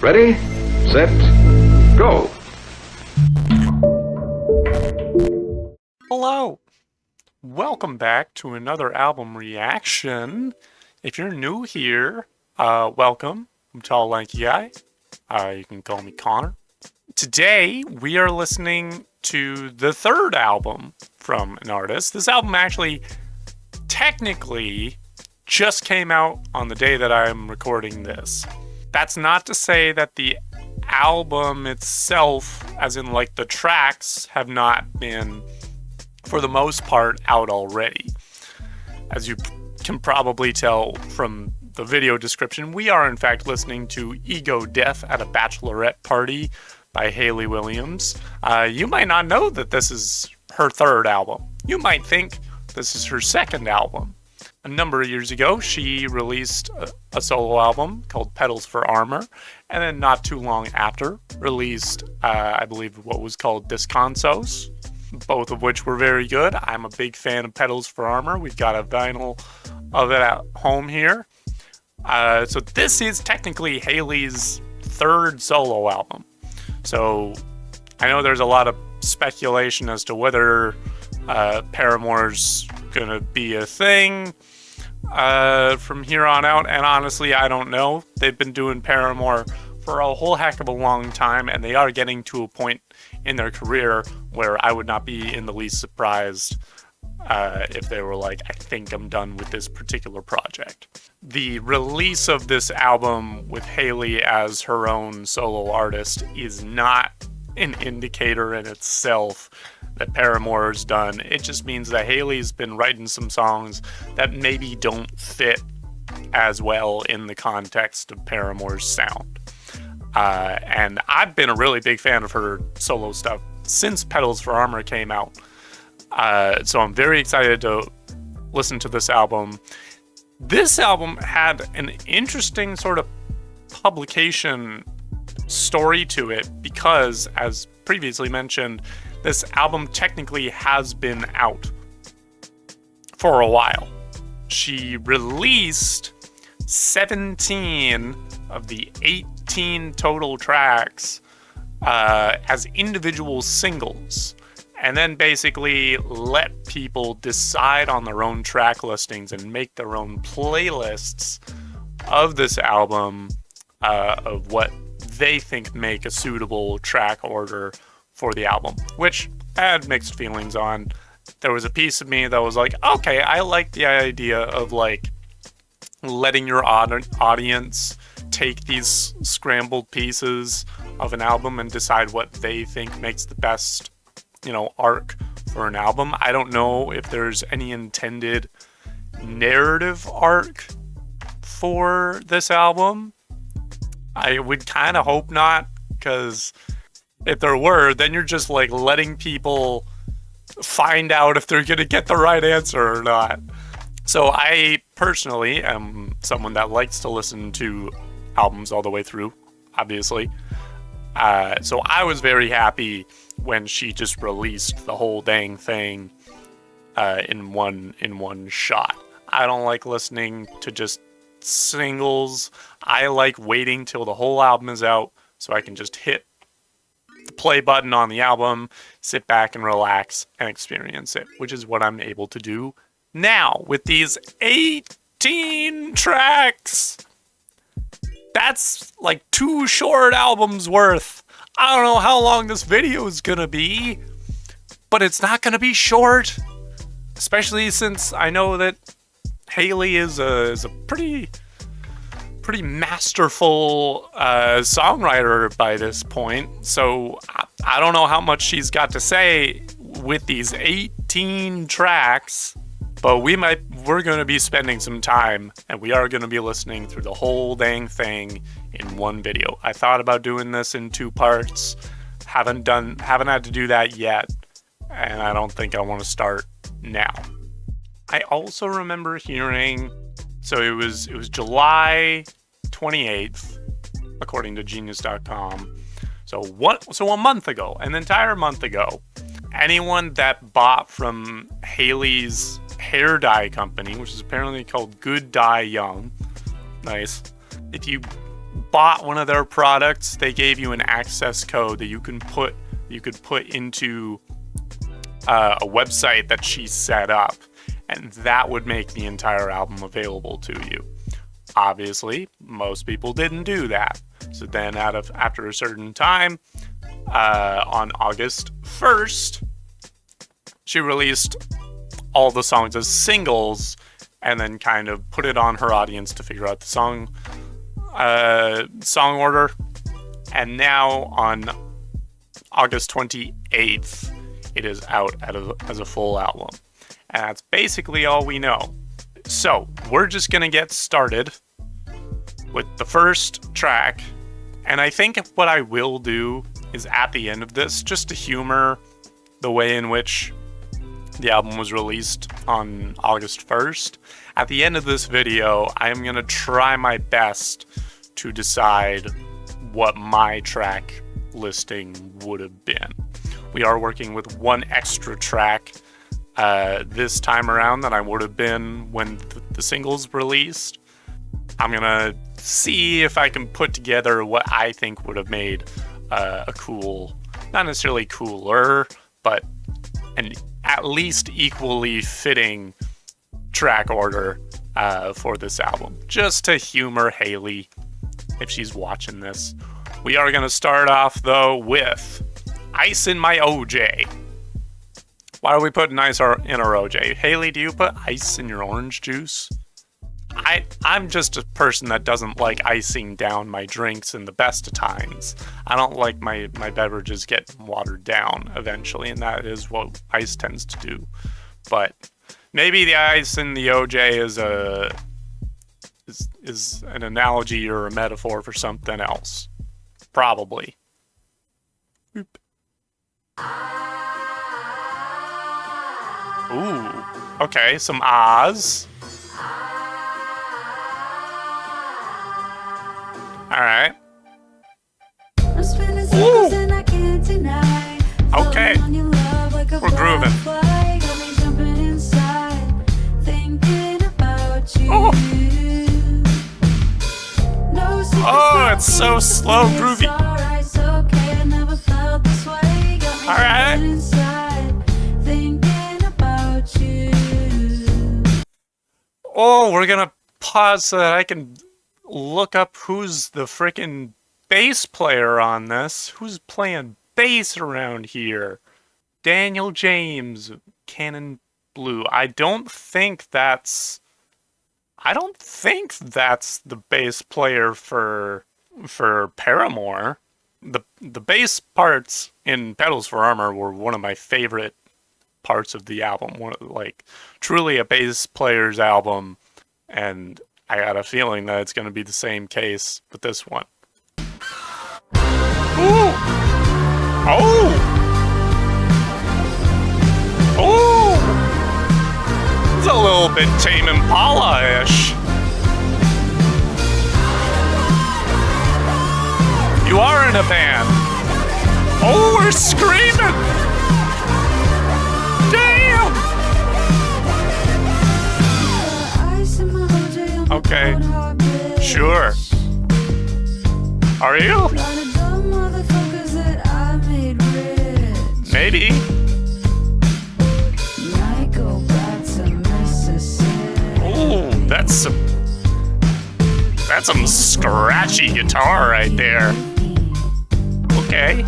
Ready, set, go. Hello! Welcome back to another album reaction. If you're new here, welcome. I'm Tall Lanky Guy. You can call me Connor. Today, we are listening to the third album from an artist. This album actually, technically, just came out on the day that I'm recording this. That's not to say that the album itself, as in like the tracks, have not been, for the most part, out already. As you can probably tell from the video description, we are in fact listening to Ego Death at a Bachelorette Party by Hayley Williams. You might not know that this is her third album. You might think this is her second album. A number of years ago, she released a solo album called Petals for Armor, and then not too long after, released, I believe, what was called Descansos, both of which were very good. I'm a big fan of Petals for Armor. We've got a vinyl of it at home here. So this is technically Hayley's third solo album. So I know there's a lot of speculation as to whether Paramore's gonna be a thing from here on out, and honestly, I don't know. They've been doing Paramore for a whole heck of a long time, and they are getting to a point in their career where I would not be in the least surprised if they were like, I think I'm done with this particular project. The release of this album with Hayley as her own solo artist is not an indicator in itself that Paramore's done. It just means that Hayley's been writing some songs that maybe don't fit as well in the context of Paramore's sound. And I've been a really big fan of her solo stuff since Petals for Armor came out. So I'm very excited to listen to this album. This album had an interesting sort of publication story to it because, as previously mentioned, this album technically has been out for a while. She released 17 of the 18 total tracks as individual singles, and then basically let people decide on their own track listings and make their own playlists of this album of what they think make a suitable track order for the album, which I had mixed feelings on. There was a piece of me that was like, okay, I like the idea of like letting your audience take these scrambled pieces of an album and decide what they think makes the best, arc for an album. I don't know if there's any intended narrative arc for this album. I would kind of hope not, because if there were, then you're just like letting people find out if they're going to get the right answer or not. So I personally am someone that likes to listen to albums all the way through, obviously. So I was very happy when she just released the whole dang thing in one shot. I don't like listening to just singles. I like waiting till the whole album is out so I can just hit the play button on the album, sit back and relax and experience it, which is what I'm able to do now with these 18 tracks. That's like 2 short albums worth. I don't know how long this video is gonna be, but it's not gonna be short, especially since I know that Hayley is a pretty masterful songwriter by this point. So I don't know how much she's got to say with these 18 tracks, but we're going to be spending some time, and we are going to be listening through the whole dang thing in one video. I thought about doing this in 2 parts. Haven't had to do that yet, and I don't think I want to start now. I also remember hearing, so it was July 28th, according to Genius.com. So a month ago, an entire month ago, anyone that bought from Hayley's hair dye company, which is apparently called Good Dye Young, nice. If you bought one of their products, they gave you an access code that you could put into a website that she set up, and that would make the entire album available to you. Obviously, most people didn't do that. So then after a certain time, on August 1st, she released all the songs as singles and then kind of put it on her audience to figure out the song order. And now on August 28th, it is out as a full album. And that's basically all we know. So we're just gonna get started with the first track. And I think what I will do is at the end of this, just to humor the way in which the album was released on August 1st, at the end of this video, I am going to try my best to decide what my track listing would have been. We are working with one extra track this time around than I would have been when the singles released. I'm going to see if I can put together what I think would have made a cool, not necessarily cooler, but an at least equally fitting track order for this album. Just to humor Hayley if she's watching this. We are going to start off though with Ice in My OJ. Why are we putting ice in our OJ? Hayley, do you put ice in your orange juice? I'm just a person that doesn't like icing down my drinks in the best of times. I don't like my beverages get watered down eventually, and that is what ice tends to do. But maybe the ice in the OJ is an analogy or a metaphor for something else. Probably. Oop. Ooh. Okay, some ahs. Alright. Ooh. Okay. We're grooving. Oh. Oh, it's so slow groovy. Alright. Oh, we're gonna pause so that I can look up who's the frickin' bass player on this. Who's playing bass around here? Daniel James, Cannon Blue. I don't think that's the bass player for Paramore. The bass parts in Pedals for Armor were one of my favorite parts of the album. Truly a bass player's album, and I got a feeling that it's going to be the same case with this one. Ooh! Oh! Oh! It's a little bit Tame Impala-ish. You are in a band. Oh, we're screaming! Damn! Okay. Sure. Are you? Maybe. Ooh, that's some scratchy guitar right there. Okay.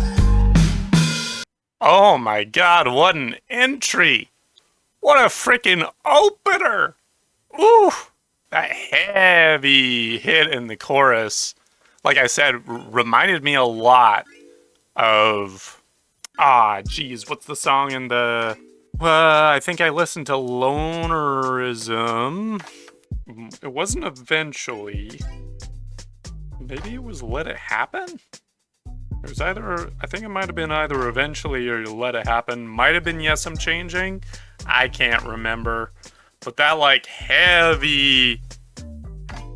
Oh my god, what an entry! What a freaking opener! Ooh! That heavy hit in the chorus, like I said, reminded me a lot of... what's the song in the... I think I listened to Lonerism. It wasn't Eventually. Maybe it was Let It Happen? It was either... I think it might have been either Eventually or Let It Happen. Might have been Yes, I'm Changing. I can't remember. But that, heavy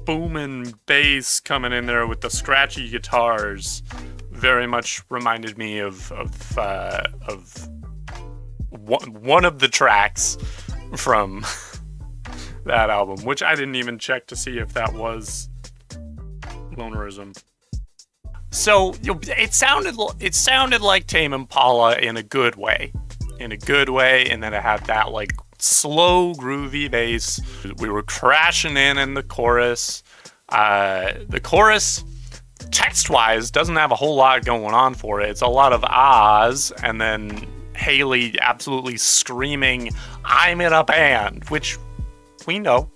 booming bass coming in there with the scratchy guitars very much reminded me of one of the tracks from that album, which I didn't even check to see if that was Lonerism. So it sounded like Tame Impala in a good way, and then it had that like slow, groovy bass. We were crashing in the chorus. The chorus, text-wise, doesn't have a whole lot going on for it. It's a lot of ahs, and then Hayley absolutely screaming, "I'm in a band," which we know.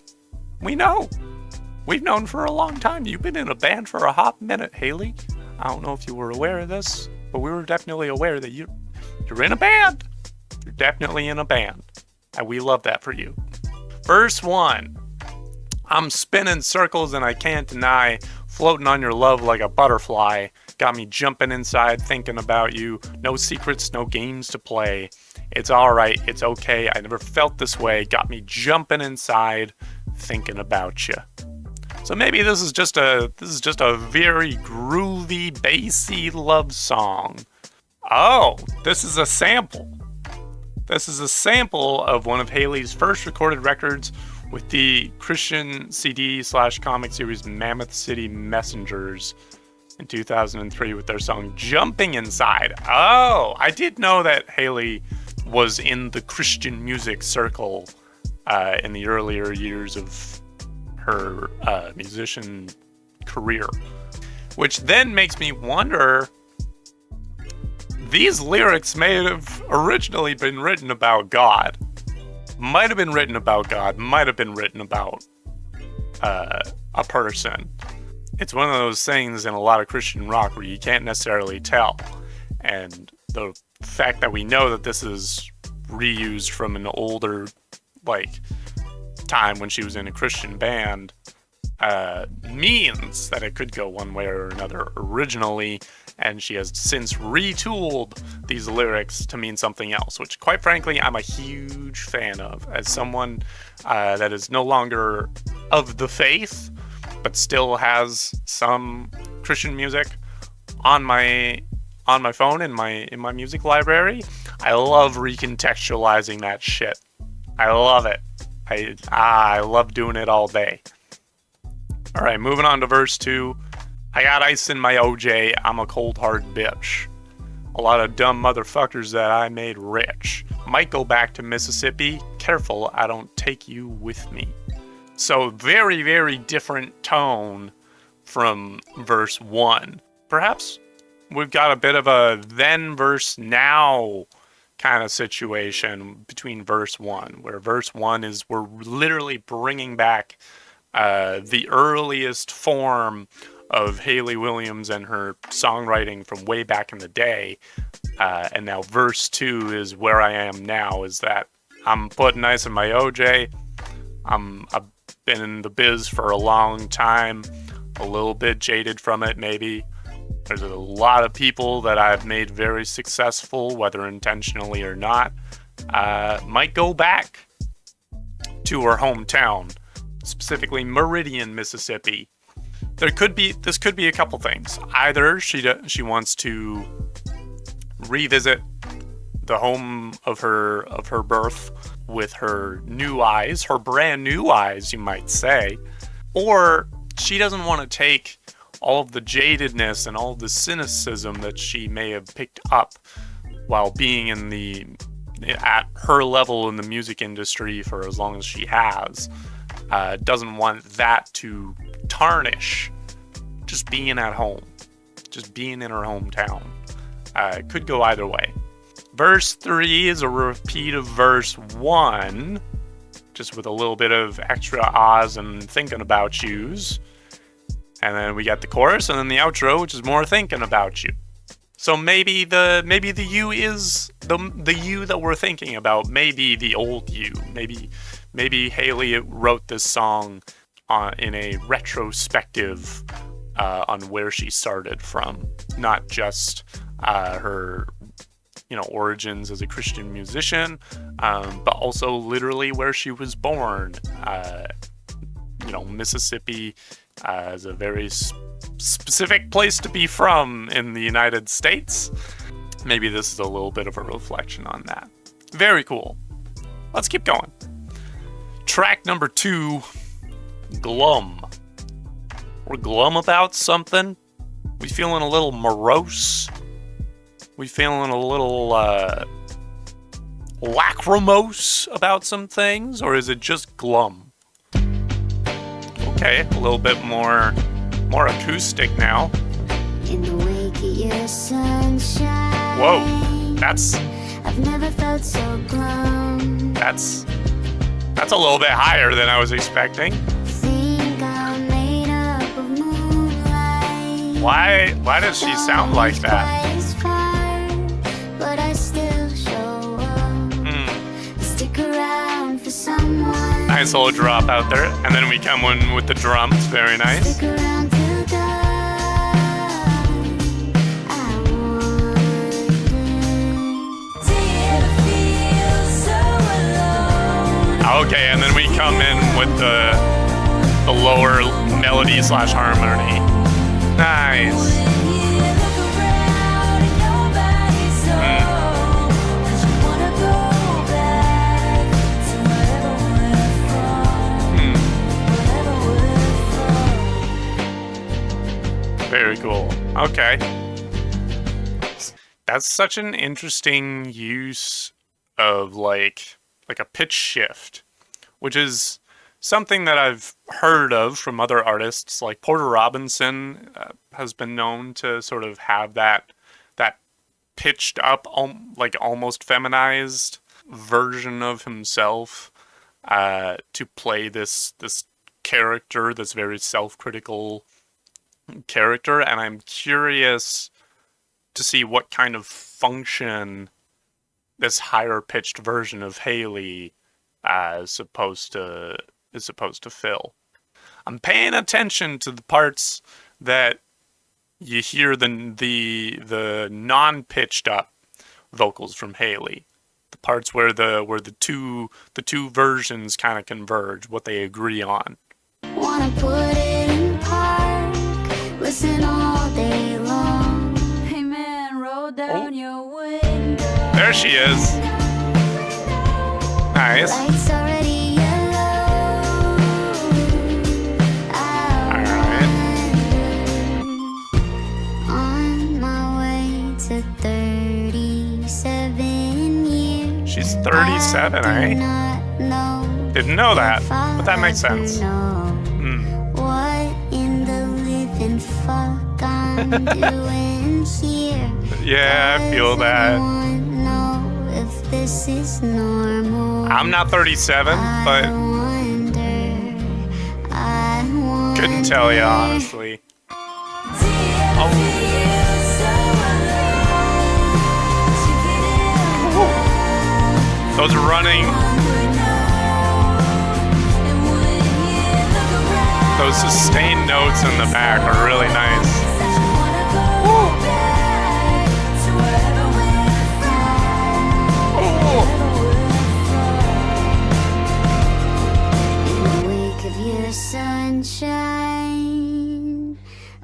We've known for a long time. You've been in a band for a hot minute, Hayley. I don't know if you were aware of this, but we were definitely aware that you're in a band. You're definitely in a band, and we love that for you. Verse 1. I'm spinning circles and I can't deny, floating on your love like a butterfly. Got me jumping inside thinking about you. No secrets, no games to play. It's alright, it's okay. I never felt this way. Got me jumping inside thinking about you. So maybe this is just a very groovy, bassy love song. Oh, this is a sample. This is a sample of one of Hayley's first recorded records with the Christian CD/comic series Mammoth City Messengers in 2003 with their song Jumping Inside. Oh, I did know that Hayley was in the Christian music circle in the earlier years of her musician career. Which then makes me wonder, these lyrics may have originally been written about God. Might have been written about God, might have been written about a person. It's one of those things in a lot of Christian rock where you can't necessarily tell. And the fact that we know that this is reused from an older, like, time when she was in a Christian band means that it could go one way or another originally, and she has since retooled these lyrics to mean something else, which quite frankly I'm a huge fan of, as someone that is no longer of the faith but still has some Christian music on my phone in my music library. I love recontextualizing that shit. I love it. I love doing it all day. All right, moving on to verse 2. I got ice in my OJ, I'm a cold hard bitch. A lot of dumb motherfuckers that I made rich. Might go back to Mississippi, careful I don't take you with me. So very, very different tone from verse 1. Perhaps we've got a bit of a then verse now kind of situation between verse 1, where verse 1 is we're literally bringing back the earliest form of Hayley Williams and her songwriting from way back in the day. And now verse 2 is where I am now, is that I'm putting ice in my OJ. I've been in the biz for a long time, a little bit jaded from it maybe. There's a lot of people that I've made very successful, whether intentionally or not, might go back to her hometown, specifically Meridian, Mississippi. This could be a couple things. Either she wants to revisit the home of her birth with her new eyes, her brand new eyes, you might say, or she doesn't want to take all of the jadedness and all of the cynicism that she may have picked up while being at her level in the music industry for as long as she has. Doesn't want that to tarnish just being at home, just being in her hometown. It could go either way. Verse 3 is a repeat of verse 1, just with a little bit of extra ahs and thinking about yous. And then we got the chorus and then the outro, which is more thinking about you. So maybe the you is the you that we're thinking about, maybe the old you. Maybe Hayley wrote this song in a retrospective on where she started from, not just her origins as a Christian musician, but also literally where she was born. Mississippi is a very specific place to be from in the United States. Maybe this is a little bit of a reflection on that. Very cool. Let's keep going. Track number 2, Glum. We're glum about something? We feeling a little morose? We feeling a little lachrymose about some things? Or is it just glum? Okay, a little bit more acoustic now. In the wake of your sunshine. Whoa, that's I've never felt so glum. That's a little bit higher than I was expecting. Think I'm made up of moonlight. Why does she sound like that? But I still show up. Stick around for someone. Nice little drop out there, and then we come in with the drums. Very nice. Stick around till dawn. I wonder, do you ever feel so alone? Okay, and then we come in with the lower melody / harmony. Nice. Very cool. Okay. That's such an interesting use of like a pitch shift, which is something that I've heard of from other artists. Like Porter Robinson has been known to sort of have that pitched up, like almost feminized version of himself to play this character, this very self-critical character, and I'm curious to see what kind of function this higher pitched version of Hayley is supposed to fill. I'm paying attention to the parts that you hear the non-pitched up vocals from Hayley, the parts where the two versions kind of converge, what they agree on. Wanna put it in park, listen all day long. Hey man, roll down your window. There she is. Nice. Lights already yellow. Alright. On my way to 37 years. She's 37, eh? Didn't know that, but that makes sense. What in the living fuck I'm doing here? Yeah, I feel that. Know if this is normal. I'm not 37, but couldn't tell you honestly. Oh. Those sustained notes in the back are really nice. In the wake of your sunshine,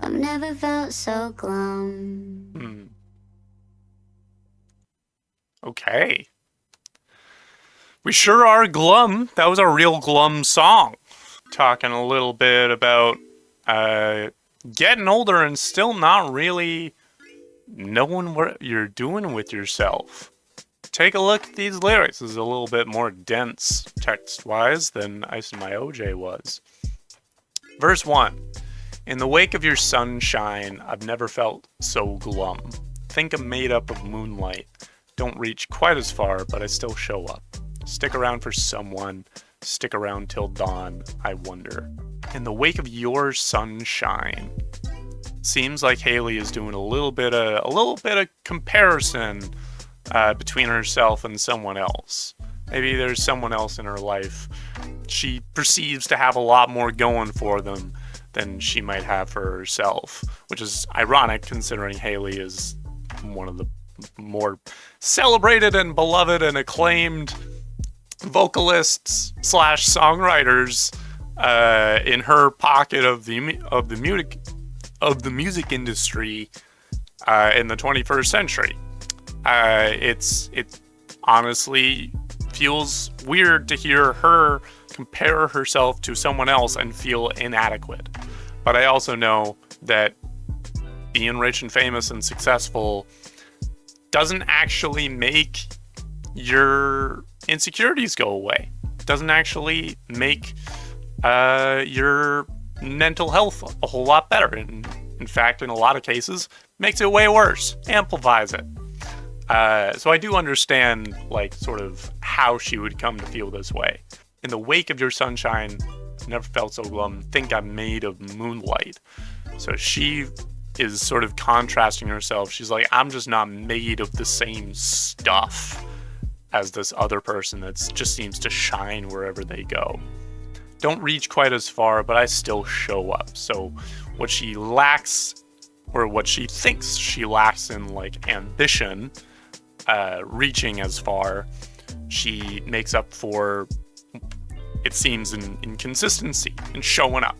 I've never felt so glum. Okay. We sure are glum. That was a real glum song. Talking a little bit about getting older and still not really knowing what you're doing with yourself. Take a look at these lyrics. This is a little bit more dense text-wise than Ice and My OJ was. Verse 1. In the wake of your sunshine, I've never felt so glum. Think I'm made up of moonlight. Don't reach quite as far, but I still show up. Stick around for someone. Stick around till dawn, I wonder. In the wake of your sunshine. Seems like Hayley is doing a little bit of comparison between herself and someone else. Maybe there's someone else in her life she perceives to have a lot more going for them than she might have for herself, which is ironic considering Hayley is one of the more celebrated and beloved and acclaimed vocalists / songwriters in her pocket of the music industry in the 21st century. It honestly feels weird to hear her compare herself to someone else and feel inadequate. But I also know that being rich and famous and successful doesn't actually make your insecurities go away. Doesn't actually make your mental health a whole lot better. And in fact, in a lot of cases, makes it way worse, amplifies it. So I do understand, like, sort of how she would come to feel this way. In the wake of your sunshine, never felt so glum, think I'm made of moonlight. So she is sort of contrasting herself. She's like, I'm just not made of the same stuff as this other person that just seems to shine wherever they go. Don't reach quite as far, but I still show up. So what she lacks, or what she thinks she lacks in, like, ambition, reaching as far, she makes up for, it seems, in inconsistency and showing up.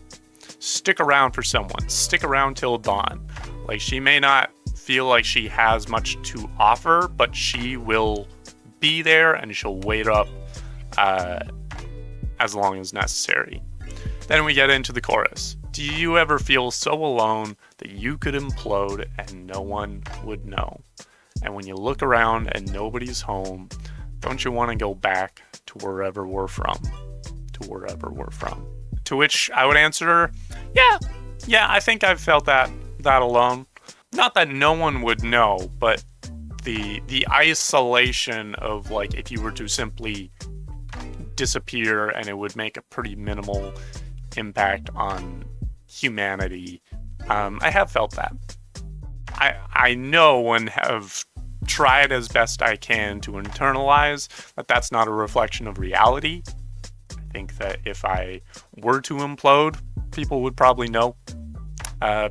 Stick around for someone. Stick around till dawn. Like, she may not feel like she has much to offer, but she will be there and she'll wait up as long as necessary. Then we get into the chorus. Do you ever feel so alone that you could implode and no one would know? And when you look around and nobody's home, don't you want to go back to wherever we're from? To wherever we're from. To which I would answer, yeah, I think I've felt that alone. Not that no one would know, but the isolation of, like, if you were to simply disappear and it would make a pretty minimal impact on humanity. I have felt that. I know and have tried as best I can to internalize that that's not a reflection of reality. I think that if I were to implode, people would probably know. I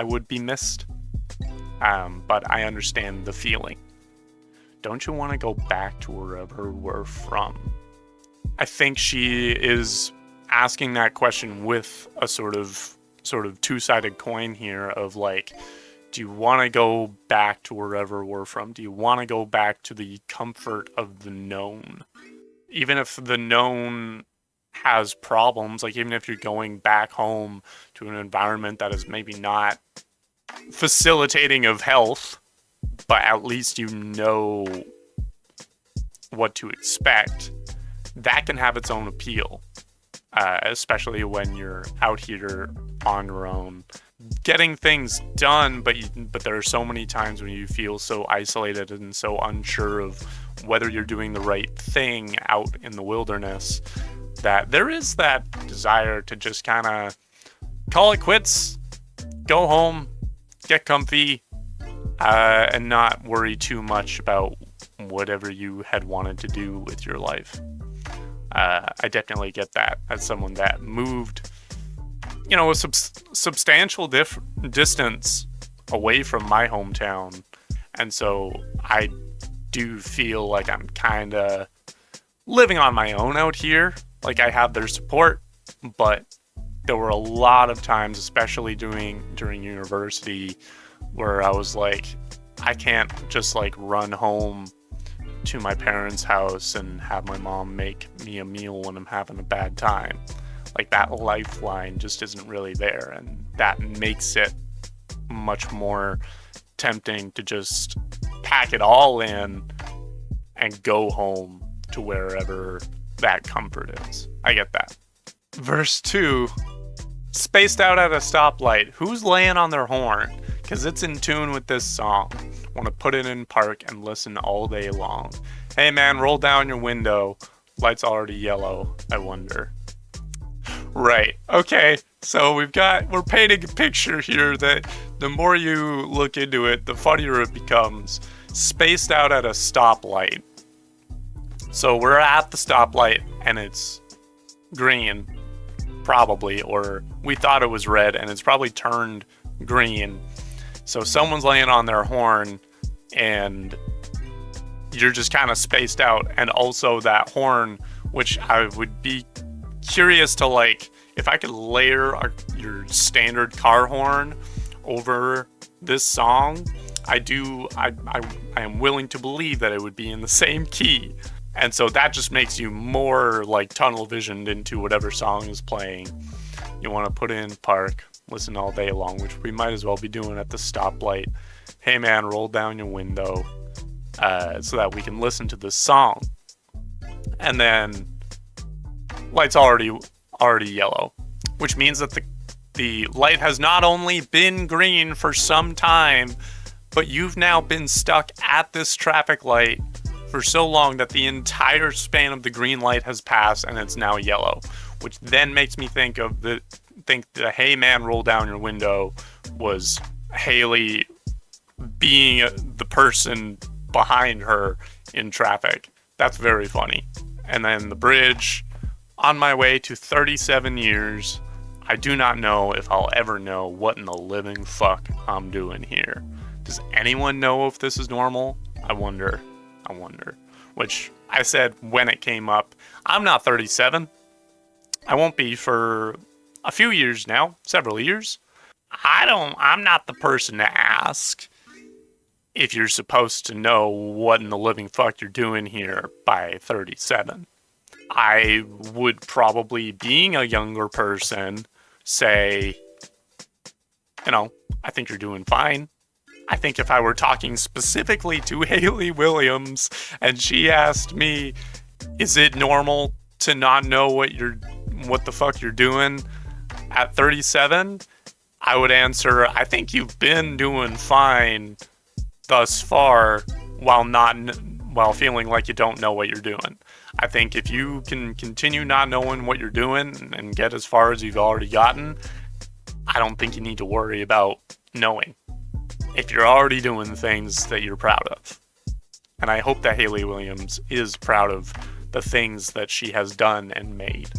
would be missed. But I understand the feeling. Don't you want to go back to wherever we're from? I think she is asking that question with a sort of two-sided coin here of, like, do you want to go back to wherever we're from? Do you want to go back to the comfort of the known? Even if the known has problems, like, even if you're going back home to an environment that is maybe not facilitating of health, but at least you know what to expect, that can have its own appeal, especially when you're out here on your own, getting things done, but there are so many times when you feel so isolated and so unsure of whether you're doing the right thing out in the wilderness, that there is that desire to just kind of call it quits, go home, get comfy, and not worry too much about whatever you had wanted to do with your life. I definitely get that as someone that moved, a substantial distance away from my hometown. And so I do feel like I'm kind of living on my own out here. Like, I have their support, but there were a lot of times, especially during university, where I was like, I can't just, like, run home to my parents' house and have my mom make me a meal when I'm having a bad time. Like, that lifeline just isn't really there, and that makes it much more tempting to just pack it all in and go home to wherever that comfort is. I get that. Verse 2, spaced out at a stoplight. Who's laying on their horn? Because it's in tune with this song. Want to put it in park and listen all day long. Hey man, roll down your window. Light's already yellow, I wonder. Right, okay. So we're painting a picture here that the more you look into it, the funnier it becomes. Spaced out at a stoplight. So we're at the stoplight and it's green, probably, or we thought it was red and it's probably turned green. So someone's laying on their horn and you're just kind of spaced out. And also that horn, which I would be curious to, like, if I could layer your standard car horn over this song, I am willing to believe that it would be in the same key. And so that just makes you more, like, tunnel visioned into whatever song is playing. You want to put in park, listen all day long, which we might as well be doing at the stoplight. Hey man, roll down your window, so that we can listen to this song. And then light's already yellow, which means that the light has not only been green for some time, but you've now been stuck at this traffic light for so long that the entire span of the green light has passed and it's now yellow, which then makes me think the hey man, roll down your window was Hayley being the person behind her in traffic. That's very funny. And then the bridge, on my way to 37 years, I do not know if I'll ever know what in the living fuck I'm doing here. Does anyone know if this is normal? I wonder. Which I said when it came up. I'm not 37. I won't be for a few years now, several years. I'm not the person to ask if you're supposed to know what in the living fuck you're doing here by 37. I would probably, being a younger person, say, I think you're doing fine. I think if I were talking specifically to Hayley Williams and she asked me, is it normal to not know what the fuck you're doing at 37? I would answer, I think you've been doing fine thus far while feeling like you don't know what you're doing. I think if you can continue not knowing what you're doing and get as far as you've already gotten, I don't think you need to worry about knowing if you're already doing things that you're proud of. And I hope that Hayley Williams is proud of the things that she has done and made.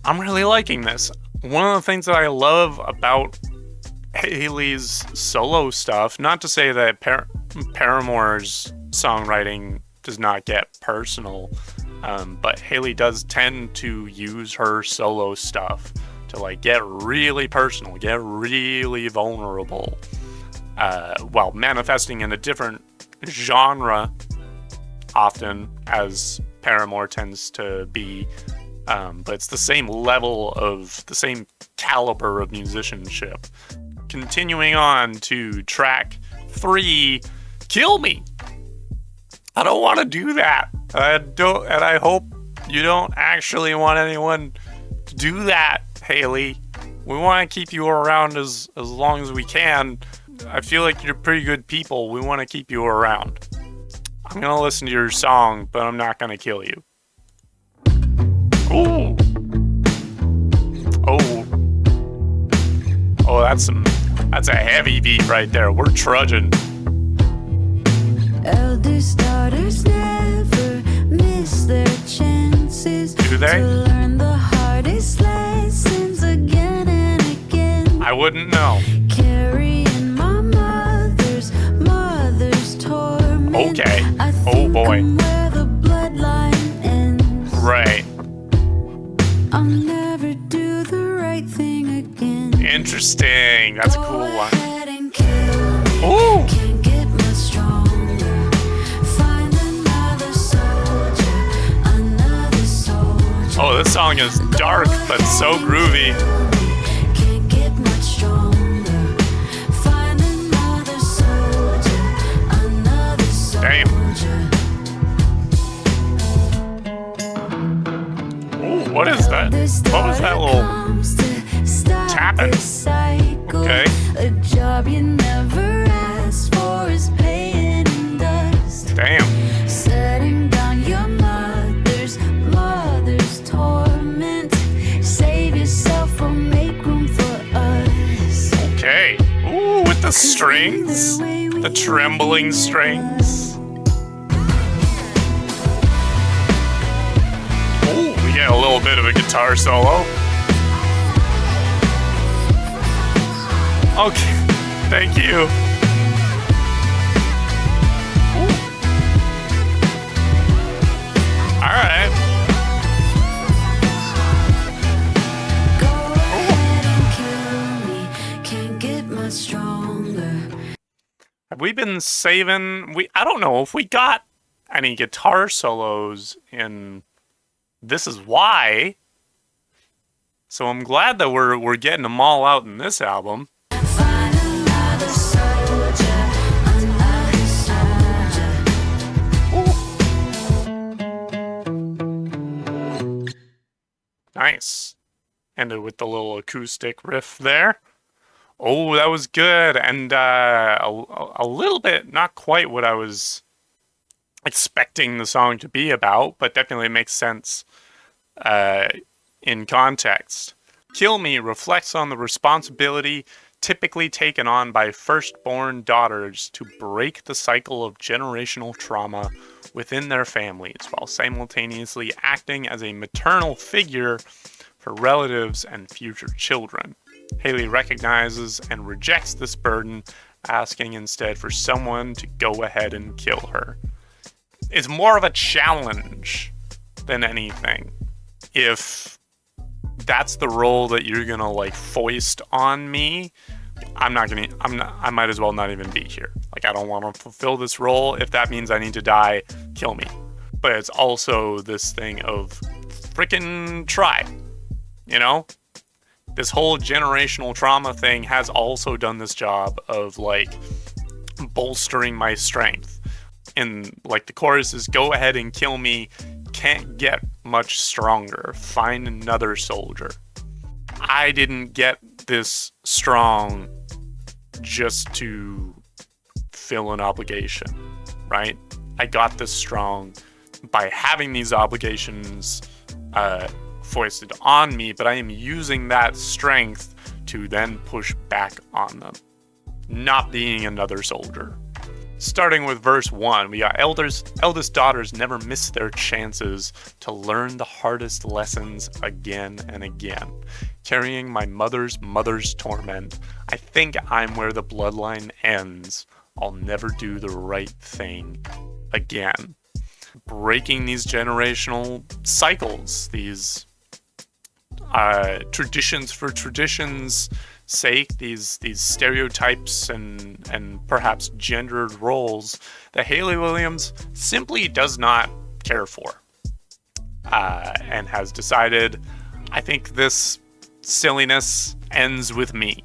I'm really liking this. One of the things that I love about Hayley's solo stuff, not to say that Paramore's songwriting does not get personal, but Hayley does tend to use her solo stuff to get really personal, get really vulnerable, while manifesting in a different genre often, as Paramore tends to be, but it's the same the same caliber of musicianship. Continuing on to track 3, Kill Me. I don't want to do that. And I hope you don't actually want anyone to do that, Hayley. We want to keep you around as long as we can. I feel like you're pretty good people. We want to keep you around. I'm going to listen to your song, but I'm not going to kill you. Ooh. Oh, that's a heavy beat right there. We're trudging. Eldest daughters never miss their chances. Do they? To learn the hardest lessons again and again. I wouldn't know. Carrying my mother's torment. Okay. I think Oh boy. I'm where the bloodline ends. Right. I'll never do the right thing again. Interesting. That's a cool Go one. ahead and kill me. Ooh. Can't get much stronger. Find another soldier. Oh, this song is dark, but so groovy. Can't get much stronger. Find another soldier. Damn. Ooh, what is that? What was that little tapping? Okay. A job you never asked for is paying in dust. Damn. Setting down your mother's torment. Save yourself or make room for us. Okay. Ooh, with the strings. The trembling strings. Ooh, we get a little bit of a guitar solo. Okay, thank you. Ooh. All right. Go ahead and kill me. Can't get much stronger. Have we been saving? I don't know if we got any guitar solos in This Is Why. So I'm glad that we're getting them all out in this album. Find another soldier under his soldier. Nice. Ended with the little acoustic riff there. Oh, that was good. And a little bit, not quite what I was expecting the song to be about, but definitely makes sense in context. Kill Me reflects on the responsibility typically taken on by firstborn daughters to break the cycle of generational trauma within their families while simultaneously acting as a maternal figure for relatives and future children. Hayley recognizes and rejects this burden, asking instead for someone to go ahead and kill her. It's more of a challenge than anything. If that's the role that you're gonna like foist on me, I might as well not even be here. Like, I don't want to fulfill this role. If that means I need to die, kill me. But it's also this thing of freaking try, you know? This whole generational trauma thing has also done this job of like bolstering my strength. And like the chorus is, go ahead and kill me, can't get much stronger, find another soldier. I didn't get this strong just to fill an obligation, right? I got this strong by having these obligations foisted on me, but I am using that strength to then push back on them, not being another soldier. Starting with verse 1, we got eldest daughters never miss their chances to learn the hardest lessons again and again. Carrying my mother's torment, I think I'm where the bloodline ends. I'll never do the right thing again. Breaking these generational cycles, these traditions for traditions' sake, these stereotypes and perhaps gendered roles that Hayley Williams simply does not care for, and has decided, I think this silliness ends with me.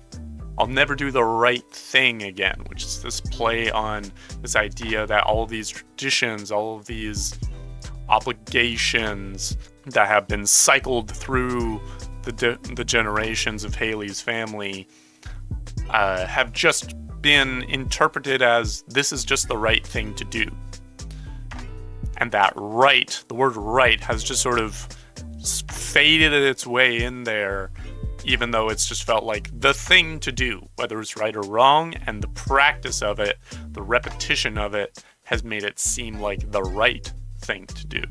I'll never do the right thing again, which is this play on this idea that all of these traditions, all of these obligations that have been cycled through the generations of Hayley's family have just been interpreted as this is just the right thing to do. And that right, the word right, has just sort of faded its way in there, even though it's just felt like the thing to do, whether it's right or wrong, and the practice of it, the repetition of it, has made it seem like the right thing to do.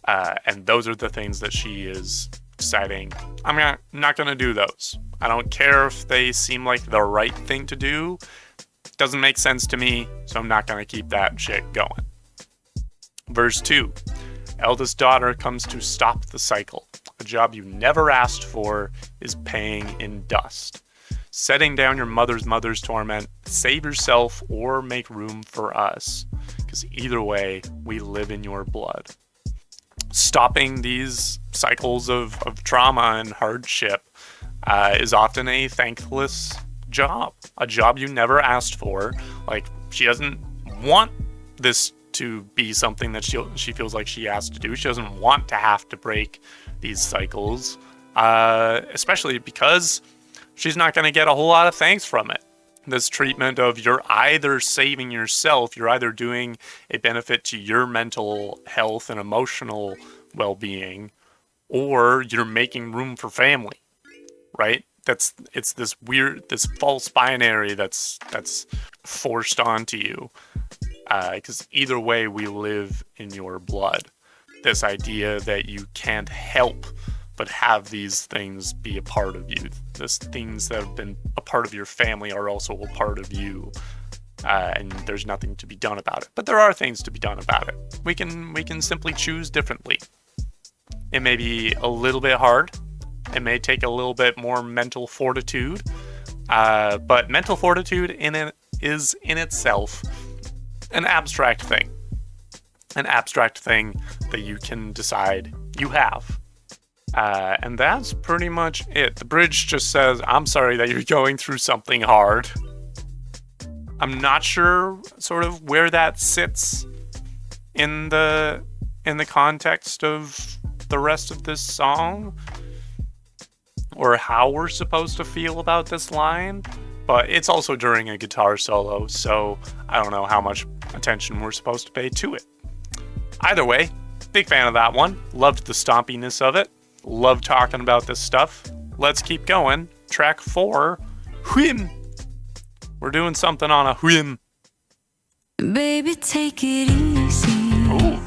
And those are the things that she is deciding, I'm not going to do those. I don't care if they seem like the right thing to do. Doesn't make sense to me, so I'm not going to keep that shit going. Verse 2. Eldest daughter comes to stop the cycle. A job you never asked for is paying in dust. Setting down your mother's torment, save yourself or make room for us. Because either way, we live in your blood. Stopping these cycles of trauma and hardship is often a thankless job. A job you never asked for. Like, she doesn't want this to be something that she feels like she has to do. She doesn't want to have to break these cycles, especially because she's not going to get a whole lot of thanks from it. This treatment of you're either saving yourself, you're either doing a benefit to your mental health and emotional well-being, or you're making room for family, right? It's this weird, this false binary that's forced onto you. Because either way, we live in your blood. This idea that you can't help but have these things be a part of you. These things that have been a part of your family are also a part of you. And there's nothing to be done about it. But there are things to be done about it. We can simply choose differently. It may be a little bit hard. It may take a little bit more mental fortitude. But mental fortitude is in itself an abstract thing. An abstract thing that you can decide you have. And that's pretty much it. The bridge just says, I'm sorry that you're going through something hard. I'm not sure sort of where that sits in the context of the rest of this song, or how we're supposed to feel about this line, but it's also during a guitar solo, so I don't know how much attention we're supposed to pay to it. Either way, big fan of that one. Loved the stompiness of it. Love talking about this stuff. Let's keep going. Track 4, Whim. We're doing something on a whim. Baby, take it easy. Ooh.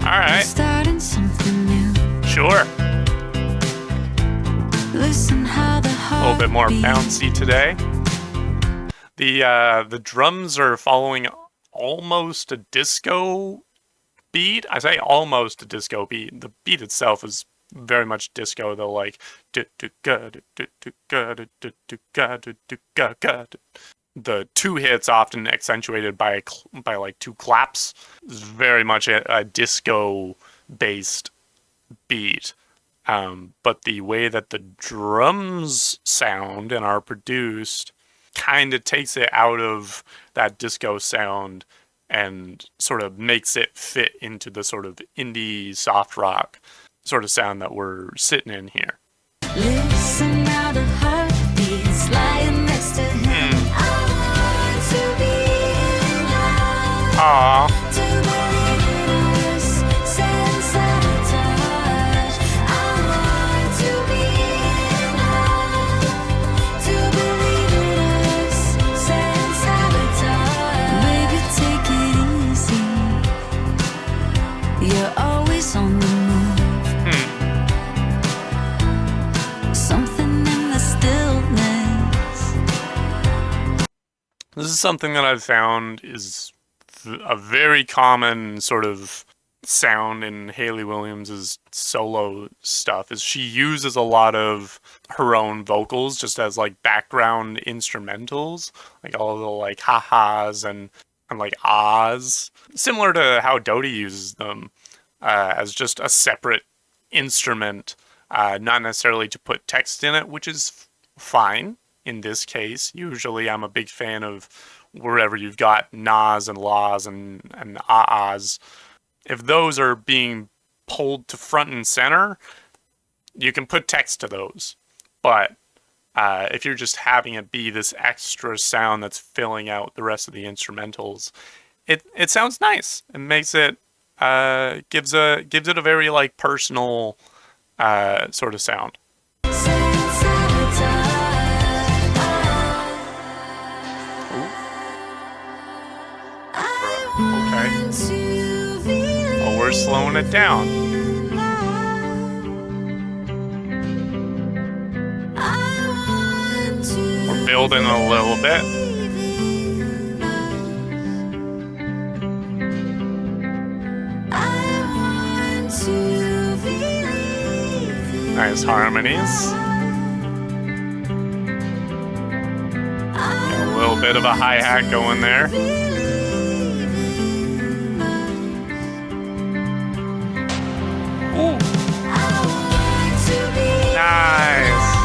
All right. Starting something new. Sure. Listen how the A little bit more bouncy today. The drums are following almost a disco beat. I say almost a disco beat. The beat itself is very much disco, though, like the two hits often accentuated by like two claps is very much a disco based beat. But the way that the drums sound and are produced kind of takes it out of that disco sound and sort of makes it fit into the sort of indie soft rock sort of sound that we're sitting in here. Listen now to heartbeats lying next to him. I want to be in love. Aww. To believe in us, sense sabotage. I want to be in love. To believe in us, sense sabotage. Baby, take it easy. You're always on the move. Something in the stillness. This is something that I've found is a very common sort of sound in Hayley Williams' solo stuff, is she uses a lot of her own vocals just as like background instrumentals, like all the like ha-has and like ahs, similar to how Dodie uses them as just a separate instrument, not necessarily to put text in it, which is fine in this case. Usually I'm a big fan of wherever you've got nas and laws and ahs. If those are being pulled to front and center, you can put text to those. But if you're just having it be this extra sound that's filling out the rest of the instrumentals, it sounds nice. It makes it gives it a very like personal sort of sound. Okay. Oh, we're slowing it down. We're building a little bit. Nice harmonies. And a little bit of a hi-hat going there. Ooh. Nice.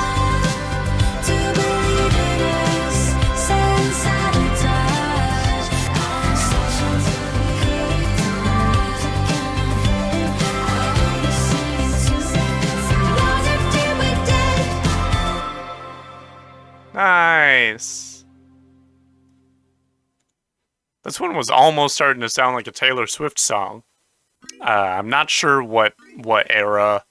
Nice. This one was almost starting to sound like a Taylor Swift song. I'm not sure what era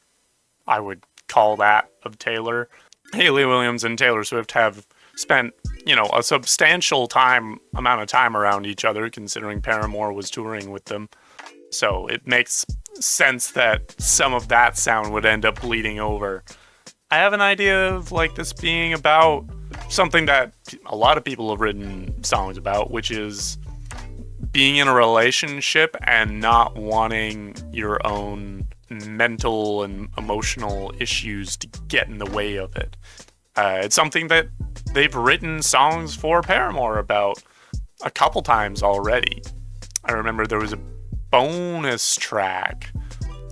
I would call that of Taylor. Hayley Williams and Taylor Swift have spent, a substantial amount of time around each other, considering Paramore was touring with them. So it makes sense that some of that sound would end up bleeding over. I have an idea of like this being about something that a lot of people have written songs about, which is being in a relationship and not wanting your own mental and emotional issues to get in the way of it. It's something that they've written songs for Paramore about a couple times already. I remember there was a bonus track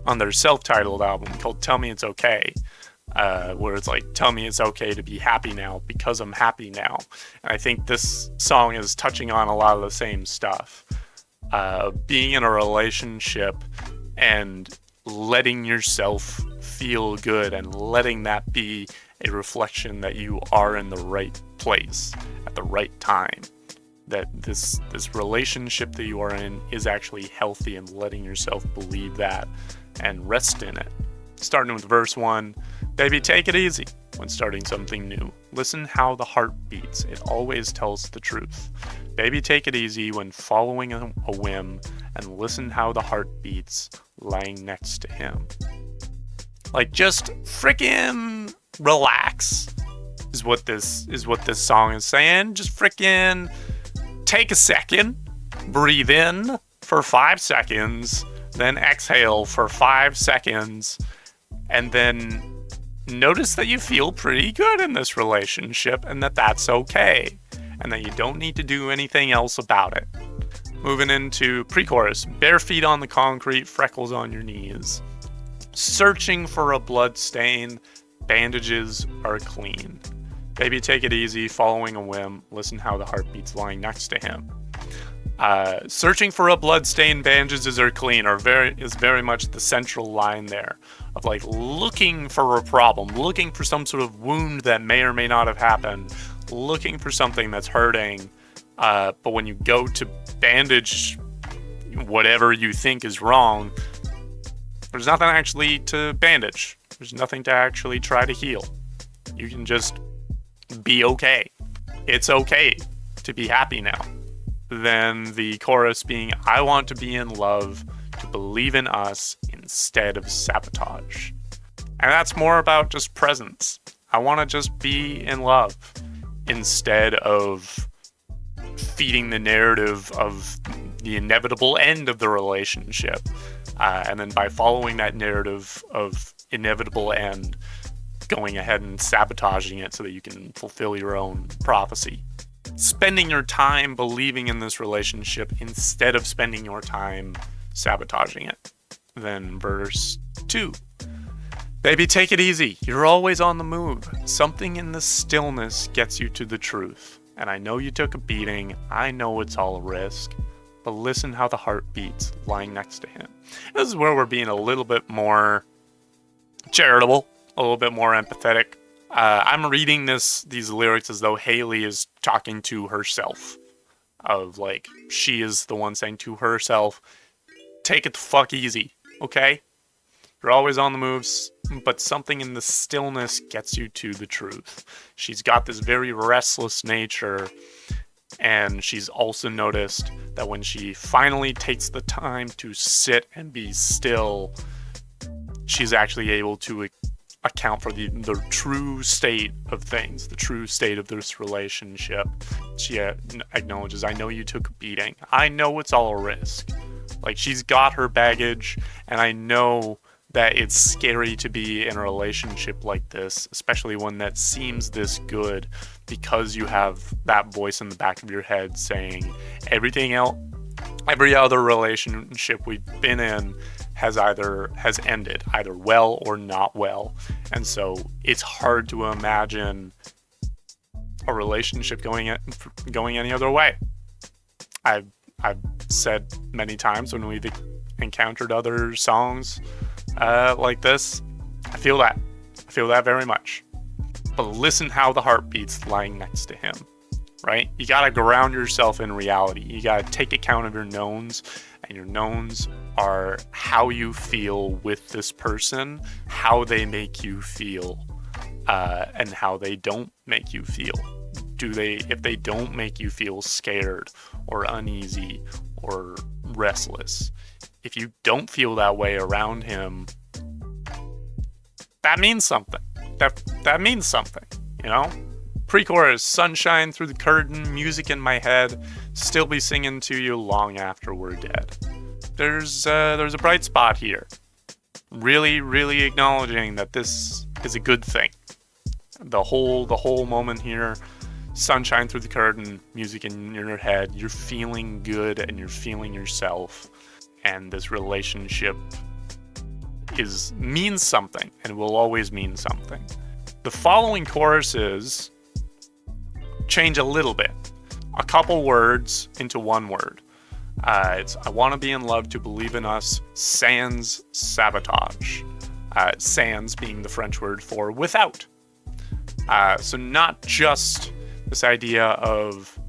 on their self-titled album called Tell Me It's Okay, where it's like, tell me it's okay to be happy now because I'm happy now. And I think this song is touching on a lot of the same stuff. Being in a relationship and letting yourself feel good and letting that be a reflection that you are in the right place at the right time. That this relationship that you are in is actually healthy, and letting yourself believe that and rest in it. Starting with verse 1, baby, take it easy when starting something new. Listen how the heart beats. It always tells the truth. Baby, take it easy when following a whim, and listen how the heart beats lying next to him. Like, just frickin' relax is what this song is saying. Just frickin' take a second, breathe in for 5 seconds, then exhale for 5 seconds, and then notice that you feel pretty good in this relationship and that that's okay, and that you don't need to do anything else about it. Moving into pre-chorus, bare feet on the concrete, freckles on your knees. Searching for a blood stain, bandages are clean. Baby, take it easy, following a whim, listen how the heart beats lying next to him. Searching for a blood stain, bandages are clean is very much the central line there, of like looking for a problem, looking for some sort of wound that may or may not have happened, looking for something that's hurting, but when you go to bandage whatever you think is wrong, there's nothing actually to bandage. There's nothing to actually try to heal. You can just be okay. It's okay to be happy now. Then the chorus being, I want to be in love, to believe in us instead of sabotage. And that's more about just presence. I want to just be in love instead of feeding the narrative of the inevitable end of the relationship. And then by following that narrative of inevitable end, going ahead and sabotaging it so that you can fulfill your own prophecy. Spending your time believing in this relationship instead of spending your time sabotaging it. Then verse 2. Baby, take it easy. You're always on the move. Something in the stillness gets you to the truth. And I know you took a beating. I know it's all a risk. But listen how the heart beats lying next to him. This is where we're being a little bit more charitable, a little bit more empathetic. I'm reading these lyrics as though Hayley is talking to herself. Of like, she is the one saying to herself, take it the fuck easy, okay? You're always on the moves, but something in the stillness gets you to the truth. She's got this very restless nature, and she's also noticed that when she finally takes the time to sit and be still, she's actually able to account for the true state of things, the true state of this relationship. She acknowledges, I know you took a beating. I know it's all a risk. Like, she's got her baggage, and I know that it's scary to be in a relationship like this, especially one that seems this good, because you have that voice in the back of your head saying everything else, every other relationship we've been in has ended either well or not well. And so it's hard to imagine a relationship going any other way. I've said many times when we've encountered other songs like this, I feel that very much. But listen how the heart beats lying next to him, right? You gotta ground yourself in reality. You gotta take account of your knowns, and your knowns are how you feel with this person, how they make you feel, and how they don't make you feel. If they don't make you feel scared or uneasy or restless, if you don't feel that way around him, that means something. That means something, you know? Pre-chorus, sunshine through the curtain, music in my head, still be singing to you long after we're dead. There's a bright spot here. Really, really acknowledging that this is a good thing. The whole moment here, sunshine through the curtain, music in your head, you're feeling good and you're feeling yourself. And this relationship means something and will always mean something. The following choruses change a little bit. A couple words into one word. It's I want to be in love to believe in us, sans sabotage. Sans being the French word for without. So not just this idea of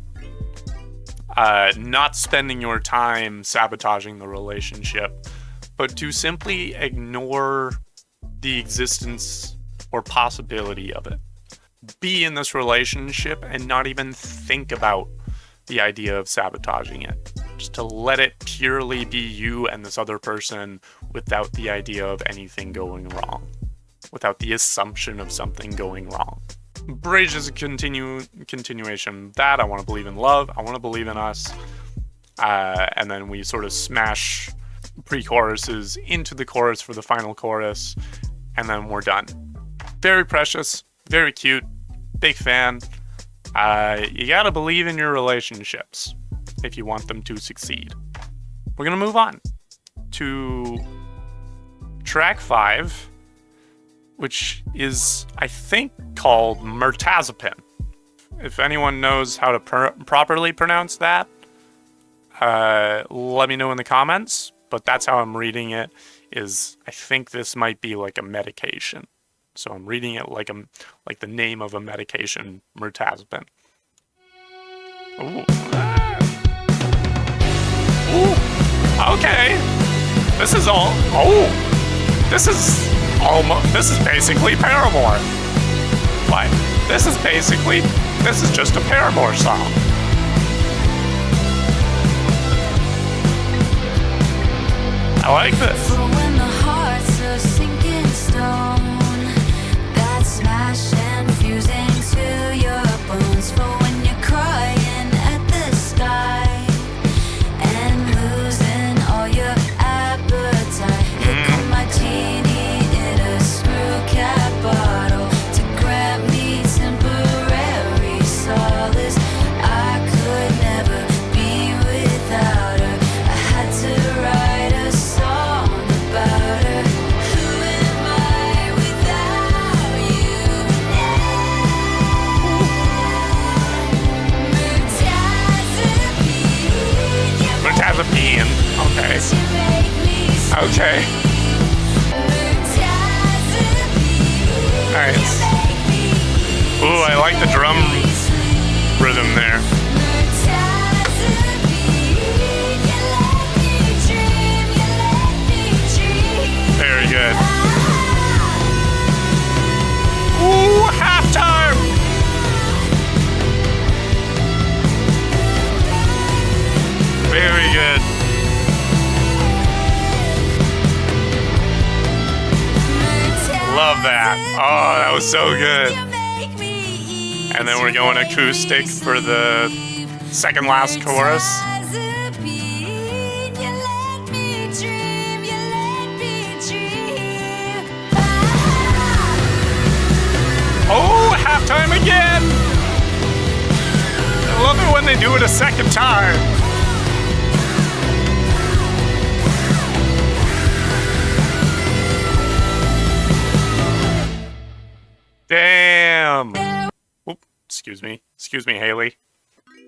not spending your time sabotaging the relationship, but to simply ignore the existence or possibility of it. Be in this relationship and not even think about the idea of sabotaging it. Just to let it purely be you and this other person without the idea of anything going wrong. Without the assumption of something going wrong. Bridge is a continuation of that. I want to believe in love. I want to believe in us. And then we sort of smash pre-choruses into the chorus for the final chorus. And then we're done. Very precious. Very cute. Big fan. You gotta believe in your relationships if you want them to succeed. We're gonna move on to track 5, which is, I think, called Mirtazapine. If anyone knows how to properly pronounce that, let me know in the comments. But that's how I'm reading it. I think this might be like a medication. So I'm reading it like the name of a medication, Mirtazapine. Ooh. Ooh. Okay. This is basically Paramore. But this is just a Paramore song. I like this. For when the heart's a sinking stone that's smash and fusing to your bones. For when you're crying at the sky and losing all your appetite. Here come my genie in a screw cap bottle to grant me temporary solace. I could never be without her. I had to write a song about her. Who am I without you now? Mirtazapine. Okay. Okay. Nice. Ooh, I like the drum rhythm there. Very good. Ooh, halftime! Very good. Love that. Oh, that was so good. And then we're going acoustic for the second last chorus. Oh, halftime again! I love it when they do it a second time. Damn! Oop, excuse me, Haley.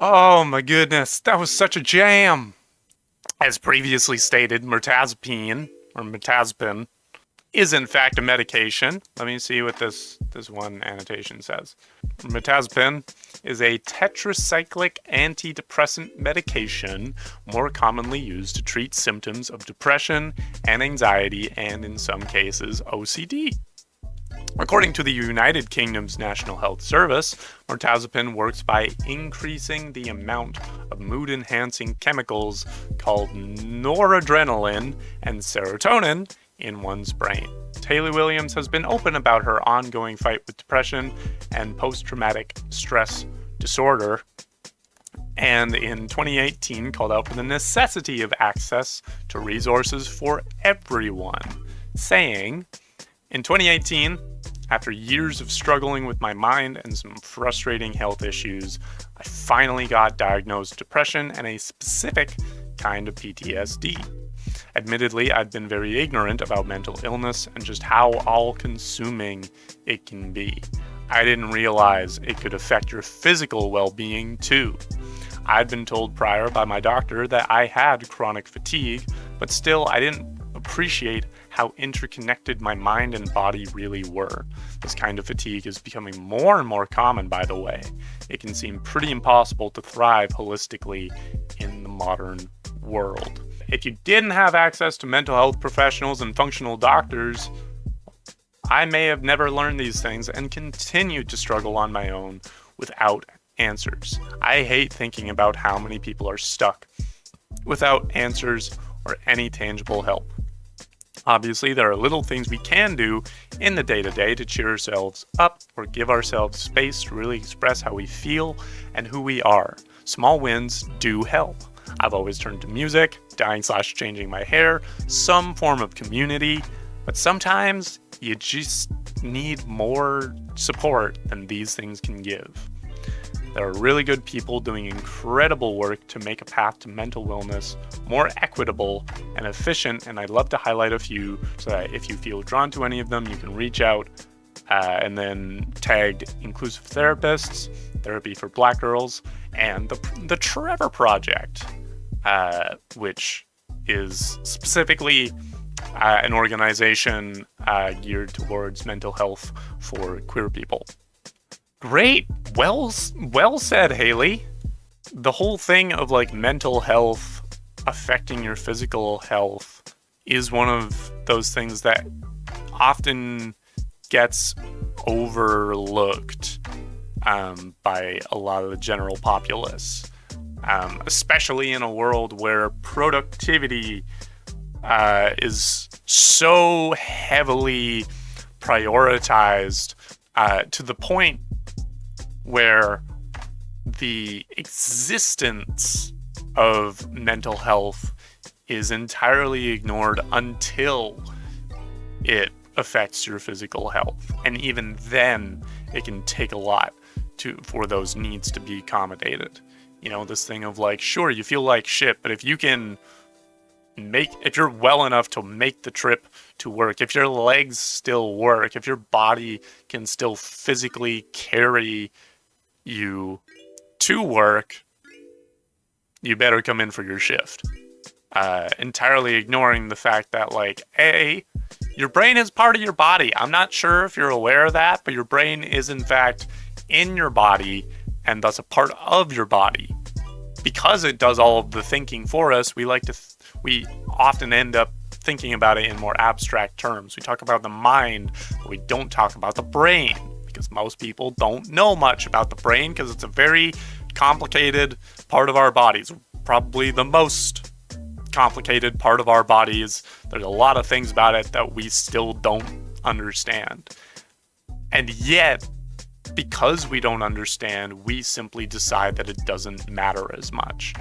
Oh my goodness, that was such a jam! As previously stated, Mirtazapine, or Mirtazapine, is in fact a medication. Let me see what this one annotation says. Mirtazapine is a tetracyclic antidepressant medication more commonly used to treat symptoms of depression and anxiety and, in some cases, OCD. According to the United Kingdom's National Health Service, Mirtazapine works by increasing the amount of mood-enhancing chemicals called noradrenaline and serotonin in one's brain. Hayley Williams has been open about her ongoing fight with depression and post-traumatic stress disorder, and in 2018 called out for the necessity of access to resources for everyone, saying, "In 2018, after years of struggling with my mind and some frustrating health issues, I finally got diagnosed depression and a specific kind of PTSD. Admittedly, I've been very ignorant about mental illness and just how all-consuming it can be. I didn't realize it could affect your physical well-being too. I'd been told prior by my doctor that I had chronic fatigue, but still I didn't appreciate how interconnected my mind and body really were. This kind of fatigue is becoming more and more common, by the way. It can seem pretty impossible to thrive holistically in the modern world. If you didn't have access to mental health professionals and functional doctors, I may have never learned these things and continued to struggle on my own without answers. I hate thinking about how many people are stuck without answers or any tangible help. Obviously, there are little things we can do in the day-to-day to cheer ourselves up or give ourselves space to really express how we feel and who we are. Small wins do help. I've always turned to music, dyeing/changing my hair, some form of community, but sometimes you just need more support than these things can give. There are really good people doing incredible work to make a path to mental wellness more equitable and efficient, and I'd love to highlight a few so that if you feel drawn to any of them, you can reach out and then tagged Inclusive Therapists, Therapy for Black Girls, and the Trevor Project, which is specifically an organization geared towards mental health for queer people. Great. Well said, Haley. The whole thing of like mental health affecting your physical health is one of those things that often gets overlooked by a lot of the general populace, especially in a world where productivity is so heavily prioritized to the point where the existence of mental health is entirely ignored until it affects your physical health. And even then, it can take a lot for those needs to be accommodated. You know, this thing of like, sure, you feel like shit, but if you're well enough to make the trip to work, if your legs still work, if your body can still physically carry you to work, you better come in for your shift. Entirely ignoring the fact that, like, A, your brain is part of your body. I'm not sure if you're aware of that, but your brain is in fact in your body and thus a part of your body. Because it does all of the thinking for us, we often end up thinking about it in more abstract terms. We talk about the mind, but we don't talk about the brain, because most people don't know much about the brain because it's a very complicated part of our bodies. Probably the most complicated part of our bodies. There's a lot of things about it that we still don't understand. And yet, because we don't understand, we simply decide that it doesn't matter as much,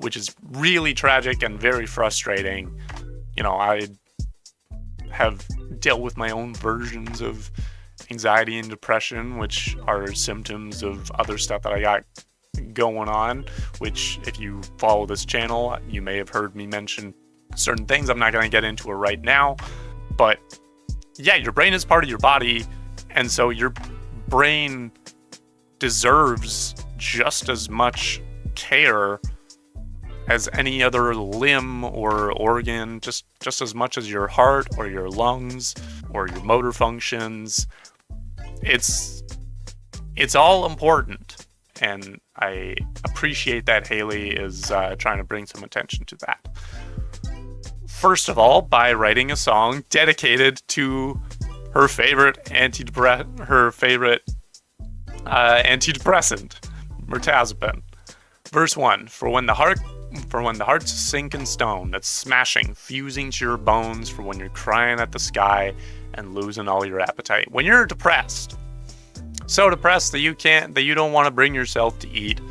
which is really tragic and very frustrating. You know, I have dealt with my own versions of anxiety and depression, which are symptoms of other stuff that I got going on, which if you follow this channel, you may have heard me mention certain things. I'm not going to get into it right now, but yeah, your brain is part of your body, and so your brain deserves just as much care as any other limb or organ, just as much as your heart or your lungs or your motor functions. It's all important, and I appreciate that Haley is trying to bring some attention to that. First of all, by writing a song dedicated to her favorite antidepressant, Mirtazapine. Verse 1: For when the heart's a sinking stone that's smashing, fusing to your bones, for when you're crying at the sky and losing all your appetite. When you're depressed, so depressed that you don't want to bring yourself to eat,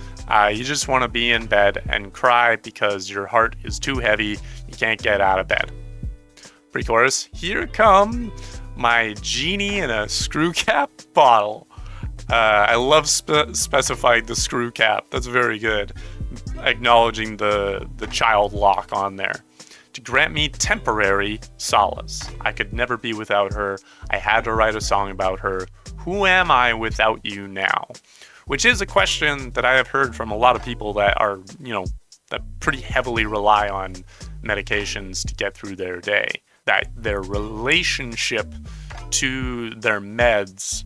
you just want to be in bed and cry because your heart is too heavy, you can't get out of bed. Pre-chorus: here come my genie in a screw cap bottle. I love specifying the screw cap. That's very good. Acknowledging the child lock on there. to grant me temporary solace. I could never be without her. I had to write a song about her. Who am I without you now? Which is a question that I have heard from a lot of people that are, that pretty heavily rely on medications to get through their day. That their relationship to their meds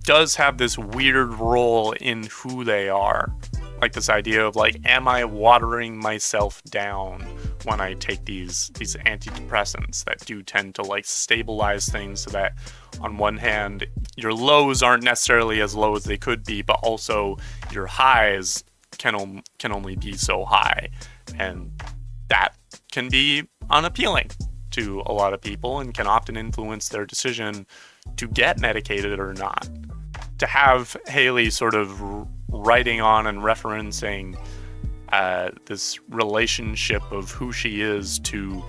does have this weird role in who they are. Like this idea of like, am I watering myself down when I take these antidepressants that do tend to like stabilize things so that on one hand, your lows aren't necessarily as low as they could be, but also your highs can only be so high. And that can be unappealing to a lot of people and can often influence their decision to get medicated or not. To have Hayley sort of writing on and referencing this relationship of who she is to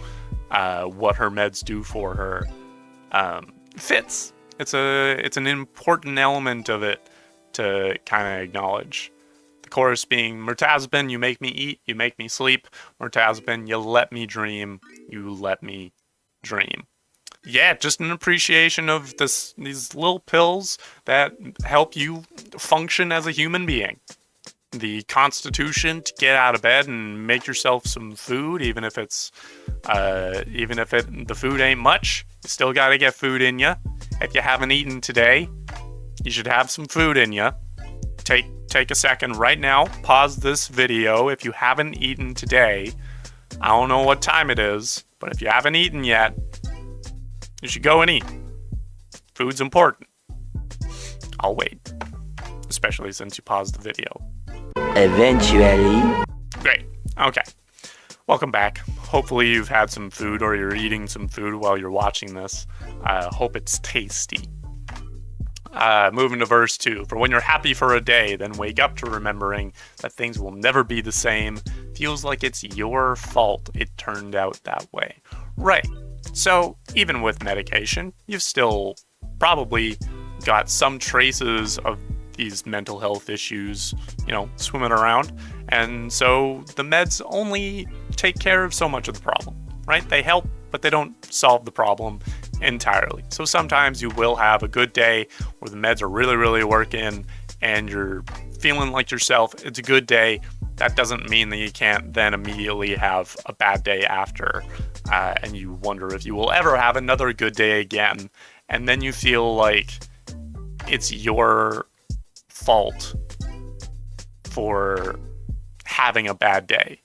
what her meds do for her fits. It's an important element of it to kind of acknowledge. The chorus being, Mirtazapine, you make me eat, you make me sleep. Mirtazapine, you let me dream, you let me dream. Yeah, just an appreciation of these little pills that help you function as a human being. The constitution to get out of bed and make yourself some food, even if the food ain't much, you still got to get food in you. If you haven't eaten today, you should have some food in you. Take a second right now, pause this video. If you haven't eaten today, I don't know what time it is, but if you haven't eaten yet, you should go and eat. Food's important. I'll wait, especially since you paused the video. Eventually. Great. Okay. Welcome back. Hopefully you've had some food or you're eating some food while you're watching this. Hope it's tasty. Moving to verse 2. For when you're happy for a day, then wake up to remembering that things will never be the same. Feels like it's your fault it turned out that way. Right. So even with medication, you've still probably got some traces of these mental health issues, swimming around. And so the meds only take care of so much of the problem, right? They help, but they don't solve the problem entirely. So sometimes you will have a good day where the meds are really, really working and you're feeling like yourself. It's a good day. That doesn't mean that you can't then immediately have a bad day after. And you wonder if you will ever have another good day again. And then you feel like it's your fault for having a bad day.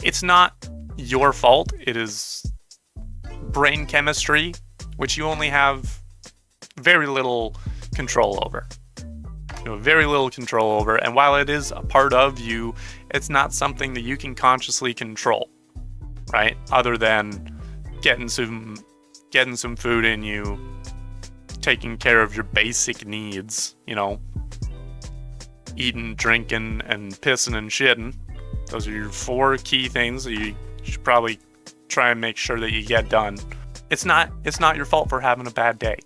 It's not your fault. It is brain chemistry, which you only have very little control over. Very little control over. And while it is a part of you, it's not something that you can consciously control, right? Other than getting some food in you, taking care of your basic needs, eating, drinking, and pissing and shitting. Those are your 4 key things that you should probably try and make sure that you get done. It's not your fault for having a bad day.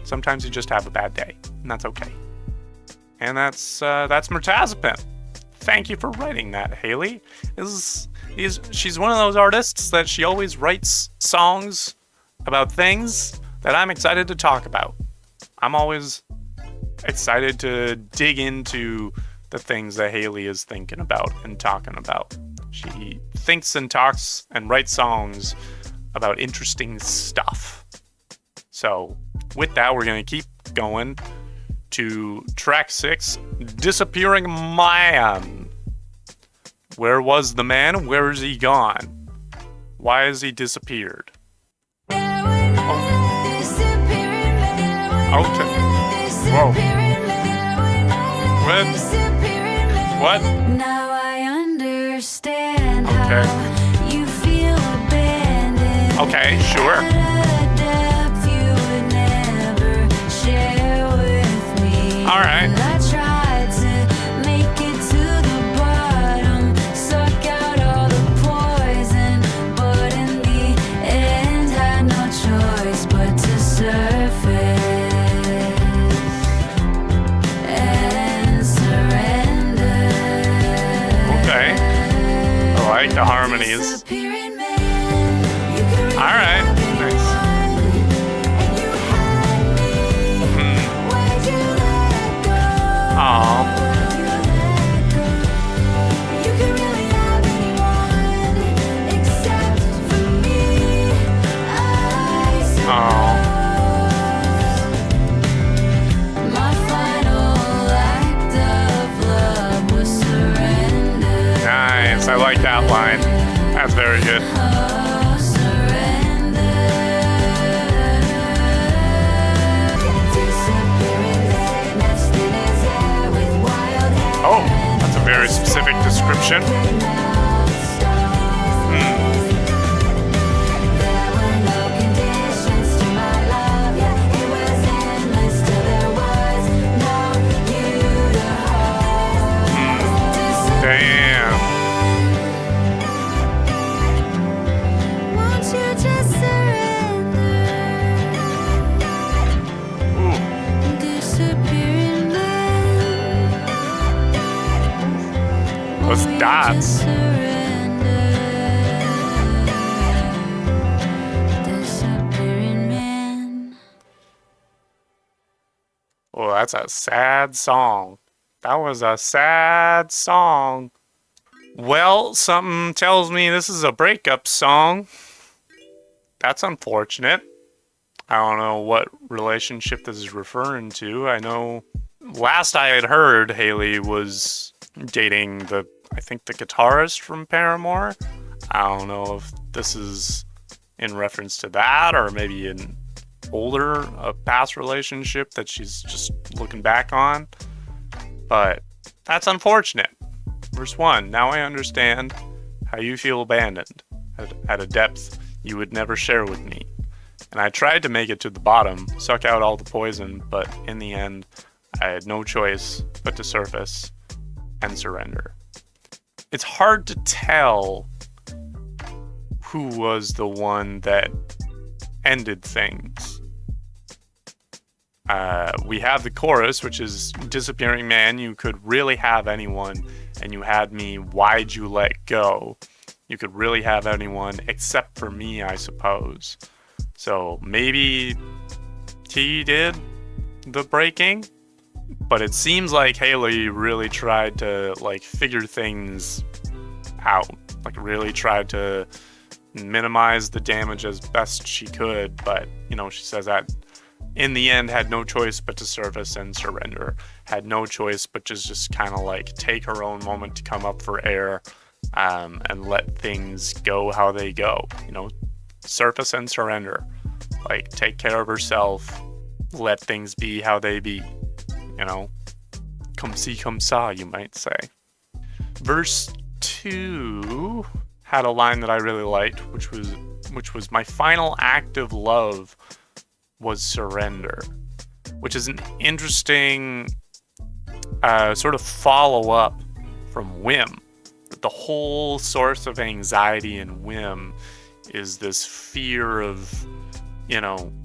Sometimes you just have a bad day, and that's okay. And that's Mirtazapine. Thank you for writing that, Hayley. She's one of those artists that she always writes songs about things that I'm excited to talk about. I'm always excited to dig into the things that Hayley is thinking about and talking about. She thinks and talks and writes songs about interesting stuff. So with that, we're going to keep going to track 6, Disappearing Man. Where was the man? Where is he gone? Why has he disappeared? Okay. Whoa. What? Now I understand Okay. how you feel abandoned. Okay, sure. At a depth you would never share with me. All right. And I tried to make it to the bottom, suck out all the poison, but in the end had no choice but to surface and surrender. Okay. I like the harmonies. Disappearing Alright, nice. Aww. Nice, I like that line. That's very good. Oh, that's a very specific description. Damn. Won't you just surrender? Disappearing man. Those dots. Disappearing man. Oh, that's a sad song. That was a sad song. Well, something tells me this is a breakup song. That's unfortunate. I don't know what relationship this is referring to. I know last I had heard, Hayley was dating I think the guitarist from Paramore. I don't know if this is in reference to that or maybe a past relationship that she's just looking back on. But that's unfortunate. Verse 1, now I understand how you feel abandoned at a depth you would never share with me. And I tried to make it to the bottom, suck out all the poison, but in the end, I had no choice but to surface and surrender. It's hard to tell who was the one that ended things. We have the chorus, which is disappearing man, you could really have anyone, and you had me, why'd you let go? You could really have anyone except for me, I suppose. So maybe he did the breaking, but it seems like Hayley really tried to figure things out, really tried to minimize the damage as best she could, but she says that in the end had no choice but to surface and surrender, had no choice but just kind of take her own moment to come up for air, and let things go how they go, surface and surrender, take care of herself, let things be how they be, come see, come saw, you might say. Verse 2 had a line that I really liked, which was my final act of love was surrender, which is an interesting sort of follow-up from Whim. The whole source of anxiety in Whim is this fear of,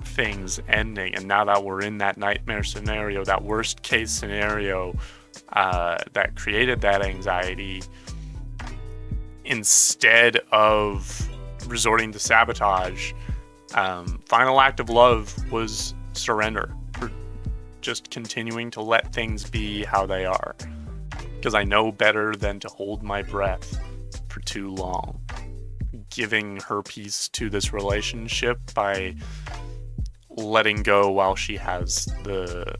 things ending. And now that we're in that nightmare scenario, that worst case scenario that created that anxiety, instead of resorting to sabotage, final act of love was surrender, for just continuing to let things be how they are, because I know better than to hold my breath for too long. Giving her peace to this relationship by letting go while she has the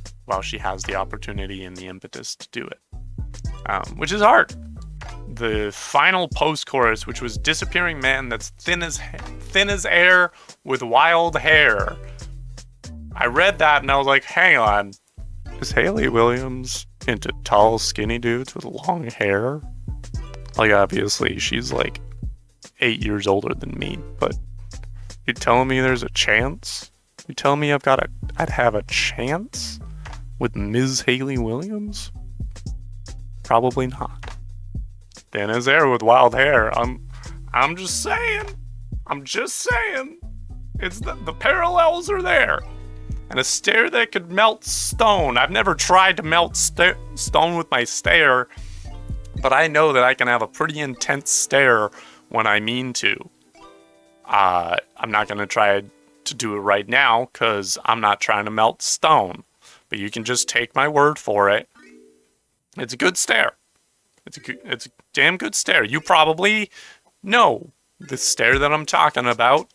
opportunity and the impetus to do it, which is hard. The final post-chorus, which was disappearing man that's thin as air with wild hair. I read that and I was like, hang on, is Hayley Williams into tall, skinny dudes with long hair? Obviously, she's 8 years older than me, but you telling me there's a chance? You telling me I'd have a chance with Ms. Hayley Williams? Probably not. Thin as air with wild hair. I'm just saying. It's the parallels are there. And a stare that could melt stone. I've never tried to melt stone with my stare, but I know that I can have a pretty intense stare when I mean to. I'm not going to try to do it right now because I'm not trying to melt stone. But you can just take my word for it. It's a good stare. It's a damn good stare. You probably know the stare that I'm talking about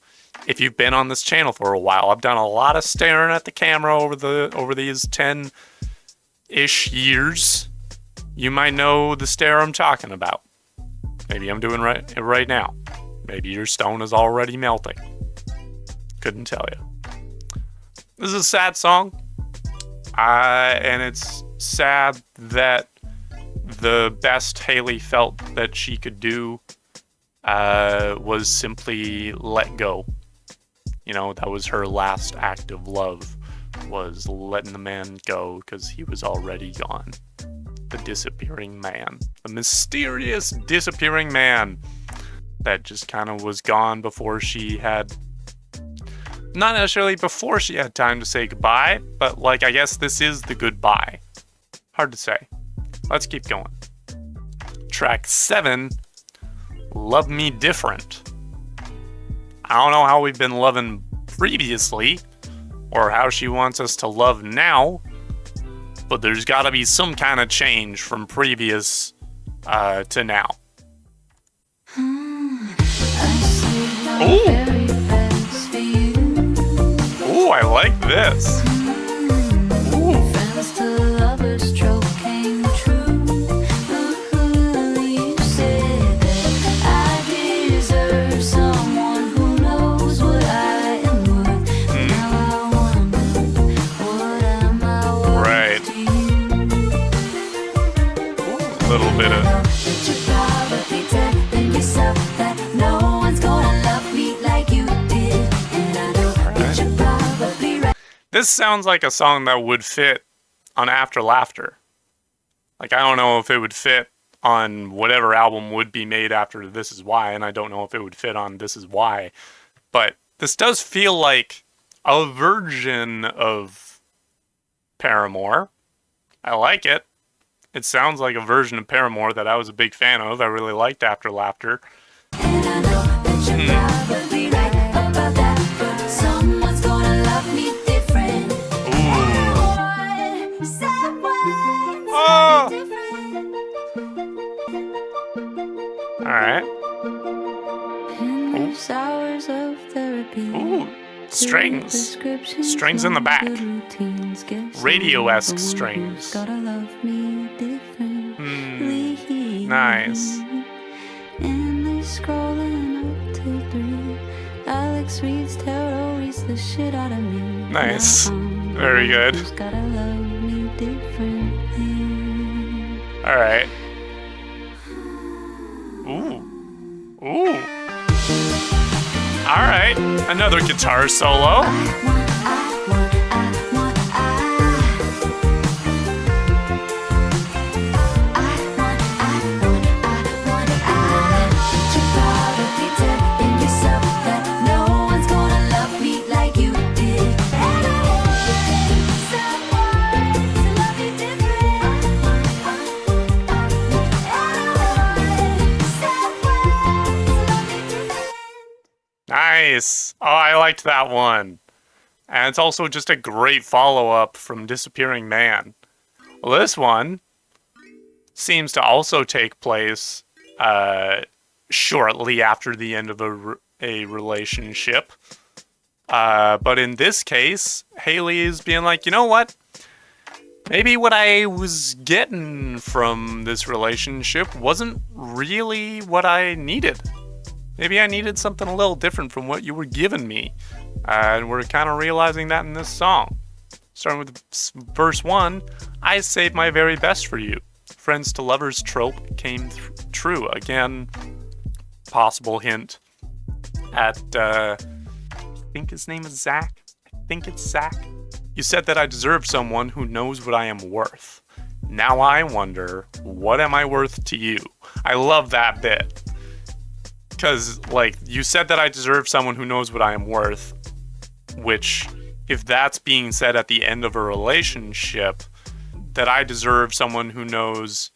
if you've been on this channel for a while. I've done a lot of staring at the camera over these 10-ish years. You might know the stare I'm talking about. Maybe I'm doing it right now. Maybe your stone is already melting. Couldn't tell you. This is a sad song. And it's sad that the best Hayley felt that she could do was simply let go. You know, that was her last act of love, was letting the man go because he was already gone. The disappearing man. The mysterious disappearing man that just kind of was gone before she had... Not necessarily before she had time to say goodbye, but like, I guess this is the goodbye. Hard to say. Let's keep going. Track 7, Love Me Different. I don't know how we've been loving previously, or how she wants us to love now, but there's gotta be some kind of change from previous to now. Ooh! Ooh, I like this. Ooh. Friends to lovers trope came true. You said that I deserve someone who knows what I am worth. Now I wonder, what am I worth Right. to you? A little bit of... But you're probably telling yourself that no one's gonna love me like you did. And I know that you're probably right. This sounds like a song that would fit on After Laughter. Like, I don't know if it would fit on whatever album would be made after This Is Why, and I don't know if it would fit on This Is Why. But this does feel like a version of Paramore. I like it. It sounds like a version of Paramore that I was a big fan of. I really liked After Laughter. And I know that you're probably right about that, but someone's gonna love me different. Ooh. Someone's Oh. different. Alright. And there's hours of therapy. Ooh. Strings. Strings in the back. Radio-esque strings. Gotta love me differently. Nice. Endless scrolling up till 3. Alex reads tarot, reads the shit out of me. Nice. Very good. Gotta love me differently. Alright. Ooh. Ooh. Alright. Another guitar solo. Nice. Oh, I liked that one. And it's also just a great follow-up from Disappearing Man. Well, this one seems to also take place shortly after the end of a relationship. But in this case, Hayley is being like, you know what? Maybe what I was getting from this relationship wasn't really what I needed. Maybe I needed something a little different from what you were giving me. And we're kind of realizing that in this song. Starting with verse 1, I saved my very best for you. Friends to lovers trope came true. Again, possible hint at, I think his name is Zach. I think it's Zach. You said that I deserve someone who knows what I am worth. Now I wonder, what am I worth to you? I love that bit. Because, like, you said that I deserve someone who knows what I am worth, which, if that's being said at the end of a relationship, that I deserve someone who knows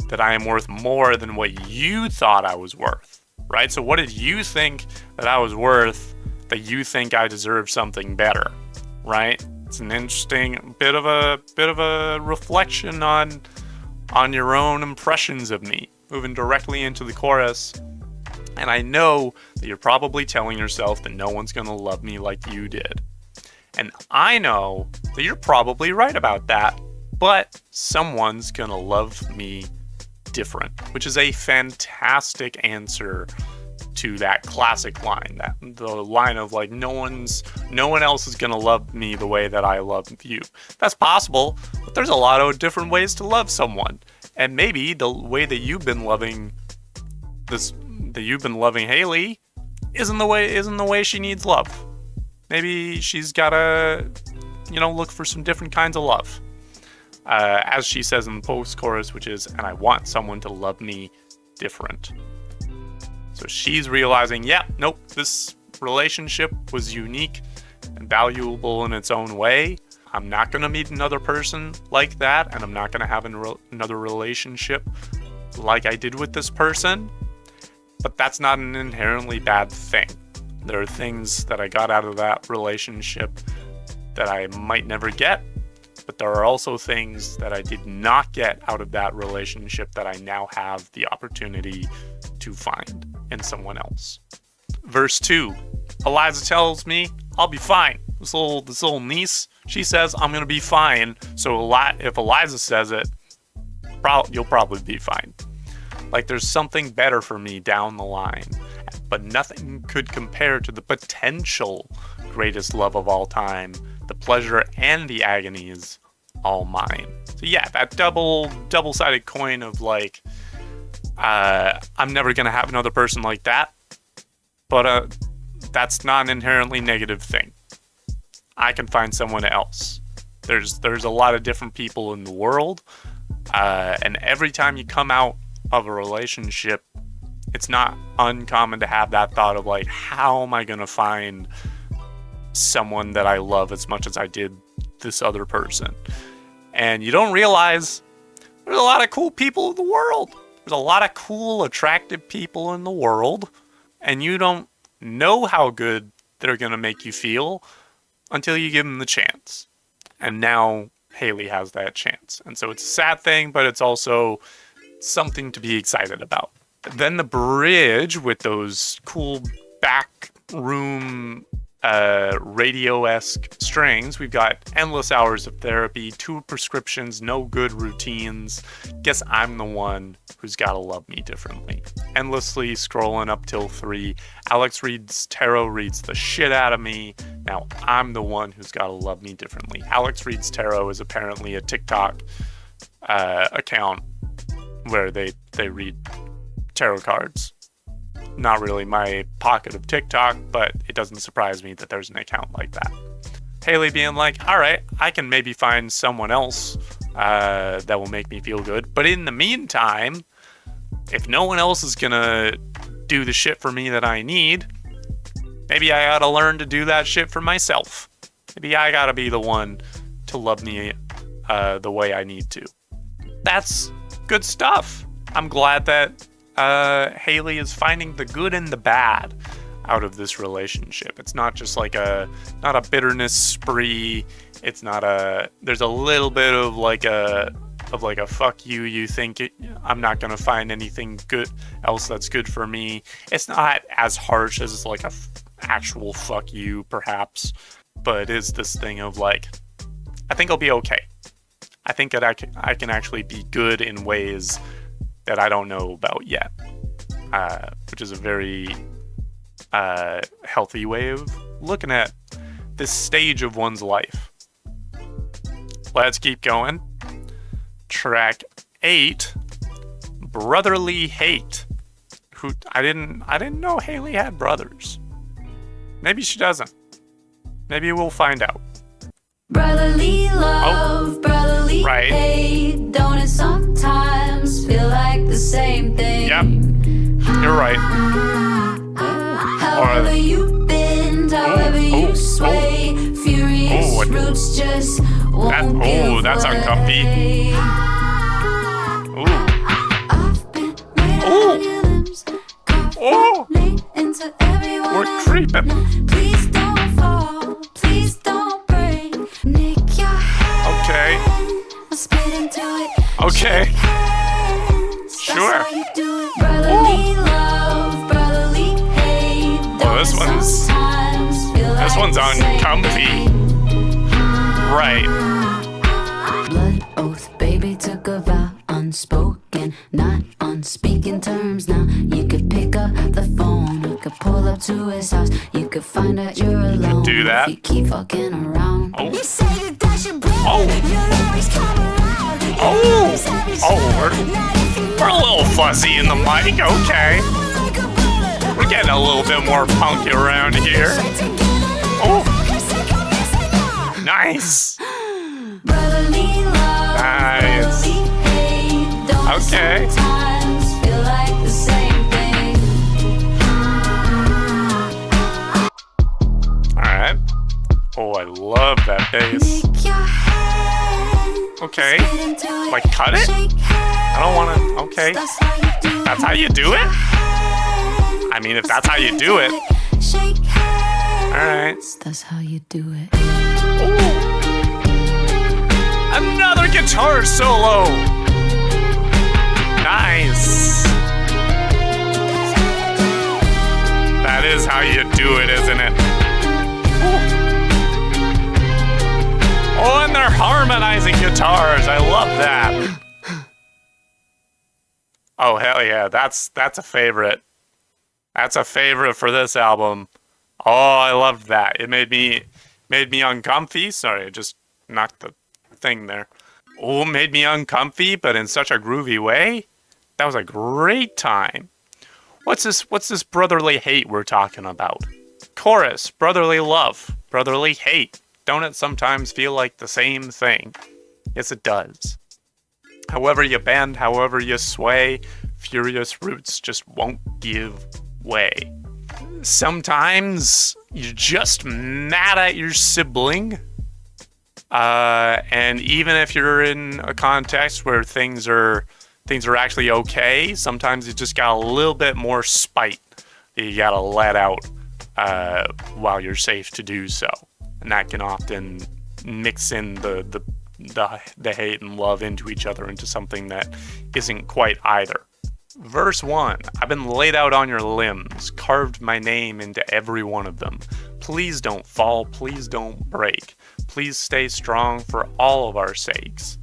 that I am worth more than what you thought I was worth. right? So what did you think that I was worth that you think I deserve something better, right? It's an interesting bit of a reflection on your own impressions of me. Moving directly into the chorus. And I know that you're probably telling yourself that no one's gonna love me like you did. And I know that you're probably right about that, but someone's gonna love me different, which is a fantastic answer to that classic line, the line of like, no one else is gonna love me the way that I love you. That's possible, but there's a lot of different ways to love someone. And maybe the way that you've been loving Hayley isn't the way she needs love. Maybe she's gotta, look for some different kinds of love. As she says in the post-chorus, which is, and I want someone to love me different. So she's realizing, this relationship was unique and valuable in its own way. I'm not going to meet another person like that, and I'm not going to have another relationship like I did with this person. But that's not an inherently bad thing. There are things that I got out of that relationship that I might never get, but there are also things that I did not get out of that relationship that I now have the opportunity to find in someone else. Verse 2, Eliza tells me I'll be fine. This little niece, she says I'm gonna be fine. So if Eliza says it, you'll probably be fine. Like there's something better for me down the line, but nothing could compare to the potential greatest love of all time. The pleasure and the agony is all mine. So yeah, that double-sided coin of like, I'm never gonna have another person like that, but that's not an inherently negative thing. I can find someone else. There's a lot of different people in the world, and every time you come out of a relationship, it's not uncommon to have that thought of like, how am I gonna find someone that I love as much as I did this other person? And you don't realize there's a lot of cool people in the world. There's a lot of cool, attractive people in the world, and you don't know how good they're gonna make you feel until you give them the chance. And now Hayley has that chance. And so it's a sad thing, but it's also something to be excited about. Then the bridge with those cool back room radio-esque strings. We've got endless hours of therapy, 2 prescriptions, no good routines. Guess I'm the one who's gotta love me differently. Endlessly scrolling up till 3. Alex reads tarot, reads the shit out of me. Now I'm the one who's gotta love me differently. Alex reads tarot is apparently a TikTok account where they read tarot cards. Not really my pocket of TikTok, but it doesn't surprise me that there's an account like that. Hayley being like, all right, I can maybe find someone else that will make me feel good. But in the meantime, if no one else is gonna do the shit for me that I need, maybe I gotta learn to do that shit for myself. Maybe I gotta be the one to love me the way I need to. That's good stuff. I'm glad that Hayley is finding the good and the bad out of this relationship. It's not just like not a bitterness spree. It's not there's a little bit of like a fuck you. You think I'm not gonna find anything good else that's good for me. It's not as harsh as like a actual fuck you, perhaps, but it is this thing of like, I think I'll be okay. I think that I can actually be good in ways that I don't know about yet, which is a very healthy way of looking at this stage of one's life. Let's keep going. Track 8, Brotherly Hate. Who I didn't know Hayley had brothers. Maybe she doesn't. Maybe we'll find out. Brotherly love, brotherly right. hate. Don't it sometimes feel like the same thing? Yep, you're right. However you bend, however you sway, furious roots just won't give that's way. uncomfy. I've been waiting on your lips, Oh, to everyone. We're creeping. Please don't fall, please don't break. Nick your head. Okay. Spit into it. Okay. Shake hands. Sure. That's how you do it. Brotherly love, brotherly hate. Oh, this one's This uncomfy. Right. Blood oath, baby took a vow, unspoken, not on speaking terms. Now you could pick up the phone, you could pull up to his house, you could find out you're alone. do that. If you keep fucking around. Oh. You say that that's your brother, Oh. you'll always come around. We're a little fuzzy in the mic. Okay. We're getting a little bit more punky around here. Oh. Nice. Brotherly love, Nice. brotherly hate. Don't Okay. sometimes feel like the same thing. Alright. Oh, I love that bass. Nick your head. Okay. Spit into it. Like, cut it? Shake hands. I don't want to. Okay. That's how you do it. That's how you do it? I mean, if that's how you do it. Shake hands. Alright. That's how you do it. Ooh. Another guitar solo. Nice. That is how you do it, isn't it? Ooh. Oh, and they're harmonizing guitars. I love that. Oh, hell yeah. That's a favorite. That's a favorite for this album. Oh, I loved that. It made me uncomfy. Sorry, I just knocked the thing there. Oh, made me uncomfy, but in such a groovy way. That was a great time. What's this brotherly hate we're talking about? Chorus, brotherly love, brotherly hate. Don't it sometimes feel like the same thing? Yes, it does. However you bend, however you sway, furious roots just won't give way. Sometimes you're just mad at your sibling. And even if you're in a context where things are actually okay, sometimes you just got a little bit more spite that you gotta let out while you're safe to do so. And that can often mix in the hate and love into each other into something that isn't quite either. Verse 1, I've been laid out on your limbs, carved my name into every one of them. Please don't fall, please don't break. Please stay strong for all of our sakes.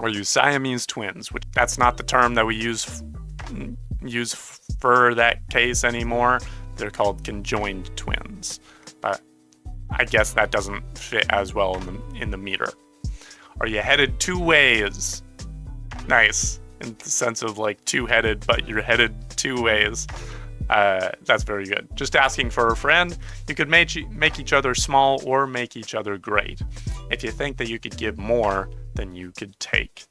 Or you Siamese twins, which that's not the term that we use for that case anymore. They're called conjoined twins. But I guess that doesn't fit as well in the meter. Are you headed two ways? Nice. In the sense of like two-headed, but you're headed two ways. That's very good. Just asking for a friend. You could make each other small or make each other great. If you think that you could give more than you could take.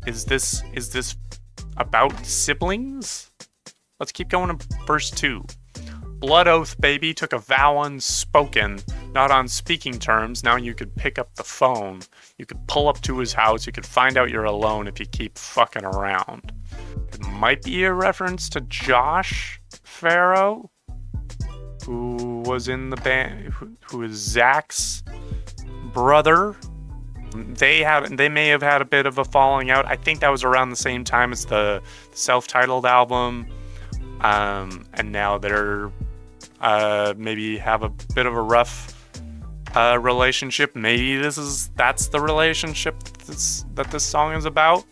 Is this about siblings? Let's keep going to verse 2. Blood oath, baby, took a vow unspoken, not on speaking terms. Now you could pick up the phone. You could pull up to his house. You could find out you're alone if you keep fucking around. It might be a reference to Josh Farrow, who was in the band, who is Zach's brother. They may have had a bit of a falling out. I think that was around the same time as the self-titled album. And now they're maybe have a bit of a rough relationship. Maybe that's the relationship that this song is about.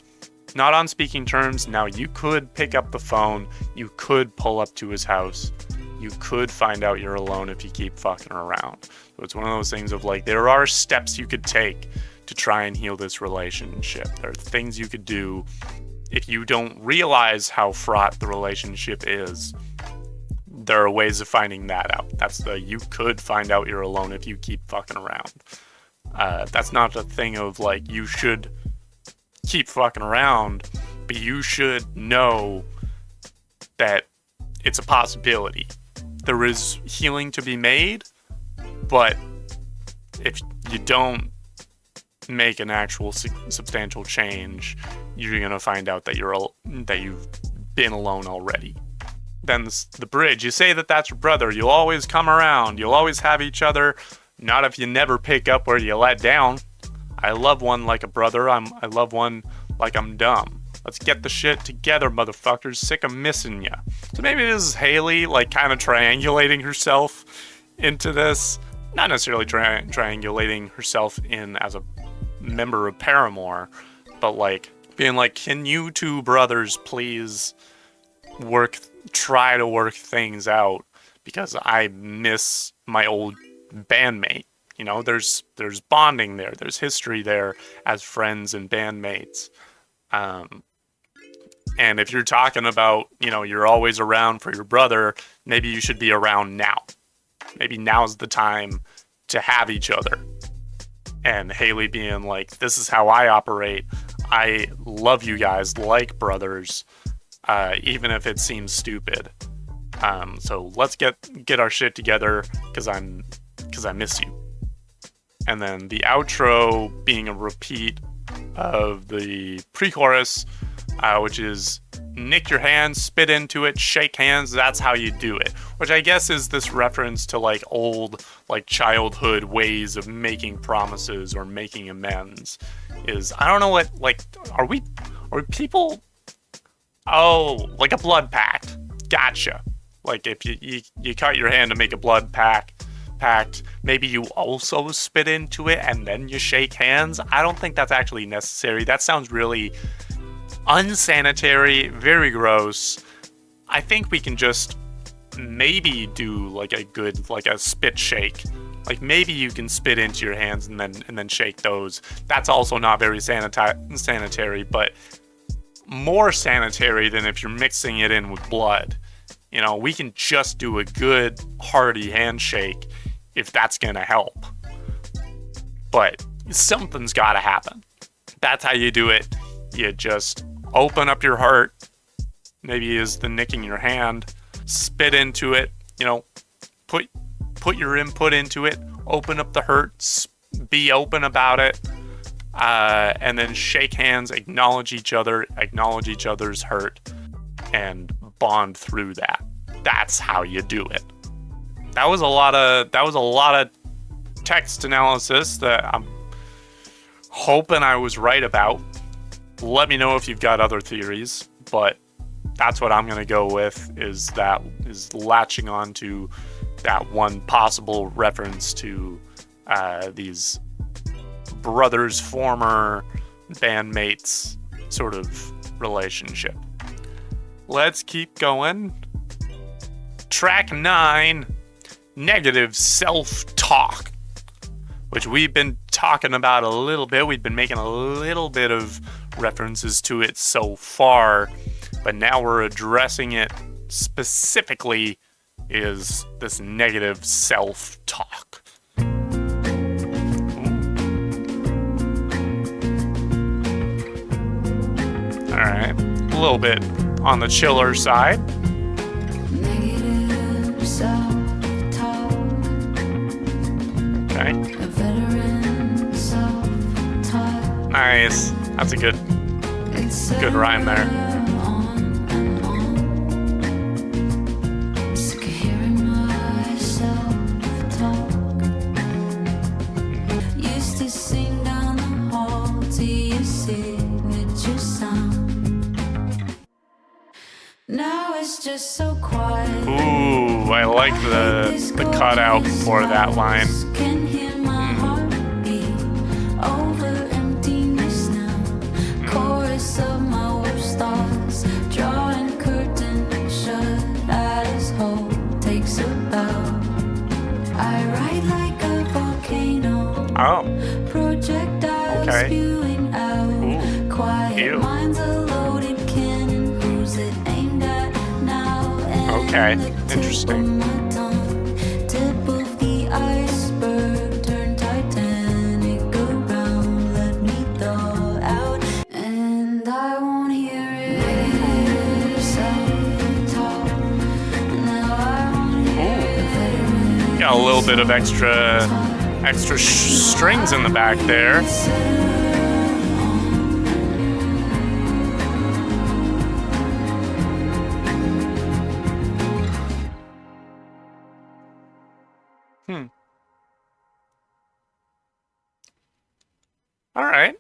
Not on speaking terms. Now you could pick up the phone. You could pull up to his house. You could find out you're alone if you keep fucking around. So it's one of those things of like, there are steps you could take to try and heal this relationship. There are things you could do. If you don't realize how fraught the relationship is, there are ways of finding that out. That's you could find out you're alone if you keep fucking around. That's not a thing of like, you should keep fucking around, but you should know that it's a possibility. There is healing to be made, but if you don't make an actual substantial change, you're gonna find out that you've been alone already. then the bridge. You say that that's your brother. You'll always come around. You'll always have each other. Not if you never pick up where you let down. I love one like a brother. I love one like I'm dumb. Let's get the shit together, motherfuckers. Sick of missing ya. So maybe this is Hayley, like, kind of triangulating herself into this. Not necessarily triangulating herself in as a member of Paramore, but, like, being like, can you two brothers please try to work things out? Because I miss my old bandmate. You know, there's bonding there. There's history there as friends and bandmates. And if you're talking about, you know, you're always around for your brother, maybe you should be around now. Maybe now's the time to have each other. And Hayley being like, this is how I operate. I love you guys like brothers, even if it seems stupid. So let's get our shit together because I miss you. And then the outro being a repeat of the pre-chorus, which is nick your hands, spit into it, shake hands, that's how you do it. Which I guess is this reference to like old, like childhood ways of making promises or making amends. I don't know what, like, are we people? Oh, like a blood pact. Gotcha. Like if you cut your hand to make a blood pact, maybe you also spit into it and then you shake hands. I don't think that's actually necessary. That sounds really unsanitary, very gross. I think we can just maybe do like a spit shake. Like maybe you can spit into your hands and then shake those. That's also not very sanitary, but more sanitary than if you're mixing it in with blood. You know, we can just do a good hearty handshake if that's gonna help. But something's gotta happen. That's how you do it. You just open up your heart, maybe is the nicking your hand, spit into it, you know, put your input into it, open up the hurt, be open about it, and then shake hands, acknowledge each other's hurt, and bond through that. That's how you do it. That was a lot of text analysis that I'm hoping I was right about. Let me know if you've got other theories, but that's what I'm going to go with, is latching on to that one possible reference to these brothers, former bandmates sort of relationship. Let's keep going. Track 9, Negative Self-Talk, which we've been talking about a little bit. We've been making a little bit of references to it so far, but now we're addressing it specifically, is this negative self-talk. Alright, a little bit on the chiller side. Negative self-talk. Okay. A veteran self-talk. Nice. That's a good rhyme there. On and on. Sick of hearing myself talk. Used to sing down the hall to your signature sound. Now it's just so quiet. Ooh, I like the cutout for that line. Can hear my heartbeat over emptiness now. Chorus of my worst thoughts, drawing curtain shut as hope takes a bow. I ride like a volcano. Oh. Projectiles Okay. spewing out. Ooh. Quiet Ew. minds a loaded cannon. Who's it aimed at now? And Okay. the tip Interesting. of my tongue, tip of the iceberg, turn Titanic around. Let me thaw out, and I won't hear it. Negative self-talk. Now I won't hear it. Got a little bit of extra strings in the back there. Hmm. All right.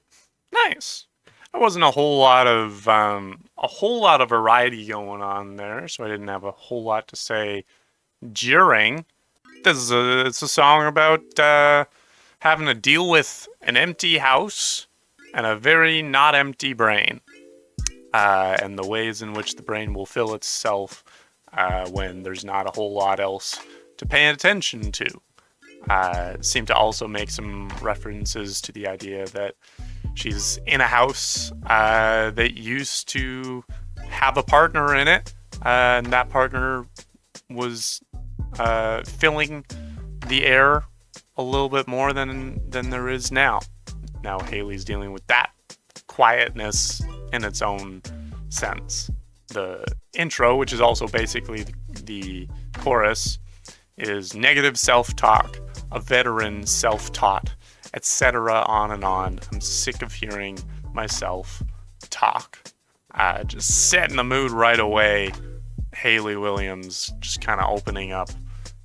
Nice. There wasn't a whole lot of variety going on there, so I didn't have a whole lot to say during. It's a song about having to deal with an empty house and a very not empty brain, and the ways in which the brain will fill itself when there's not a whole lot else to pay attention to. Seem to also make some references to the idea that she's in a house that used to have a partner in it, and that partner was filling the air a little bit more than there is now. Now Hayley's dealing with that quietness in its own sense. The intro, which is also basically the chorus, is negative self-talk, a veteran self-taught, etc. On and on. I'm sick of hearing myself talk. Just setting the mood right away. Hayley Williams just kind of opening up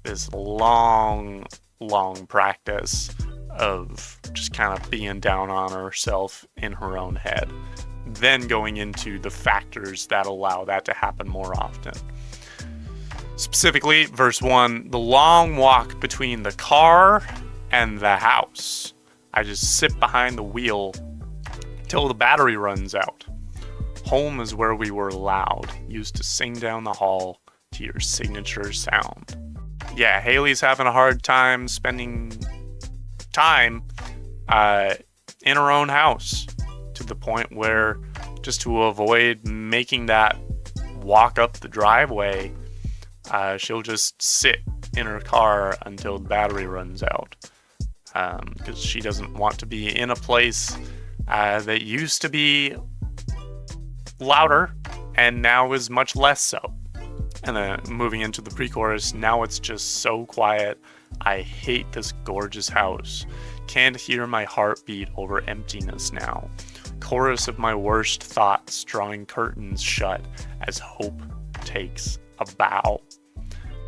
this long practice of just kind of being down on herself in her own head. Then going into the factors that allow that to happen more often. Specifically, verse 1, the long walk between the car and the house. I just sit behind the wheel till the battery runs out. Home is where we were loud, used to sing down the hall to your signature sound. Yeah, Hayley's having a hard time spending time in her own house, to the point where, just to avoid making that walk up the driveway, she'll just sit in her car until the battery runs out, because she doesn't want to be in a place that used to be louder and now is much less so. And then moving into the pre-chorus, now it's just so quiet. I hate this gorgeous house. Can't hear my heartbeat over emptiness now. Chorus of my worst thoughts, drawing curtains shut as hope takes a bow.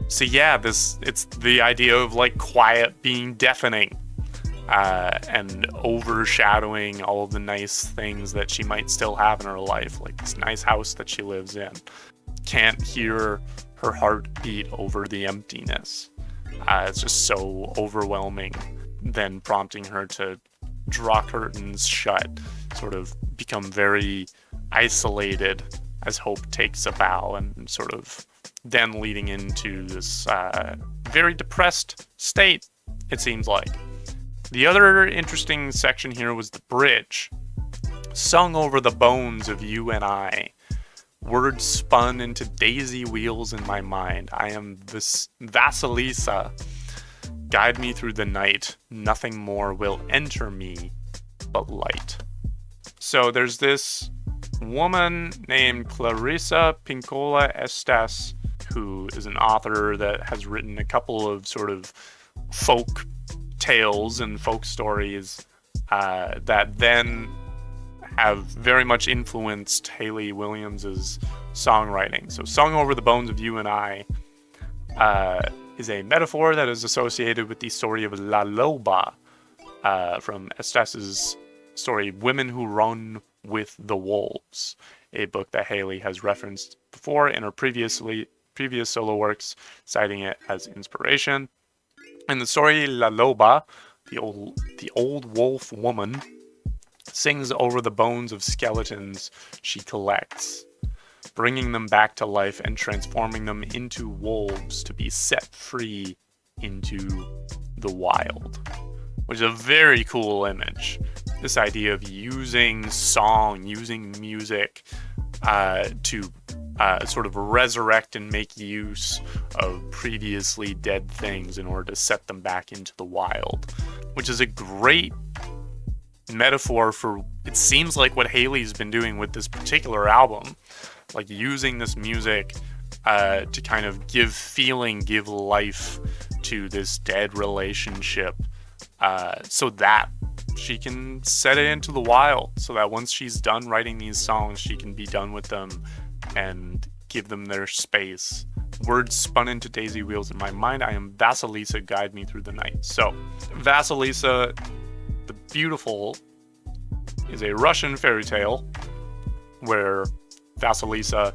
So yeah, it's the idea of like quiet being deafening, and overshadowing all of the nice things that she might still have in her life, like this nice house that she lives in. Can't hear her heartbeat over the emptiness. It's just so overwhelming, then prompting her to draw curtains shut, sort of become very isolated as hope takes a bow, and sort of then leading into this very depressed state, it seems like. The other interesting section here was the bridge. Sung over the bones of you and I. Words spun into daisy wheels in my mind. I am Vasilisa. Guide me through the night. Nothing more will enter me but light. So there's this woman named Clarissa Pinkola Estes, who is an author that has written a couple of sort of folk tales and folk stories that then have very much influenced Hayley Williams's songwriting. So Sung Over the Bones of You and I is a metaphor that is associated with the story of La Loba from Estes's story Women Who Run with the Wolves, a book that Hayley has referenced before in her previous solo works, citing it as inspiration. In the story, La Loba, the old wolf woman, sings over the bones of skeletons she collects, bringing them back to life and transforming them into wolves to be set free into the wild, which is a very cool image. This idea of using song, using music to sort of resurrect and make use of previously dead things in order to set them back into the wild, which is a great metaphor for, it seems like, what Hayley's been doing with this particular album, like using this music to kind of give feeling, give life to this dead relationship, so that she can set it into the wild, so that once she's done writing these songs, she can be done with them and give them their space words spun into daisy wheels in my mind. I am Vasilisa, guide me through the night. So, Vasilisa the Beautiful is a Russian fairy tale where Vasilisa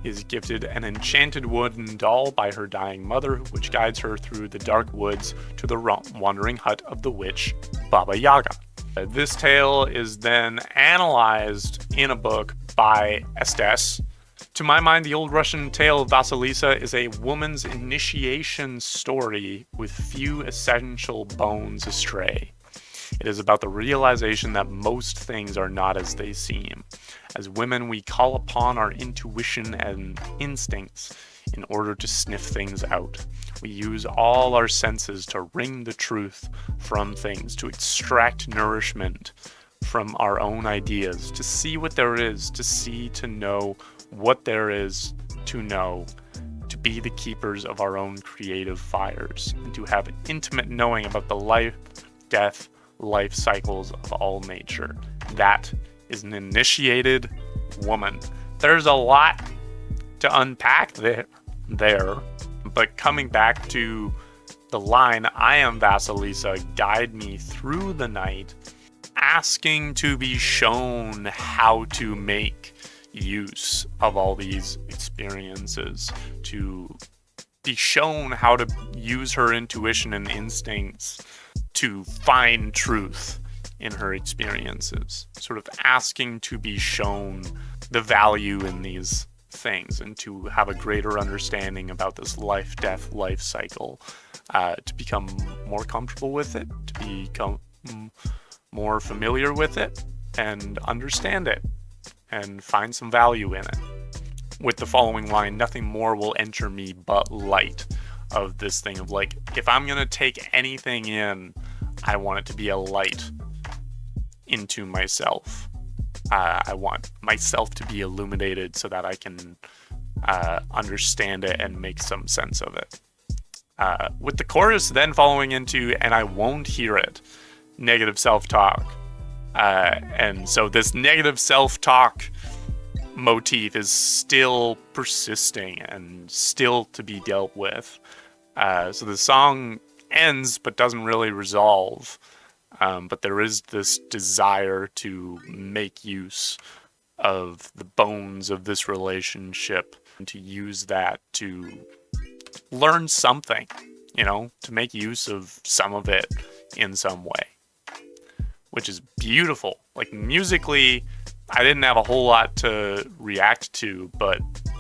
is gifted an enchanted wooden doll by her dying mother, which guides her through the dark woods to the wandering hut of the witch Baba Yaga. This tale is then analyzed in a book by Estes. To my mind, the old Russian tale of Vasilisa is a woman's initiation story with few essential bones astray. It is about the realization that most things are not as they seem. As women, we call upon our intuition and instincts in order to sniff things out. We use all our senses to wring the truth from things, to extract nourishment from our own ideas, to see what there is, to see, to know what there is to know, to be the keepers of our own creative fires, and to have intimate knowing about the life, death, life cycles of all nature. That is an initiated woman. There's a lot to unpack there, but coming back to the line, I am Vasilisa, guide me through the night, asking to be shown how to make use of all these experiences, to be shown how to use her intuition and instincts to find truth in her experiences, sort of asking to be shown the value in these things and to have a greater understanding about this life, death, life cycle, to become more comfortable with it, to become more familiar with it and understand it and find some value in it. With the following line, nothing more will enter me but light, of this thing of like, if I'm gonna take anything in, I want it to be a light into myself. I want myself to be illuminated so that I can understand it and make some sense of it. With the chorus then following into, and I won't hear it, negative self-talk. And so this negative self-talk motif is still persisting and still to be dealt with. So the song ends but doesn't really resolve. But there is this desire to make use of the bones of this relationship and to use that to learn something, you know, to make use of some of it in some way, which is beautiful. Like musically, I didn't have a whole lot to react to, but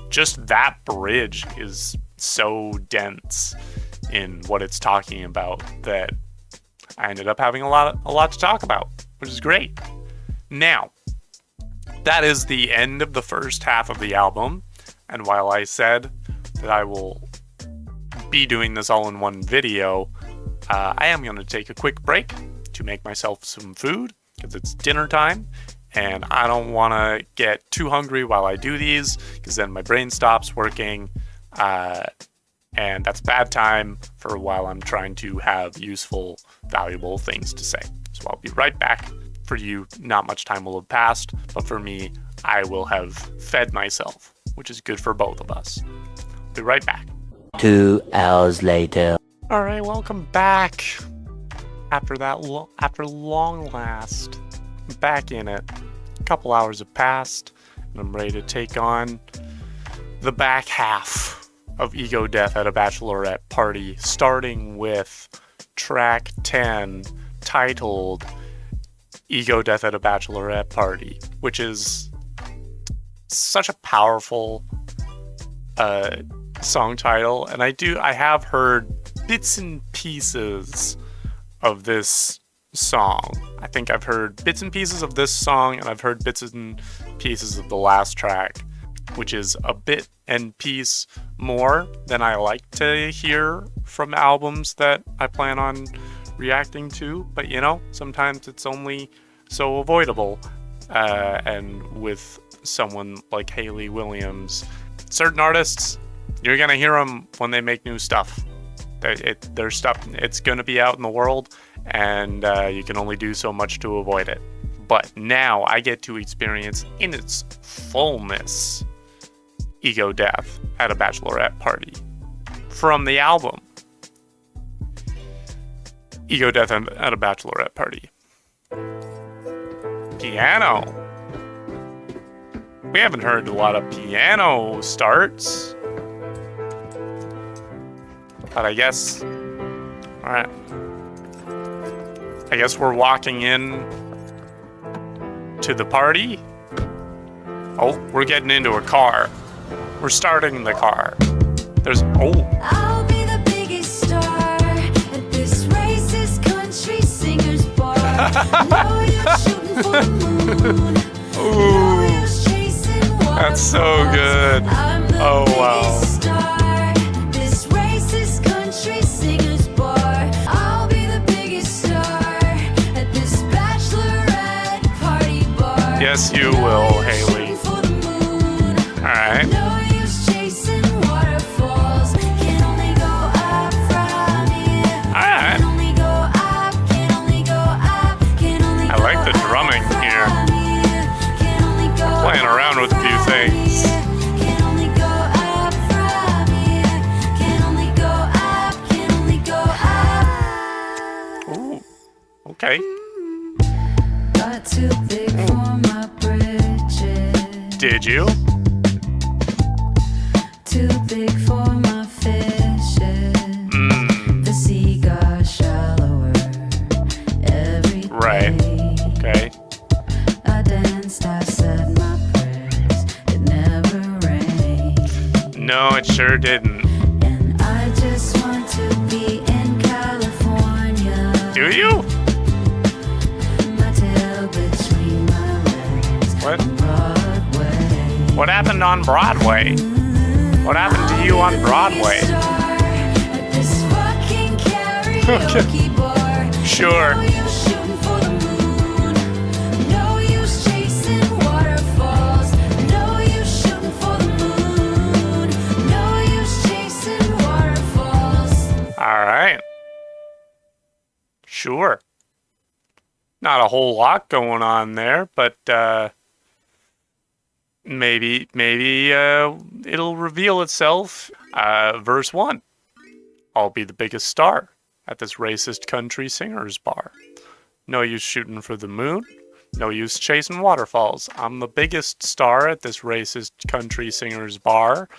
just that bridge is so dense in what it's talking about that I ended up having a lot to talk about, which is great. Now, that is the end of the first half of the album, and while I said that I will be doing this all in one video, I am going to take a quick break to make myself some food, because it's dinner time, and I don't want to get too hungry while I do these, because then my brain stops working, and that's bad time for while I'm trying to have useful, valuable things to say. So I'll be right back. For you, not much time will have passed, but for me, I will have fed myself, which is good for both of us. Be right back. 2 hours later. All right, welcome back. After long last, I'm back in it. A couple hours have passed, and I'm ready to take on the back half of Ego Death at a Bachelorette Party, starting with track 10, titled Ego Death at a Bachelorette Party, which is such a powerful song title. And I have heard bits and pieces of this song. I think I've heard bits and pieces of this song, and I've heard bits and pieces of the last track, which is a bit and piece more than I like to hear from albums that I plan on reacting to. But you know, sometimes it's only so avoidable. And with someone like Hayley Williams, certain artists, you're gonna hear them when they make new stuff. Their stuff, it's gonna be out in the world, and you can only do so much to avoid it. But now I get to experience in its fullness Ego Death at a Bachelorette Party. From the album Ego Death at a Bachelorette Party. Piano. We haven't heard a lot of piano starts. But I guess... Alright. I guess we're walking in to the party. Oh, we're getting into a car. We're starting the car. There's... Oh. I'll be the biggest star at this racist country singer's bar. No use shooting for the moon. No use chasing waterfalls. That's so good. I'm the Oh, wow. biggest star at this racist country singer's bar. I'll be the biggest star at this bachelorette party bar. Yes, you will, Haley. Shooting for the moon. Alright. No use chasing waterfalls. Can only go up from here. Alright. Can only go up. Can only go up. Can only I go like the up drumming from here. Can only go Playing around with a few up from things. here. Can only go up from here. Can only go up. Can only go up. Ooh. Okay. Got too big for my britches. Did you? Too big for my fishes. The sea got shallower every day. Right. Okay. I danced, I said my prayers. It never rained. No, it sure didn't. And I just want to be in California. Do you? My tail between my legs. What? Broadway. What happened on Broadway? What happened to you on Broadway? At this fucking karaoke bar. Sure. No use shooting for the moon. No use chasing waterfalls. No use shooting for the moon. No use chasing waterfalls. Alright. Sure. Not a whole lot going on there, but maybe it'll reveal itself. Verse 1. I'll be the biggest star at this racist country singer's bar. No use shooting for the moon. No use chasing waterfalls. I'm the biggest star at this racist country singer's bar.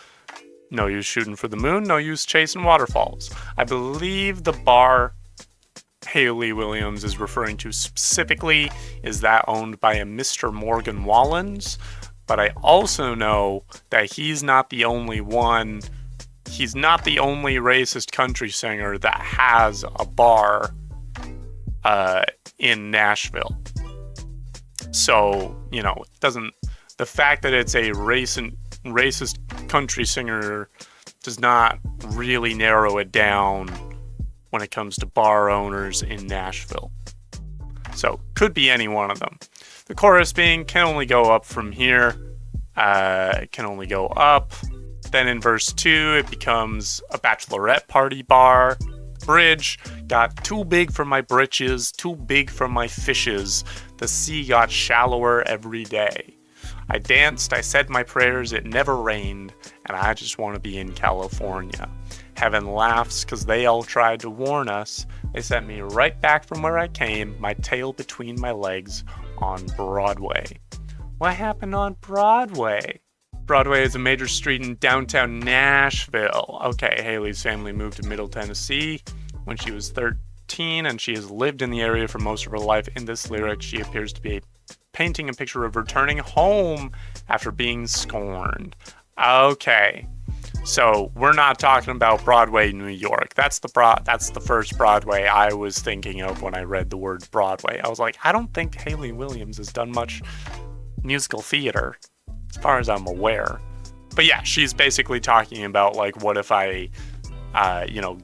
No use shooting for the moon. No use chasing waterfalls. I believe the bar Hayley Williams is referring to specifically is that owned by a Mr. Morgan Wallens. But I also know that he's not the only one. He's not the only racist country singer that has a bar in Nashville. So, you know, it doesn't. The fact that it's a racist country singer does not really narrow it down when it comes to bar owners in Nashville. So, could be any one of them. The chorus being, can only go up from here, can only go up. Then in verse 2, it becomes a bachelorette party bar. Bridge, got too big for my britches, too big for my fishes. The sea got shallower every day. I danced, I said my prayers, it never rained, and I just want to be in California. Heaven laughs because they all tried to warn us. They sent me right back from where I came, my tail between my legs, on Broadway. What happened on Broadway? Broadway is a major street in downtown Nashville. Okay, Hayley's family moved to Middle Tennessee when she was 13, and she has lived in the area for most of her life. In this lyric, she appears to be painting a picture of returning home after being scorned. Okay, so we're not talking about Broadway, New York. That's the first Broadway I was thinking of when I read the word Broadway. I was like, I don't think Hayley Williams has done much musical theater, as far as I'm aware. But yeah, she's basically talking about, like, what if I,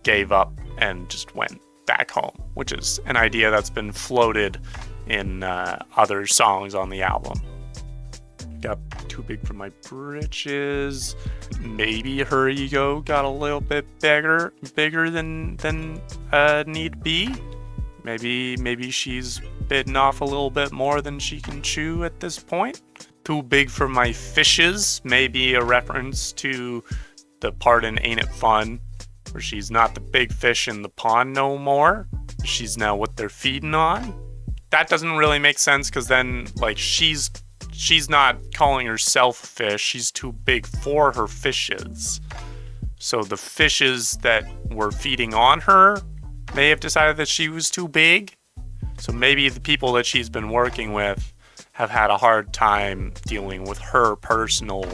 gave up and just went back home, which is an idea that's been floated in other songs on the album. Got too big for my britches. Maybe her ego got a little bit bigger than need be. Maybe she's bitten off a little bit more than she can chew at this point. Too big for my fishes, maybe a reference to the part in Ain't It Fun, where she's not the big fish in the pond no more. She's now what they're feeding on. That doesn't really make sense, because then, like, she's not calling herself a fish. She's too big for her fishes. So the fishes that were feeding on her may have decided that she was too big. So maybe the people that she's been working with have had a hard time dealing with her personal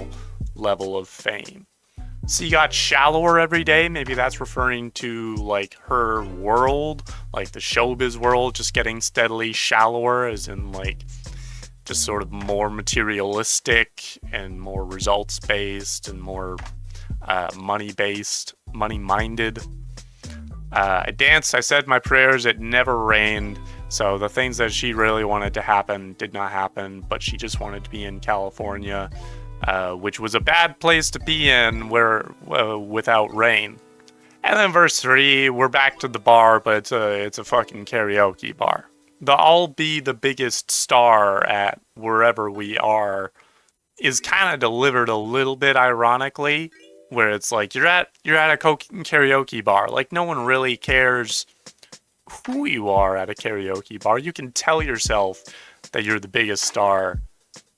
level of fame. So you got shallower every day. Maybe that's referring to like her world, like the showbiz world, just getting steadily shallower, as in like just sort of more materialistic and more results based and more money based, money minded. I danced, I said my prayers, it never rained. So the things that she really wanted to happen did not happen, but she just wanted to be in California, which was a bad place to be in without rain. And then verse 3, we're back to the bar, but it's a fucking karaoke bar. I'll be the biggest star at wherever we are is kind of delivered a little bit ironically, where it's like you're at a karaoke bar. Like, no one really cares who you are at a karaoke bar. You can tell yourself that you're the biggest star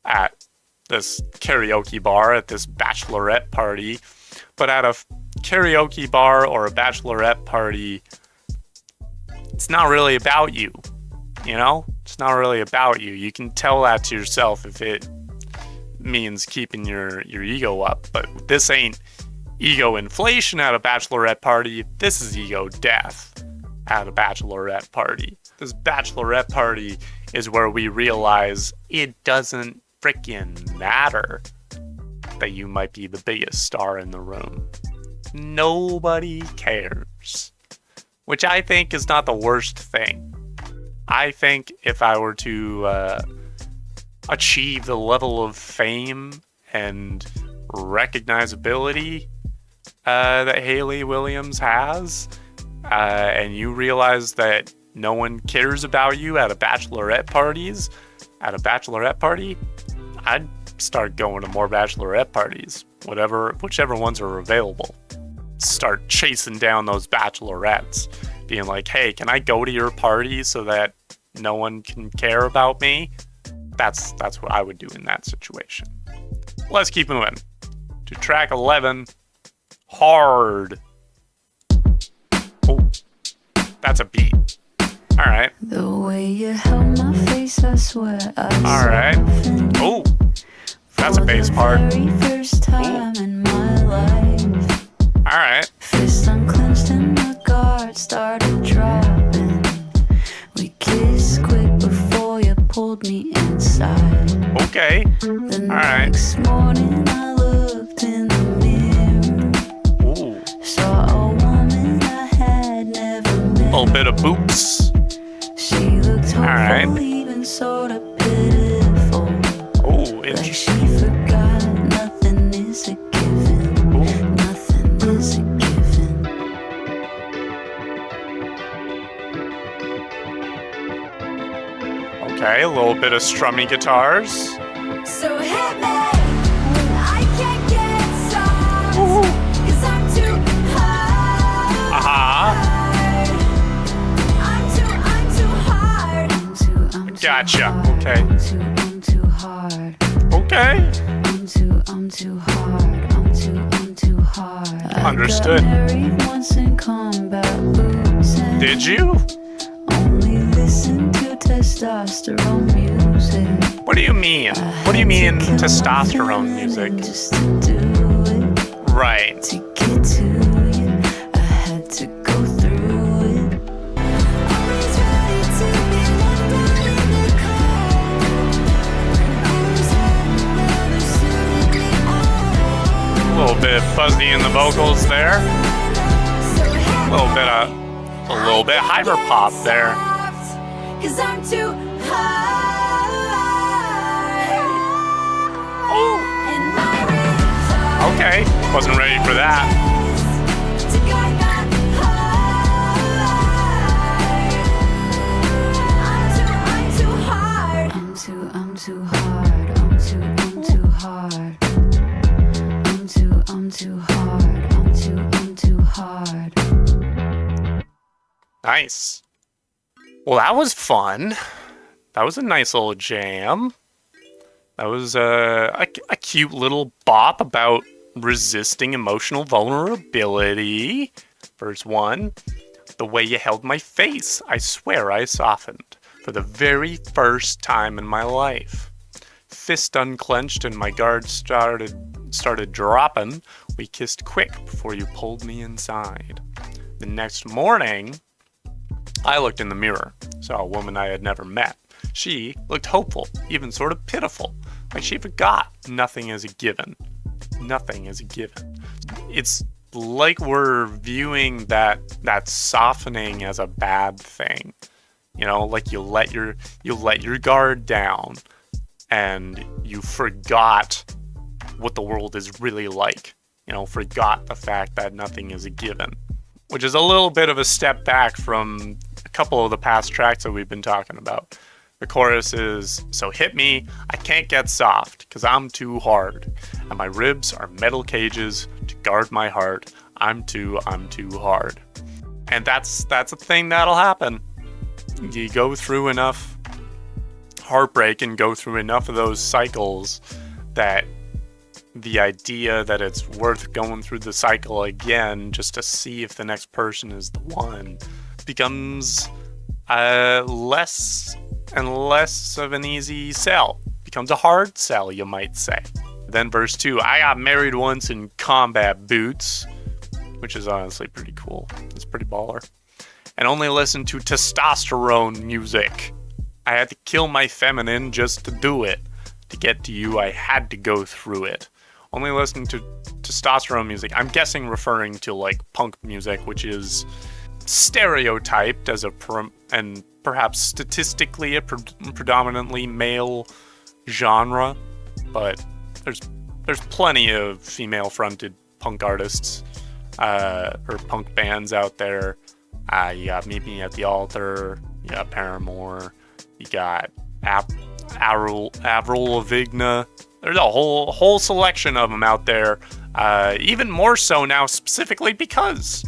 at this karaoke bar, at this bachelorette party, but at a karaoke bar or a bachelorette party, it's not really about you, you know? It's not really about you. You can tell that to yourself if it means keeping your ego up, but this ain't ego inflation at a bachelorette party. This is ego death at a bachelorette party. This bachelorette party is where we realize it doesn't freaking matter that you might be the biggest star in the room. Nobody cares. Which I think is not the worst thing. I think if I were to achieve the level of fame and recognizability that Hayley Williams has, and you realize that no one cares about you at a bachelorette party, I'd start going to more bachelorette parties, whichever ones are available. Start chasing down those bachelorettes, being like, hey, can I go to your party so that no one can care about me? That's what I would do in that situation. Let's keep moving to track 11, Hard. Oh, that's a beat. All right. The way you held my face, I swear All right. Oh, that's a bass part. very first time in my life. All right. Fist unclenched and my guard started dropping. We kissed quick before you pulled me inside. Okay. The All right. next morning I looked in the mirror. Ooh. Saw a woman I had never met. A little bit of boops. She looked hopeful, right. even sorta pitiful. Oh, Like interesting. she forgot nothing is a given. Ooh. Nothing is a given. Okay, a little bit of strummy guitars. So hit me. I can't get stopped. 'Cause I'm too hard. Uh-huh. I'm too hard. I'm too Gotcha. hard. Okay. I'm too hard. Okay. I'm too hard. I'm too hard. Understood. I got married once in combat boots and Did you? only listen to testosterone music. What do you mean? What do you mean testosterone music? Just to do it, Right. to get to you, I had to go through it. Always ready to be left out in the cold. Always had never suited me A little bit fuzzy in the vocals there. A little bit hyper pop there. 'Cause I'm too hard. Oh. And my resolve Okay. Wasn't ready for that. to guide my heart. I'm too hard. I'm too hard. I'm too Nice. Well, that was fun. That was a nice little jam. That was a cute little bop about resisting emotional vulnerability. Verse 1. The way you held my face, I swear I softened for the very first time in my life. Fist unclenched and my guard started dropping. We kissed quick before you pulled me inside. The next morning, I looked in the mirror, saw a woman I had never met. She looked hopeful, even sort of pitiful, like she forgot nothing is a given. Nothing is a given. It's like we're viewing that softening as a bad thing. You know, like you let your guard down and you forgot what the world is really like. You know, forgot the fact that nothing is a given. Which is a little bit of a step back from a couple of the past tracks that we've been talking about. The chorus is, so hit me, I can't get soft, cause I'm too hard. And my ribs are metal cages to guard my heart. I'm too hard. And that's a thing that'll happen. You go through enough heartbreak and go through enough of those cycles that the idea that it's worth going through the cycle again just to see if the next person is the one becomes less and less of an easy sell. Becomes a hard sell, you might say. Then verse 2, I got married once in combat boots, which is honestly pretty cool. It's pretty baller. And only listened to testosterone music. I had to kill my feminine just to do it. To get to you, I had to go through it. Only listening to testosterone music. I'm guessing referring to like punk music, which is stereotyped as and perhaps statistically a predominantly male genre, but there's plenty of female-fronted punk artists or punk bands out there. You got Meet Me at the Altar, you got Paramore, you got Avril Lavigne. There's a whole selection of them out there, even more so now specifically because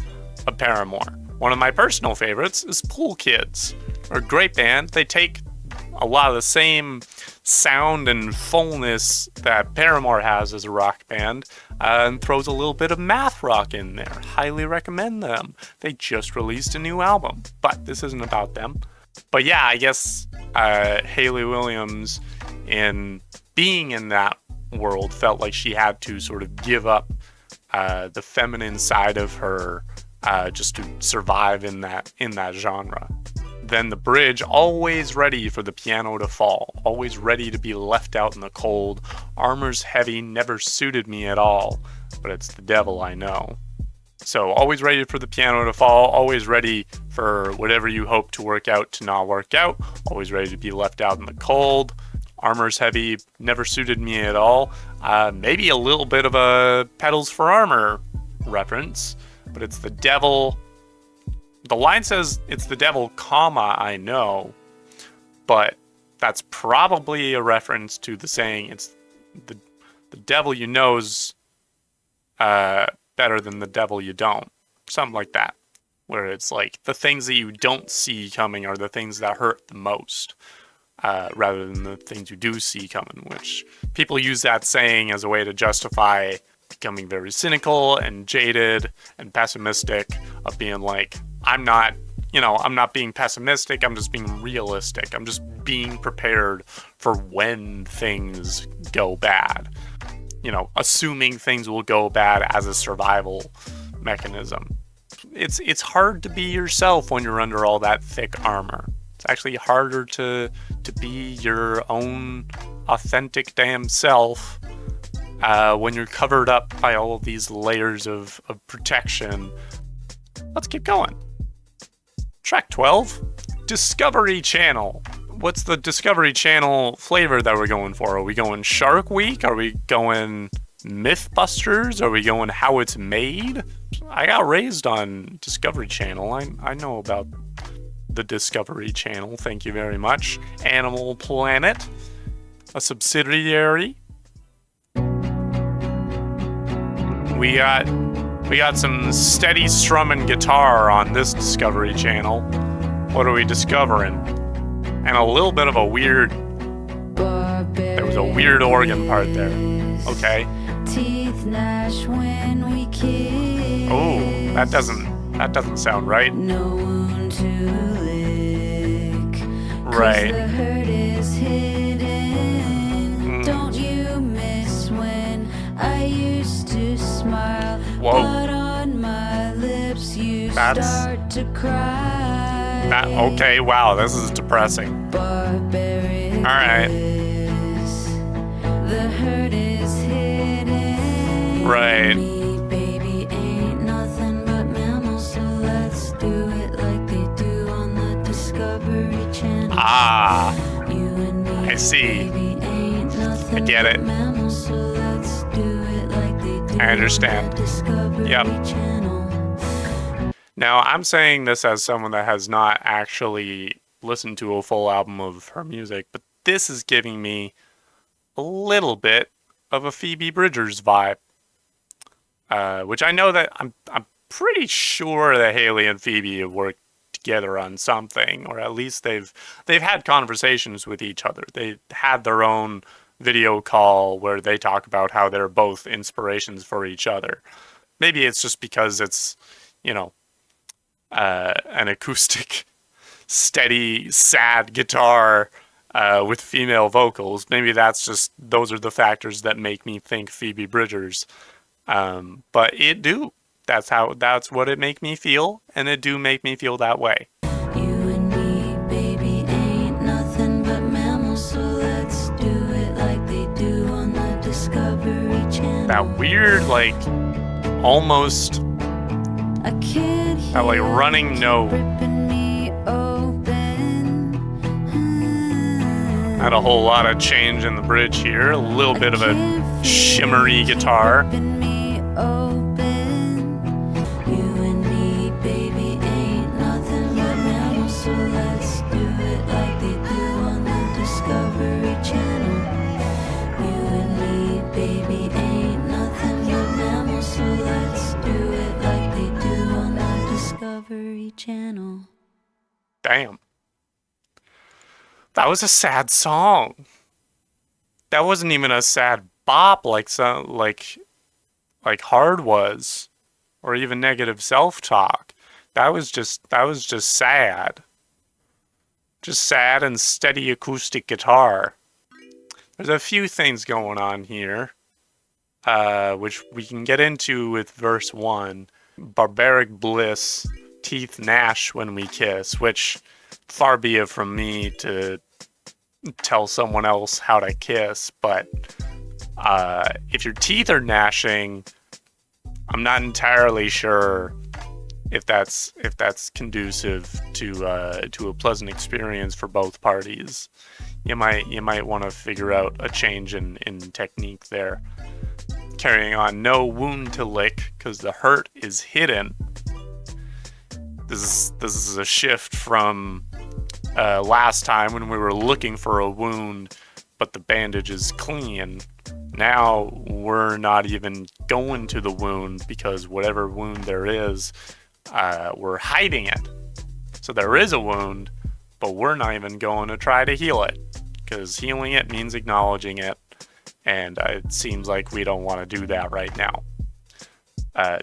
of Paramore. One of my personal favorites is Pool Kids. They're a great band. They take a lot of the same sound and fullness that Paramore has as a rock band and throws a little bit of math rock in there. Highly recommend them. They just released a new album, but this isn't about them. But yeah, I guess Hayley Williams, in being in that world, felt like she had to sort of give up the feminine side of her just to survive in that genre. Then the bridge, always ready for the piano to fall, always ready to be left out in the cold. Armor's heavy, never suited me at all, but it's the devil I know. So always ready for the piano to fall, always ready for whatever you hope to work out to not work out, always ready to be left out in the cold. Armor's heavy, never suited me at all. Maybe a little bit of a Pedals for Armor reference, but it's the devil. The line says it's the devil, comma, I know, but that's probably a reference to the saying it's the devil you know's better than the devil you don't. Something like that, where it's like the things that you don't see coming are the things that hurt the most, rather than the things you do see coming, which people use that saying as a way to justify becoming very cynical and jaded and pessimistic, of being like, I'm not being pessimistic, I'm just being realistic. I'm just being prepared for when things go bad. You know, assuming things will go bad as a survival mechanism. It's hard to be yourself when you're under all that thick armor. It's actually harder to be your own authentic damn self when you're covered up by all of these layers of protection. Let's keep going. Track 12, Discovery Channel. What's the Discovery Channel flavor that we're going for? Are we going Shark Week? Are we going Mythbusters? Are we going How It's Made? I got raised on Discovery Channel. I know about the Discovery Channel. Thank you very much. Animal Planet, a subsidiary. We got We got some steady strumming guitar on this Discovery Channel. What are we discovering? And a little bit of a weird... There was a weird organ part there. Okay. Teeth gnash when we kiss. Oh, that doesn't sound right. No wound to lick. 'Cause Right. the hurt is hidden. Don't you miss when I used to smile? Whoa. But on my lips you That's- start to cry. Okay, wow, this is depressing. Barbaric All right. bliss. The hurt is hidden. Right. Me, baby, ain't nothing but mammals, so let's do it like they do on the Discovery Channel. Ah, You and me, I see. baby, ain't nothing I get but it. mammals, so let's do it like they do I understand. on the Discovery Yep. Channel. now I'm saying this as someone that has not actually listened to a full album of her music, but this is giving me a little bit of a Phoebe Bridgers vibe. Which I know that I'm pretty sure that Hayley and Phoebe have worked together on something, or at least they've had conversations with each other. They had their own video call where they talk about how they're both inspirations for each other. Maybe it's just because it's, you know, an acoustic, steady, sad guitar with female vocals. Maybe those are the factors that make me think Phoebe Bridgers. But it do. That's what it make me feel, and it do make me feel that way. You and me, baby, ain't nothing but mammals, so let's do it like they do on the Discovery Channel. That weird, like, almost, I can't that, like, hear running you note. ripping me open. Not a whole lot of change in the bridge here. A little bit of a shimmery guitar. Ripping me open. You and me, baby, ain't nothing but mammals, so let's do it like they do on the Discovery Channel. You and me, baby, ain't nothing but mammals, so let's do it like they do on the Discovery Channel. Damn. That was a sad song. That wasn't even a sad bop like Hard was, or even Negative Self-Talk. That was just sad. Just sad and steady acoustic guitar. There's a few things going on here, which we can get into with verse 1. Barbaric bliss, teeth gnash when we kiss, which far be it from me to tell someone else how to kiss, but if your teeth are gnashing, I'm not entirely sure if that's conducive to a pleasant experience for both parties. You might want to figure out a change in technique there. Carrying on, no wound to lick because the hurt is hidden. This is a shift from last time when we were looking for a wound, but the bandage is clean. Now we're not even going to the wound because whatever wound there is, we're hiding it. So there is a wound, but we're not even going to try to heal it because healing it means acknowledging it, and it seems like we don't want to do that right now.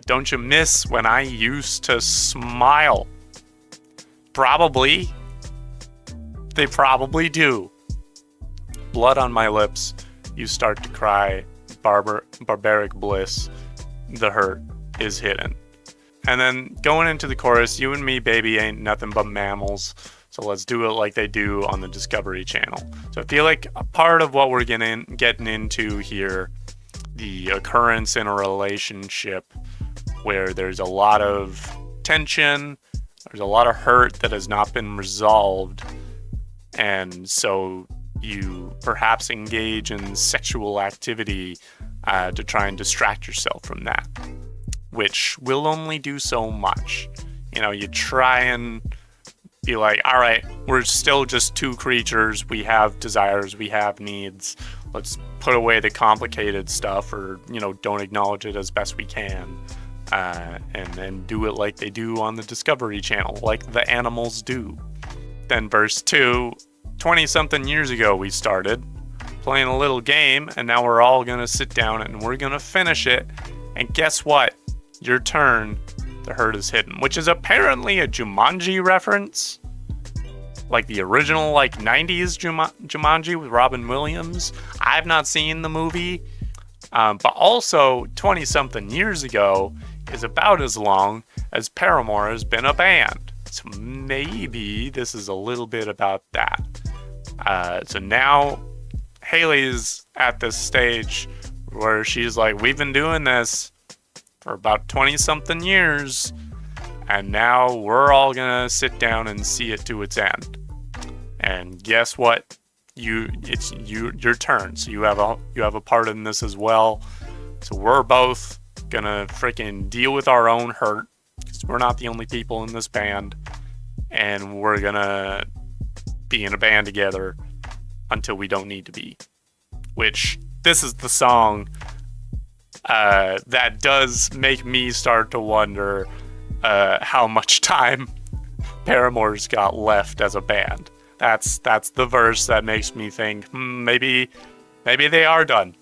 Don't you miss when I used to smile? Probably. They probably do. Blood on my lips. You start to cry. Barbaric bliss. The hurt is hidden. And then going into the chorus, you and me, baby, ain't nothing but mammals. So let's do it like they do on the Discovery Channel. So I feel like a part of what we're getting into here, the occurrence in a relationship where there's a lot of tension, there's a lot of hurt that has not been resolved, and so you perhaps engage in sexual activity to try and distract yourself from that, which will only do so much. You know, you try and be like, all right, we're still just two creatures. We have desires, we have needs. Let's put away the complicated stuff, or, you know, don't acknowledge it as best we can. and do it like they do on the Discovery Channel, like the animals do. Then verse 2, 20-something years ago we started playing a little game, and now we're all gonna sit down and we're gonna finish it. And guess what? Your turn. The herd is hidden, which is apparently a Jumanji reference. Like the original, like 90s Jumanji with Robin Williams. I've not seen the movie. But also 20-something years ago is about as long as Paramore has been a band. So maybe this is a little bit about that. So now Hayley's at this stage where she's like, we've been doing this for about 20-something years, and now we're all gonna sit down and see it to its end. And guess what? It's your turn. So you have a part in this as well. So we're both gonna freaking deal with our own hurt, because we're not the only people in this band, and we're gonna be in a band together until we don't need to be. Which, this is the song that does make me start to wonder how much time Paramore's got left as a band. That's the verse that makes me think, maybe they are done.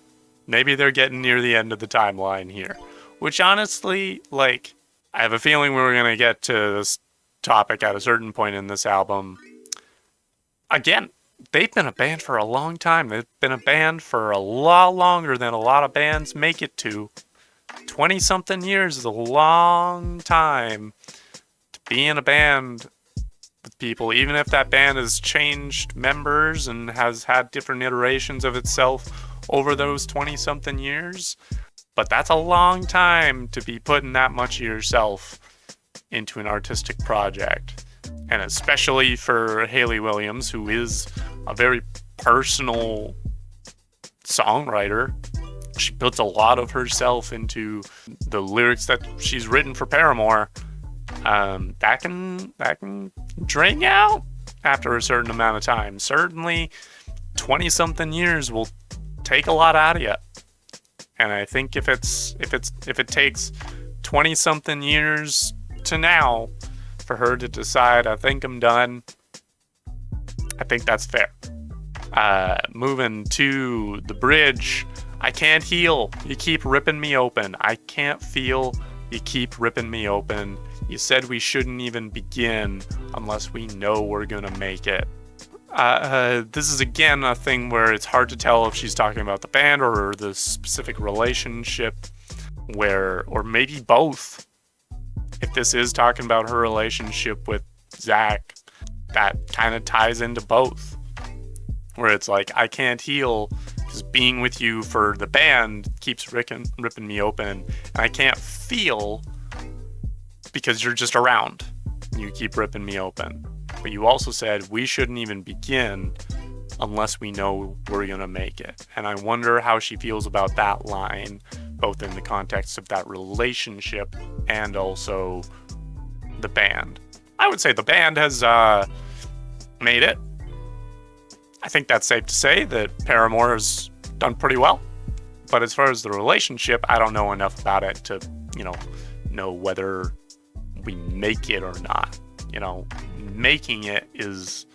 Maybe they're getting near the end of the timeline here. Which honestly, like, I have a feeling we're going to get to this topic at a certain point in this album. Again, they've been a band for a long time. They've been a band for a lot longer than a lot of bands make it to. 20-something years is a long time to be in a band with people, even if that band has changed members and has had different iterations of itself over those 20-something years. But that's a long time to be putting that much of yourself into an artistic project. And especially for Hayley Williams, who is a very personal songwriter. She puts a lot of herself into the lyrics that she's written for Paramore. That can drain you out after a certain amount of time. Certainly 20-something years will take a lot out of you. And I think if it takes 20-something years to now for her to decide, I think I'm done, I think that's fair. Moving to the bridge. I can't heal. You keep ripping me open. I can't feel. You keep ripping me open. You said we shouldn't even begin unless we know we're gonna make it. This is again a thing where it's hard to tell if she's talking about the band or the specific relationship, or maybe both. If this is talking about her relationship with Zach, that kind of ties into both. Where it's like, I can't heal because being with you for the band keeps ripping me open. And I can't feel because you're just around. And you keep ripping me open. But you also said we shouldn't even begin unless we know we're going to make it. And I wonder how she feels about that line, both in the context of that relationship and also the band. I would say the band has made it. I think that's safe to say that Paramore has done pretty well. But as far as the relationship, I don't know enough about it to, know whether we make it or not. Making it is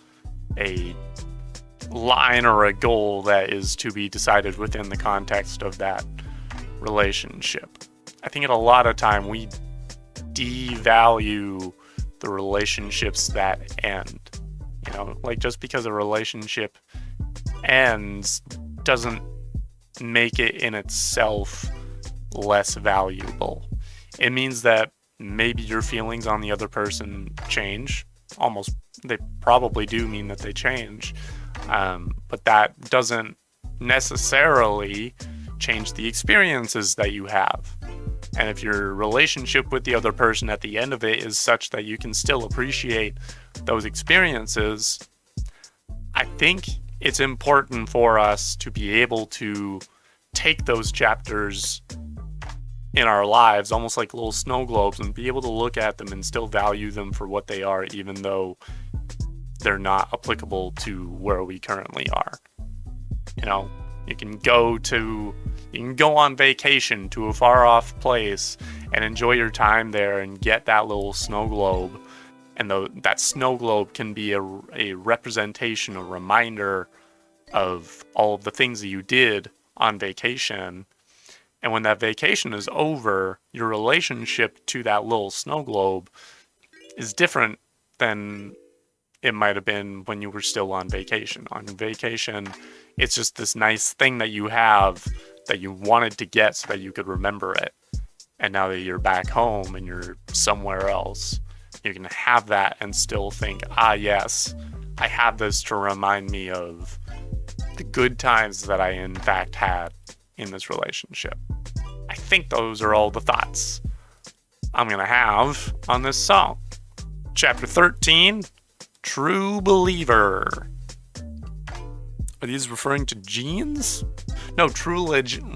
a line or a goal that is to be decided within the context of that relationship. I think at a lot of time we devalue the relationships that end. Like just because a relationship ends doesn't make it in itself less valuable. It means that maybe your feelings on the other person change. They probably do mean that they change. But that doesn't necessarily change the experiences that you have. And if your relationship with the other person at the end of it is such that you can still appreciate those experiences, I think it's important for us to be able to take those chapters in our lives, almost like little snow globes, and be able to look at them and still value them for what they are, even though they're not applicable to where we currently are. You can go to You can go on vacation to a far off place and enjoy your time there and get that little snow globe. And that snow globe can be a representation, a reminder of all of the things that you did on vacation. And when that vacation is over, your relationship to that little snow globe is different than it might have been when you were still on vacation. On vacation, it's just this nice thing that you have that you wanted to get so that you could remember it. And now that you're back home and you're somewhere else, you can have that and still think, yes, I have this to remind me of the good times that I in fact had in this relationship. I think those are all the thoughts I'm going to have on this song. Chapter 13, True Believer. Are these referring to genes? No, true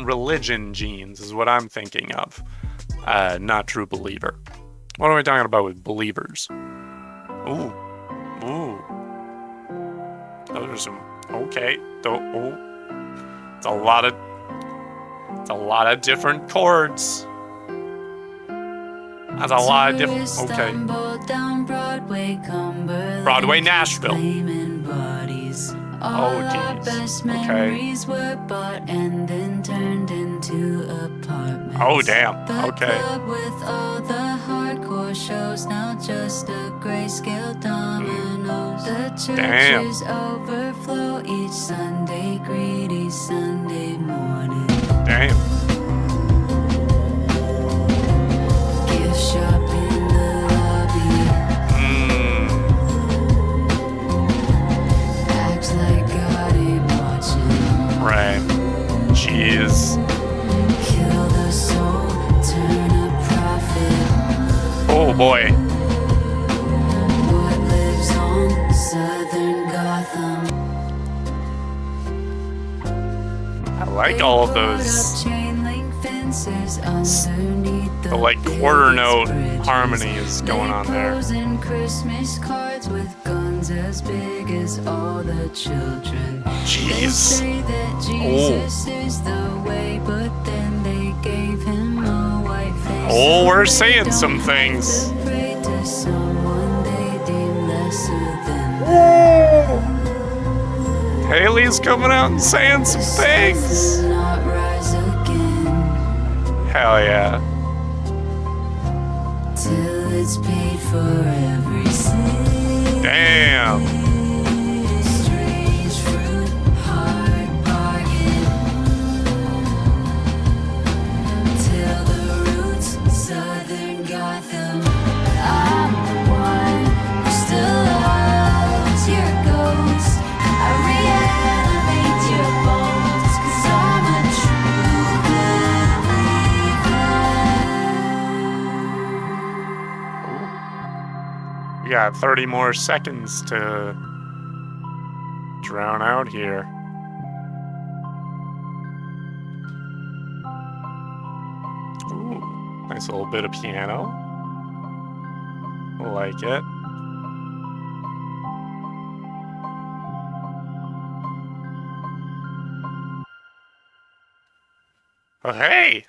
religion genes is what I'm thinking of. Not true believer. What are we talking about with believers? Ooh. Those are some... Okay. It's a lot of different chords. That's a lot of different... Okay. Broadway, Nashville. Oh, jeez. Okay. Oh, damn. Okay. With all the hardcore shows, now just a grayscale dominoes. The churches overflow each Sunday, greedy Sunday morning. Damn. Gift shop in the lobby. Acts like God ain't watching. Right. Jeez. Kill the soul, turn a profit. Oh boy. What lives on Southern Gotham? I like all of those. The like quarter note harmonies going on there. Christmas cards with guns as big as all the children. Jeez. Say that Jesus is the way, but then they gave him a white face. Oh, we're saying some things. Pray to someone they deem lesser than Haley's coming out and saying some things. not rise again Hell yeah. till it's paid for every sin. Damn. Strange fruit, hard bargain. Till the roots, Southern Gotham. I'm the one who still loves your ghost. I reanimate your bones, 'cause I'm a true believer. We got 30 more seconds to drown out here. Ooh, nice little bit of piano. Like it. Oh, hey!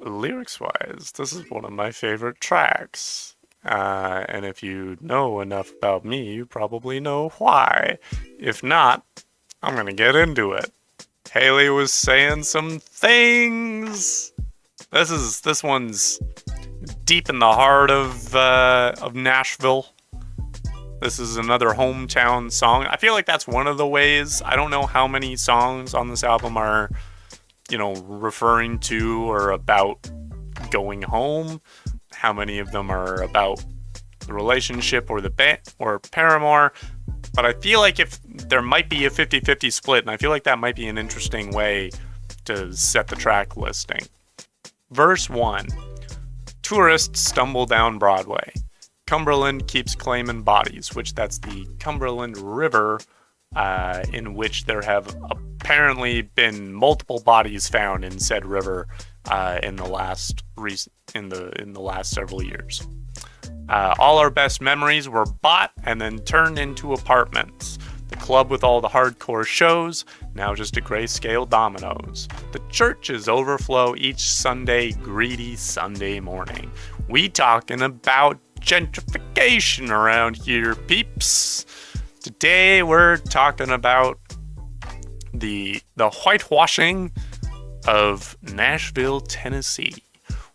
Lyrics-wise, this is one of my favorite tracks. And if you know enough about me, you probably know why. If not, I'm gonna get into it. Haley was saying some things. This one's deep in the heart of Nashville. This is another hometown song. I feel like that's one of the ways. I don't know how many songs on this album are, referring to or about going home. How many of them are about the relationship or the band or Paramore. But I feel like if there might be a 50-50 split, and I feel like that might be an interesting way to set the track listing. Verse 1. Tourists stumble down Broadway. Cumberland keeps claiming bodies, which that's the Cumberland River, in which there have apparently been multiple bodies found in said river in the last several years. All our best memories were bought and then turned into apartments. The club with all the hardcore shows, now just a grayscale dominoes. The churches overflow each Sunday, greedy Sunday morning. We talking about gentrification around here, peeps. Today we're talking about the whitewashing of Nashville, Tennessee,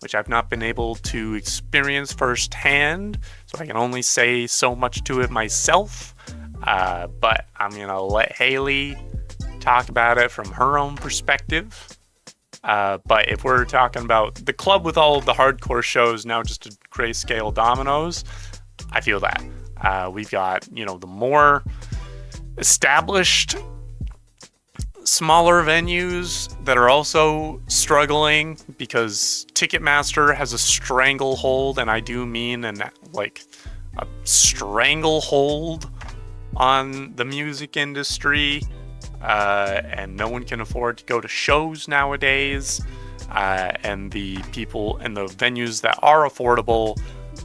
which I've not been able to experience firsthand, so I can only say so much to it myself. But I'm gonna let Hayley talk about it from her own perspective. But if we're talking about the club with all of the hardcore shows, now just a grayscale dominoes, I feel that. We've got, the more established, smaller venues that are also struggling because Ticketmaster has a stranglehold, and I do mean a stranglehold on the music industry, and no one can afford to go to shows nowadays, and the people and the venues that are affordable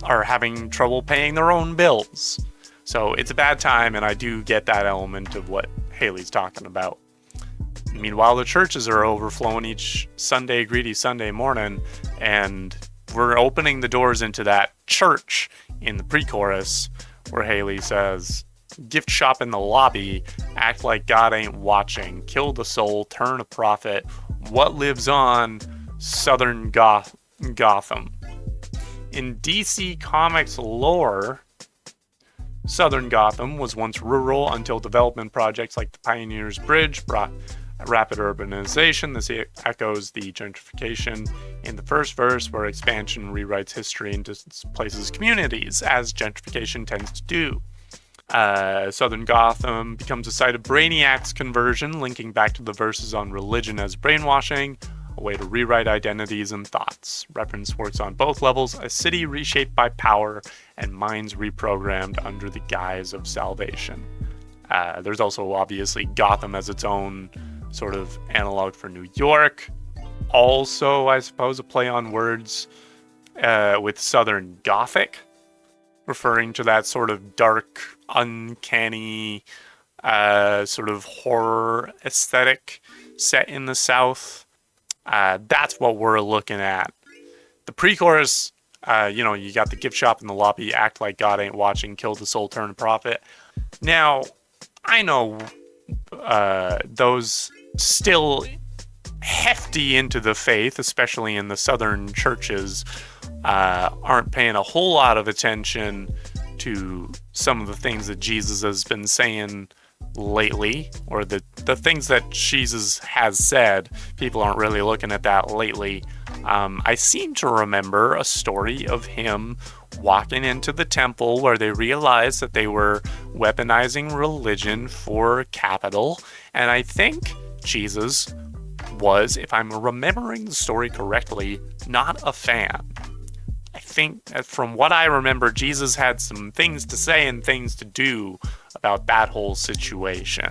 are having trouble paying their own bills. So it's a bad time, and I do get that element of what Hayley's talking about. Meanwhile, the churches are overflowing each Sunday, greedy Sunday morning, and we're opening the doors into that church in the pre-chorus where Hayley says, "Gift shop in the lobby, act like God ain't watching, kill the soul, turn a profit, what lives on, Southern Gotham." In DC Comics lore, Southern Gotham was once rural until development projects like the Pioneers Bridge brought rapid urbanization. This echoes the gentrification in the first verse, where expansion rewrites history and displaces communities, as gentrification tends to do. Southern Gotham becomes a site of Brainiac's conversion, linking back to the verses on religion as brainwashing, a way to rewrite identities and thoughts. Reference works on both levels, a city reshaped by power and minds reprogrammed under the guise of salvation. There's also obviously Gotham as its own sort of analog for New York. Also, I suppose, a play on words with Southern Gothic, referring to that sort of dark, uncanny, sort of horror aesthetic set in the South. That's what we're looking at. The pre-chorus, you got the gift shop in the lobby, act like God ain't watching, kill the soul, turn a profit. Now, I know those still hefty into the faith, especially in the southern churches, aren't paying a whole lot of attention to some of the things that Jesus has been saying lately, or the things that Jesus has said. People aren't really looking at that lately. I seem to remember a story of him walking into the temple where they realized that they were weaponizing religion for capital, and I think Jesus was, if I'm remembering the story correctly, not a fan. I think, from what I remember, Jesus had some things to say and things to do about that whole situation.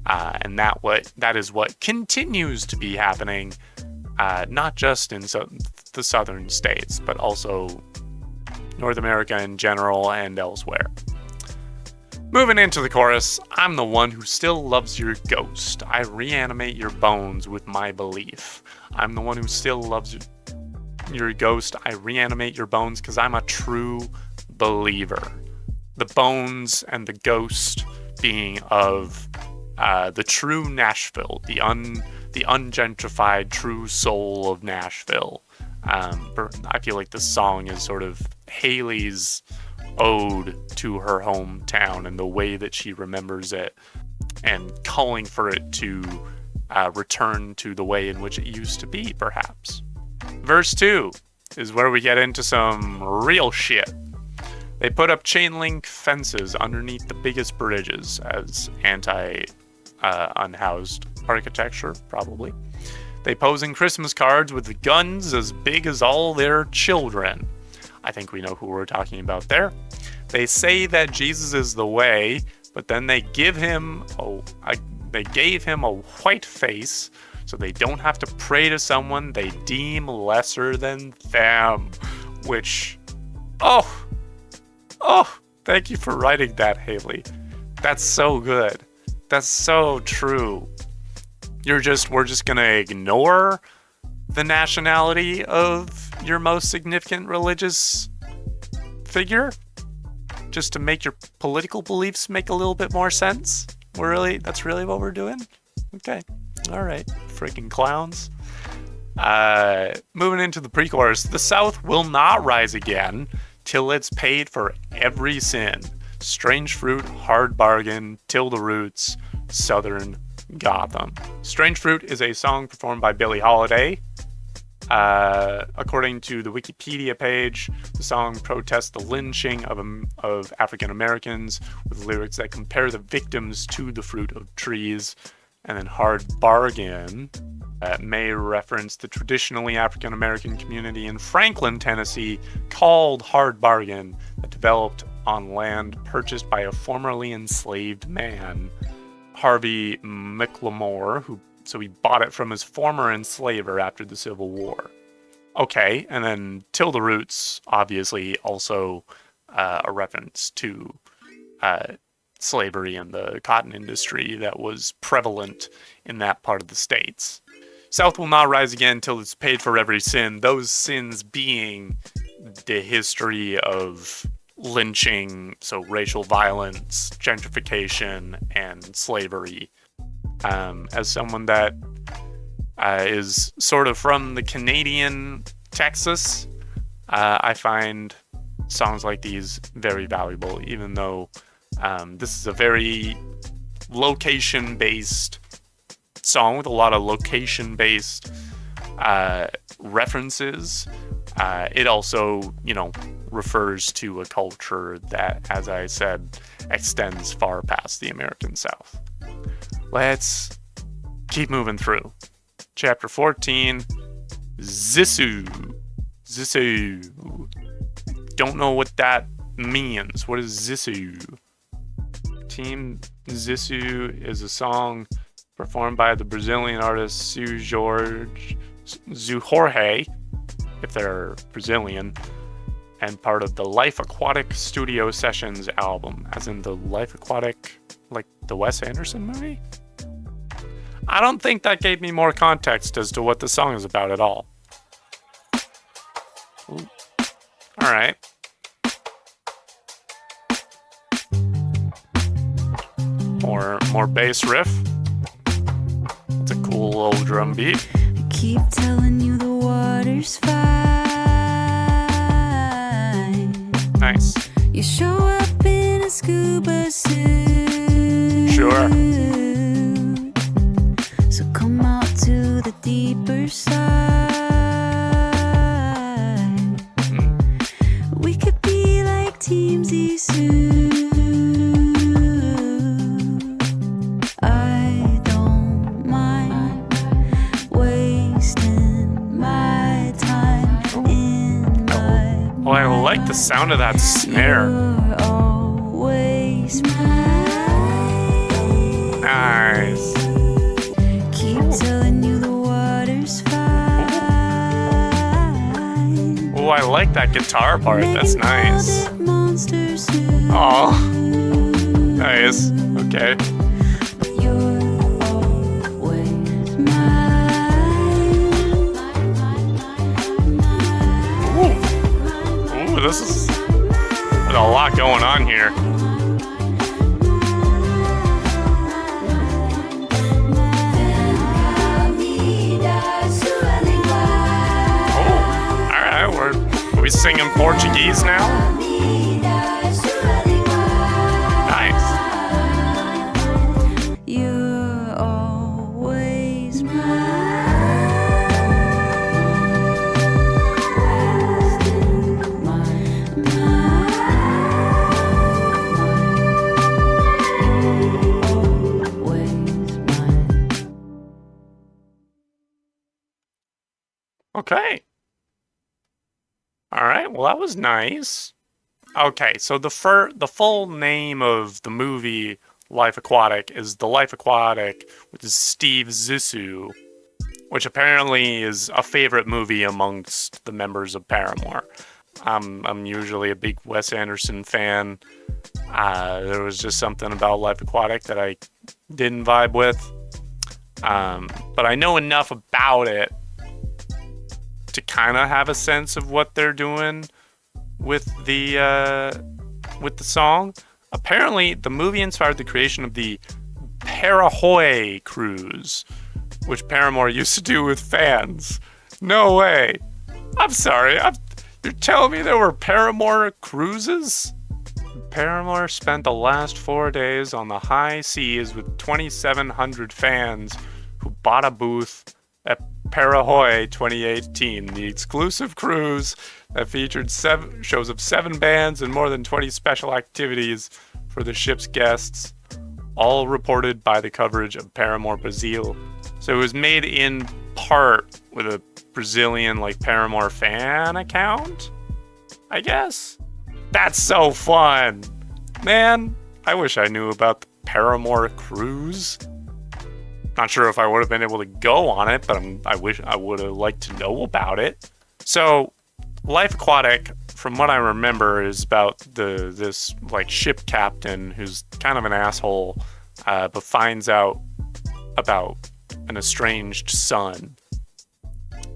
And that is what continues to be happening, not just in the southern states, but also North America in general and elsewhere. Moving into the chorus, I'm the one who still loves your ghost. I reanimate your bones with my belief. I'm the one who still loves your ghost. I reanimate your bones because I'm a true believer. The bones and the ghost being of the true Nashville, the ungentrified true soul of Nashville. I feel like this song is sort of Hayley's ode to her hometown and the way that she remembers it, and calling for it to return to the way in which it used to be, perhaps. Verse 2 is where we get into some real shit. They put up chain link fences underneath the biggest bridges as unhoused architecture, probably. They pose in Christmas cards with guns as big as all their children. I think we know who we're talking about there. They say that Jesus is the way, but then they gave him a white face so they don't have to pray to someone they deem lesser than them. Which, thank you for writing that, Hayley. That's so good. That's so true. we're just gonna ignore the nationality of your most significant religious figure just to make your political beliefs make a little bit more sense? That's really what we're doing? Okay. All right. Freaking clowns. Moving into the pre-chorus. The South will not rise again till it's paid for every sin. Strange Fruit, Hard Bargain, Till the Roots, Southern Gotham. Strange Fruit is a song performed by Billie Holiday. According to the Wikipedia page, the song protests the lynching of African Americans with lyrics that compare the victims to the fruit of trees. And then Hard Bargain may reference the traditionally African American community in Franklin, Tennessee, called Hard Bargain, that developed on land purchased by a formerly enslaved man, Harvey McLemore, so he bought it from his former enslaver after the Civil War. Okay, and then Till the Roots, obviously also a reference to slavery and the cotton industry that was prevalent in that part of the states. South will not rise again till it's paid for every sin. Those sins being the history of lynching, so racial violence, gentrification, and slavery. As someone that is sort of from the Canadian Texas, I find songs like these very valuable, even though this is a very location-based song with a lot of location-based references. It also, refers to a culture that, as I said, extends far past the American South. Let's keep moving through. Chapter 14, Zissou. Zissou. Don't know what that means. What is Zissou? Team Zissou is a song performed by the Brazilian artist Zissou Jorge, if they're Brazilian, and part of the Life Aquatic Studio Sessions album, as in the Life Aquatic, like the Wes Anderson movie? I don't think that gave me more context as to what the song is about at all. Ooh. All right. More bass riff. It's a cool old drum beat. I keep telling you the water's fine. Nice. You show up in a scuba suit. Sure. So come out to the deeper side. We could be like Team Zissou. I don't mind wasting my time in my Oh, I like the sound of that snare. You're always mine. Nice. Keep telling you the water's fine. Oh, I like that guitar part. That's nice. Oh, nice. Okay. You're always mine. Ooh, this is there's a lot going on here. Oh, all right. Are we singing Portuguese now? Nice. You're always Okay. All right. Well, that was nice. Okay, so the full name of the movie Life Aquatic is The Life Aquatic with Steve Zissou, which apparently is a favorite movie amongst the members of Paramore. I'm usually a big Wes Anderson fan. There was just something about Life Aquatic that I didn't vibe with. But I know enough about it to kind of have a sense of what they're doing with the song. Apparently, the movie inspired the creation of the Paramore cruise, which Paramore used to do with fans. No way. I'm sorry. You're telling me there were Paramore cruises? Paramore spent the last 4 days on the high seas with 2,700 fans who bought a booth at Paramore 2018, the exclusive cruise that featured shows of 7 bands and more than 20 special activities for the ship's guests, all reported by the coverage of Paramore Brazil. So it was made in part with a Brazilian Paramore fan account, I guess. That's so fun. Man, I wish I knew about the Paramore cruise. Not sure if I would have been able to go on it, but I wish I would have liked to know about it. So, Life Aquatic, from what I remember, is about this ship captain who's kind of an asshole, but finds out about an estranged son.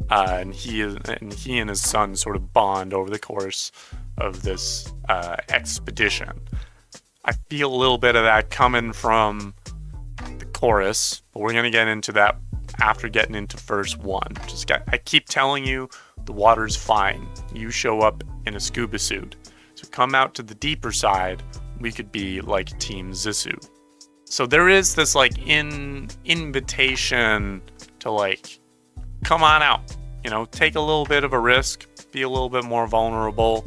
And he and his son sort of bond over the course of this expedition. I feel a little bit of that coming from the chorus, but we're gonna get into that after getting into verse 1. I keep telling you, the water's fine. You show up in a scuba suit. So come out to the deeper side. We could be like Team Zissou. So there is this invitation to come on out. Take a little bit of a risk, be a little bit more vulnerable.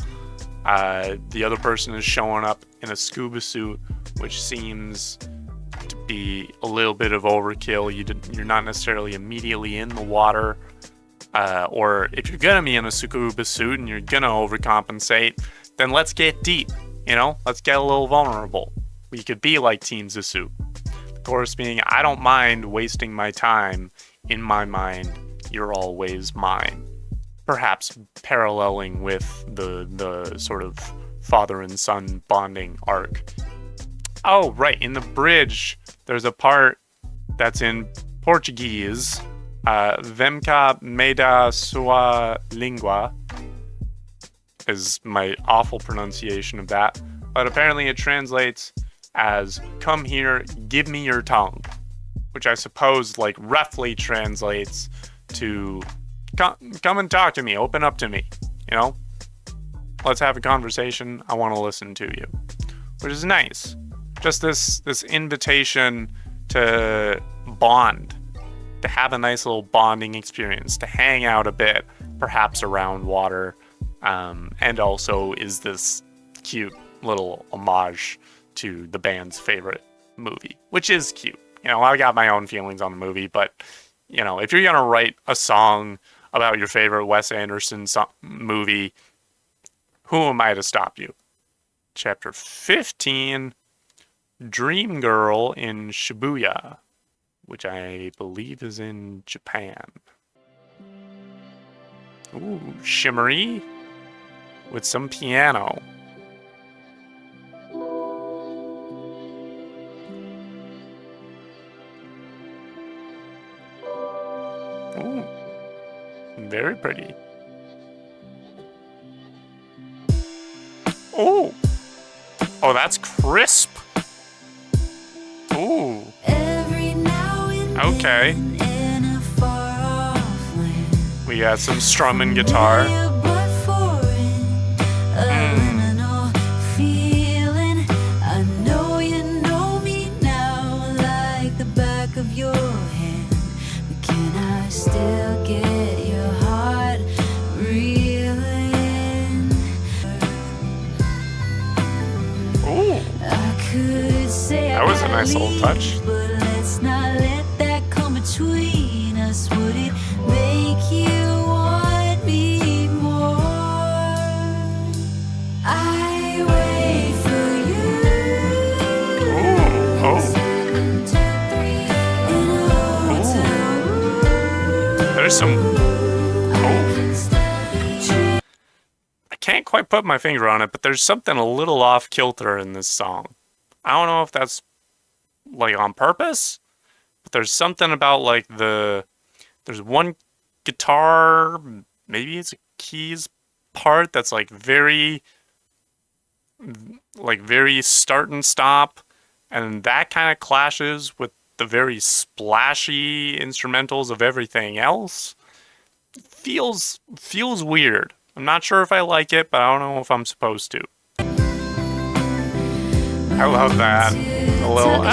The other person is showing up in a scuba suit, which seems to be a little bit of overkill. You're not necessarily immediately in the water. Or if you're gonna be in a scuba suit and you're gonna overcompensate, then let's get deep. Let's get a little vulnerable. We could be like Team Zissou. The chorus being, I don't mind wasting my time. In my mind, you're always mine. Perhaps paralleling with the sort of father and son bonding arc. Oh, right. In the bridge, there's a part that's in Portuguese. Vem me da sua língua is my awful pronunciation of that. But apparently it translates as, come here, give me your tongue. Which I suppose roughly translates to, come and talk to me, open up to me. Let's have a conversation. I want to listen to you. Which is nice. Just this invitation to bond. To have a nice little bonding experience, to hang out a bit, perhaps around water, and also is this cute little homage to the band's favorite movie, which is cute. I got my own feelings on the movie, but, if you're gonna write a song about your favorite Wes Anderson movie, who am I to stop you? Chapter 15, Dream Girl in Shibuya, which I believe is in Japan. Ooh, shimmery with some piano. Ooh, very pretty. Oh, that's crisp. Ooh. Okay. We got some strumming guitar. Ooh. That was a nice little touch. Between us, would it make you want me more? I wait for you. Ooh, there's some. I can't quite put my finger on it, but there's something a little off kilter in this song. I don't know if that's on purpose. But there's something about like there's one guitar, maybe it's a keys part that's like very start and stop, and that kind of clashes with the very splashy instrumentals of everything else. Feels weird. I'm not sure if I like it, but I don't know if I'm supposed to. I love that. A little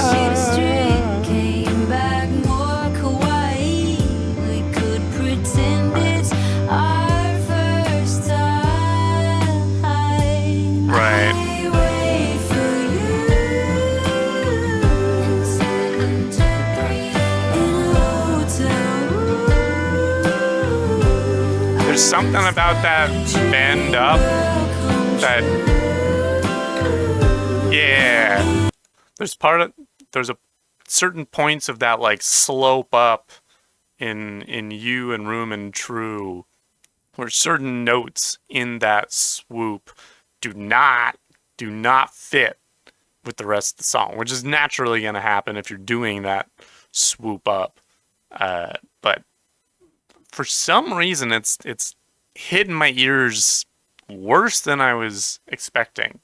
Came back more kawaii. We could pretend it's our first time. right. I wait for you in 7 to 3 in a hotel. There's something about that bend up that, yeah. There's a certain points of that like slope up in You and Room and True, where certain notes in that swoop do not fit with the rest of the song, which is naturally going to happen if you're doing that swoop up. But for some reason, it's hit in my ears worse than I was expecting.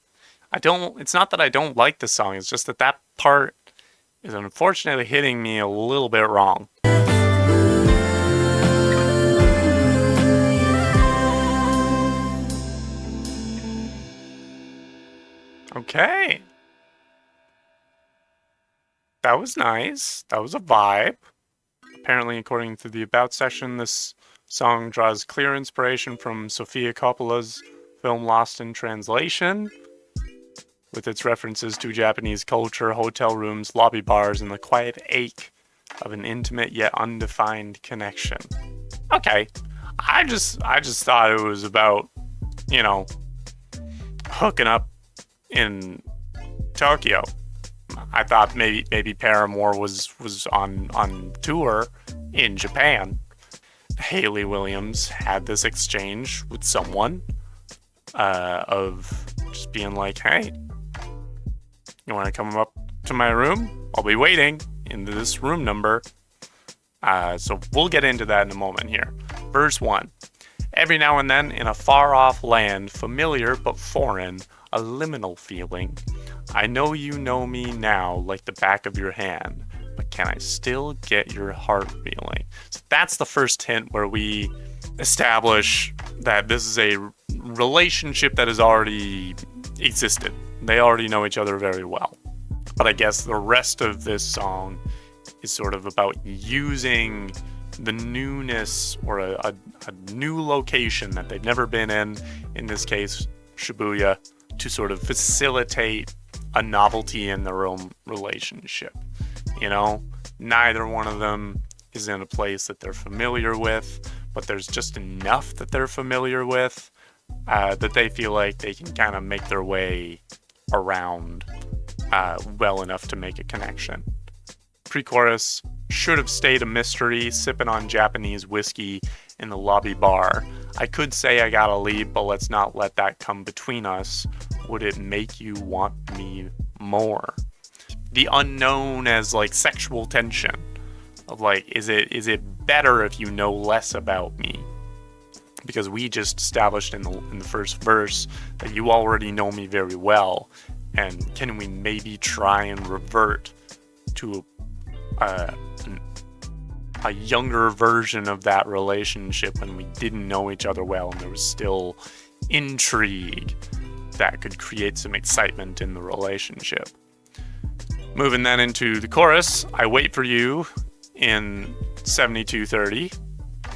It's not that I don't like the song, it's just that part is unfortunately hitting me a little bit wrong. Okay. That was nice. That was a vibe. Apparently, according to the About section, this song draws clear inspiration from Sofia Coppola's film Lost in Translation, with its references to Japanese culture, hotel rooms, lobby bars, and the quiet ache of an intimate yet undefined connection. Okay. I just thought it was about, hooking up in Tokyo. I thought maybe Paramore was on tour in Japan. Hayley Williams had this exchange with someone of just being like, hey, you want to come up to my room? I'll be waiting in this room number. So we'll get into that in a moment here. Verse 1. Every now and then, in a far-off land, familiar but foreign, a liminal feeling. I know you know me now like the back of your hand, but can I still get your heart feeling? So that's the first hint where we establish that this is a relationship that has already existed. They already know each other very well. But I guess the rest of this song is sort of about using the newness or a new location that they've never been in this case, Shibuya, to sort of facilitate a novelty in their own relationship. Neither one of them is in a place that they're familiar with, but there's just enough that they're familiar with that they feel like they can kind of make their way around well enough to make a connection. Pre-chorus: should have stayed a mystery, sipping on Japanese whiskey in the lobby bar. I could say I gotta leave, but let's not let that come between us. Would it make you want me more? The unknown as like sexual tension of like, is it better if you know less about me? Because we just established in the first verse that you already know me very well, and can we maybe try and revert to a younger version of that relationship when we didn't know each other well and there was still intrigue that could create some excitement in the relationship. Moving then into the chorus: I wait for you in 7230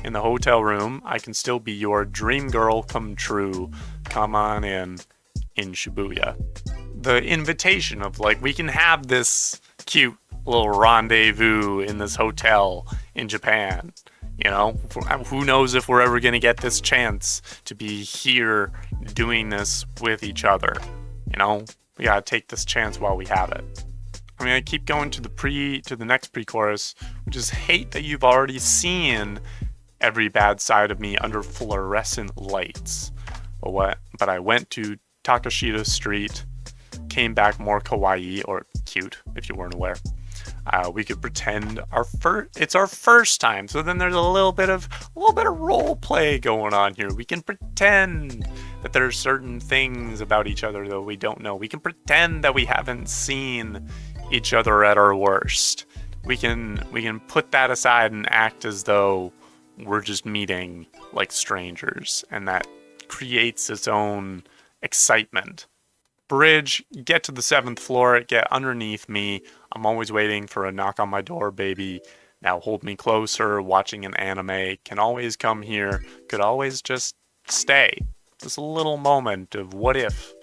in the hotel room. I can still be your dream girl come true. Come on in Shibuya. The invitation of like, we can have this cute little rendezvous in this hotel in Japan. Who knows if we're ever going to get this chance to be here doing this with each other. We got to take this chance while we have it. I'm going to keep going to the next pre-chorus, which is hate that you've already seen every bad side of me under fluorescent lights. But I went to Takashita Street, came back more kawaii, or cute if you weren't aware. We could pretend it's our first time. So then there's a little bit of role play going on here. We can pretend that there are certain things about each other that we don't know. We can pretend that we haven't seen each other at our worst. We can put that aside and act as though we're just meeting like strangers, and that creates its own excitement. Bridge, get to the 7th floor, get underneath me. I'm always waiting for a knock on my door, baby. Now hold me closer, watching an anime. Can always come here, could always just stay. Just a little moment of what if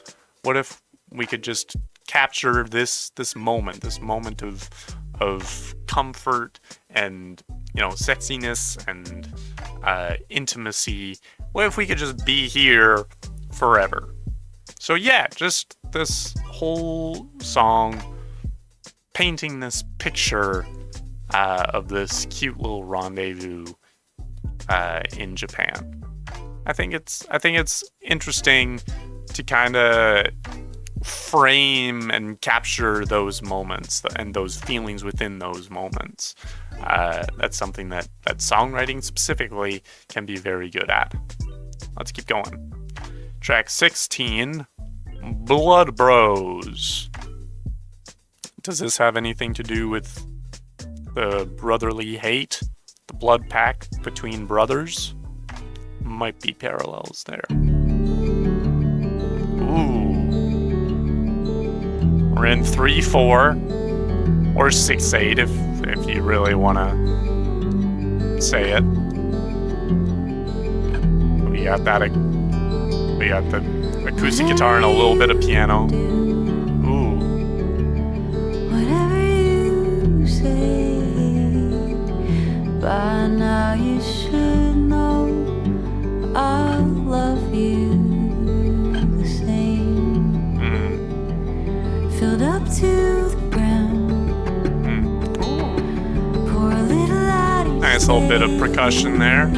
we could just capture this moment of comfort and, sexiness and intimacy. What if we could just be here forever? So yeah, just this whole song painting this picture of this cute little rendezvous in Japan. I think it's interesting to kind of frame and capture those moments and those feelings within those moments. That's something that songwriting specifically can be very good at. Let's keep going. Track 16, Blood Bros. Does this have anything to do with the brotherly hate, the blood pact between brothers? Might be parallels there. Ooh. We're in 3/4 or 6/8 if you really want to say it. We got the acoustic guitar and a little bit of piano. Ooh. Whatever you say, by now you should know I love you the same. Filled up to the ground. Pour a little out each Nice little bit of percussion there.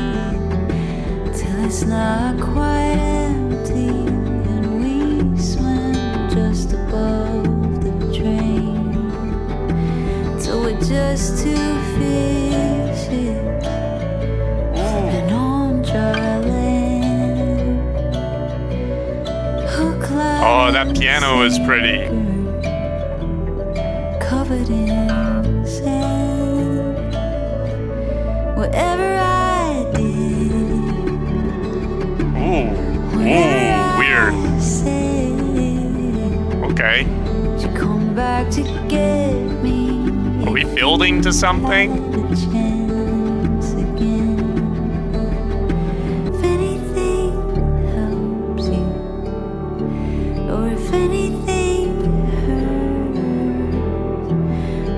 till it's not quite empty, and we swim just above the drain, till we're just two fishes and on dry land. Hook line Oh, that piano is pretty. covered in sand. Whatever I did, Ooh, weird. I said, Okay. you come back to get me. Are we building to something? The chance again. If anything helps you, or if anything hurts,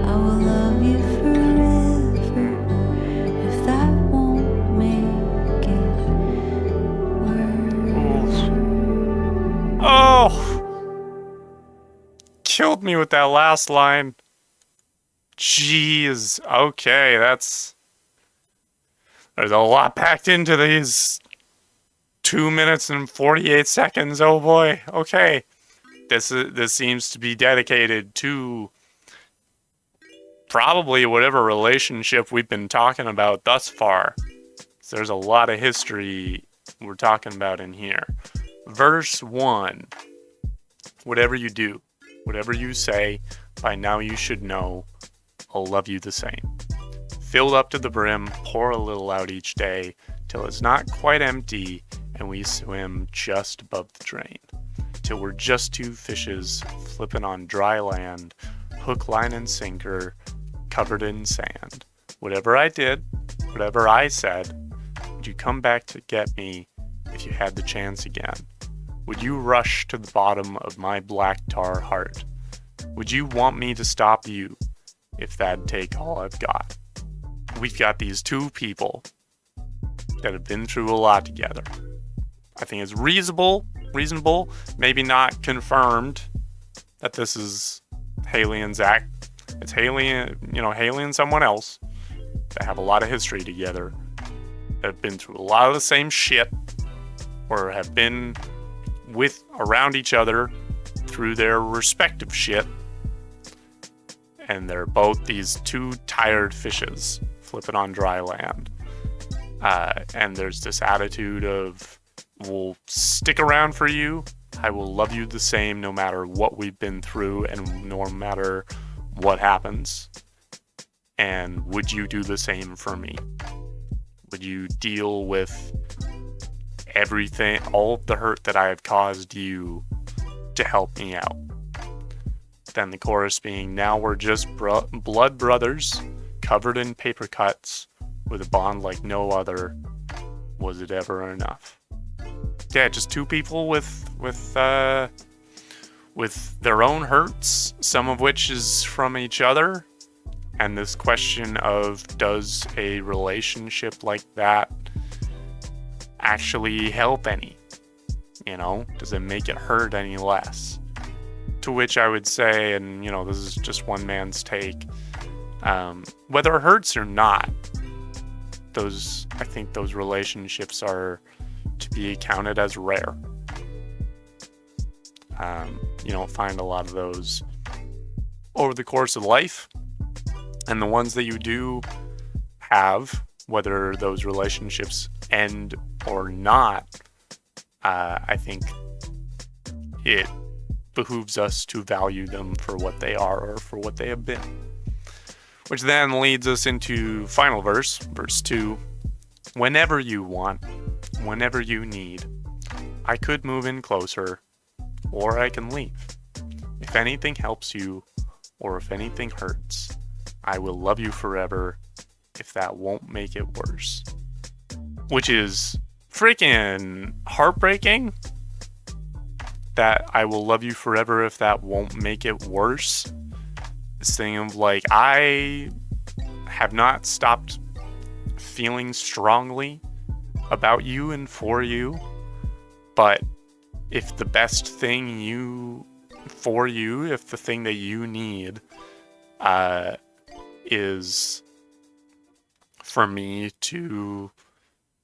I will love you forever. If that won't make it worse. Oh! Killed me with that last line. Jeez. Okay, there's a lot packed into these 2 minutes and 48 seconds. Oh boy. Okay. This seems to be dedicated to probably whatever relationship we've been talking about thus far. So there's a lot of history we're talking about in here. Verse 1. Whatever you do, whatever you say, by now you should know, I'll love you the same. Filled up to the brim, pour a little out each day, till it's not quite empty, and we swim just above the drain. Till we're just two fishes flipping on dry land, hook, line, and sinker, covered in sand. Whatever I did, whatever I said, would you come back to get me if you had the chance again? Would you rush to the bottom of my black tar heart? Would you want me to stop you if that'd take all I've got? We've got these two people that have been through a lot together. I think it's reasonable, maybe not confirmed that this is Hayley and Zach. It's Hayley and someone else that have a lot of history together, that have been through a lot of the same shit, or have been around each other through their respective shit. and they're both these two tired fishes flipping on dry land. And there's this attitude of, we'll stick around for you. I will love you the same no matter what we've been through and no matter what happens. And would you do the same for me? Would you deal with everything, all of the hurt that I have caused you to help me out? Then the chorus being, now we're just blood brothers, covered in paper cuts, with a bond like no other. Was it ever enough? Yeah, just two people with their own hurts, some of which is from each other. And this question of, does a relationship like that actually help any? You know, does it make it hurt any less? To which I would say, and you know, this is just one man's take, whether it hurts or not, I think those relationships are to be counted as rare. You don't find a lot of those over the course of life. And the ones that you do have, whether those relationships end or not, I think it behooves us to value them for what they are or for what they have been. Which then leads us into final verse, verse 2. Whenever you want, whenever you need, I could move in closer, or I can leave. If anything helps you, or if anything hurts, I will love you forever, if that won't make it worse. Which is freaking heartbreaking. That I will love you forever if that won't make it worse. This thing of like, I have not stopped feeling strongly about you and for you, but if the best thing for you, if the thing that you need is for me to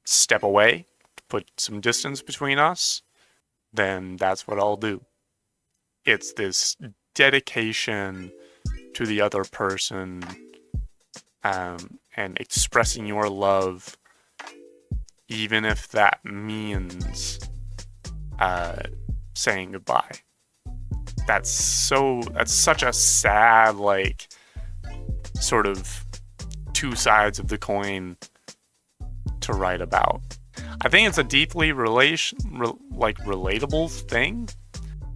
step away, to put some distance between us, then that's what I'll do. It's this dedication to the other person, and expressing your love, even if that means saying goodbye. That's such a sad, like, sort of two sides of the coin to write about. I think it's a deeply relatable thing,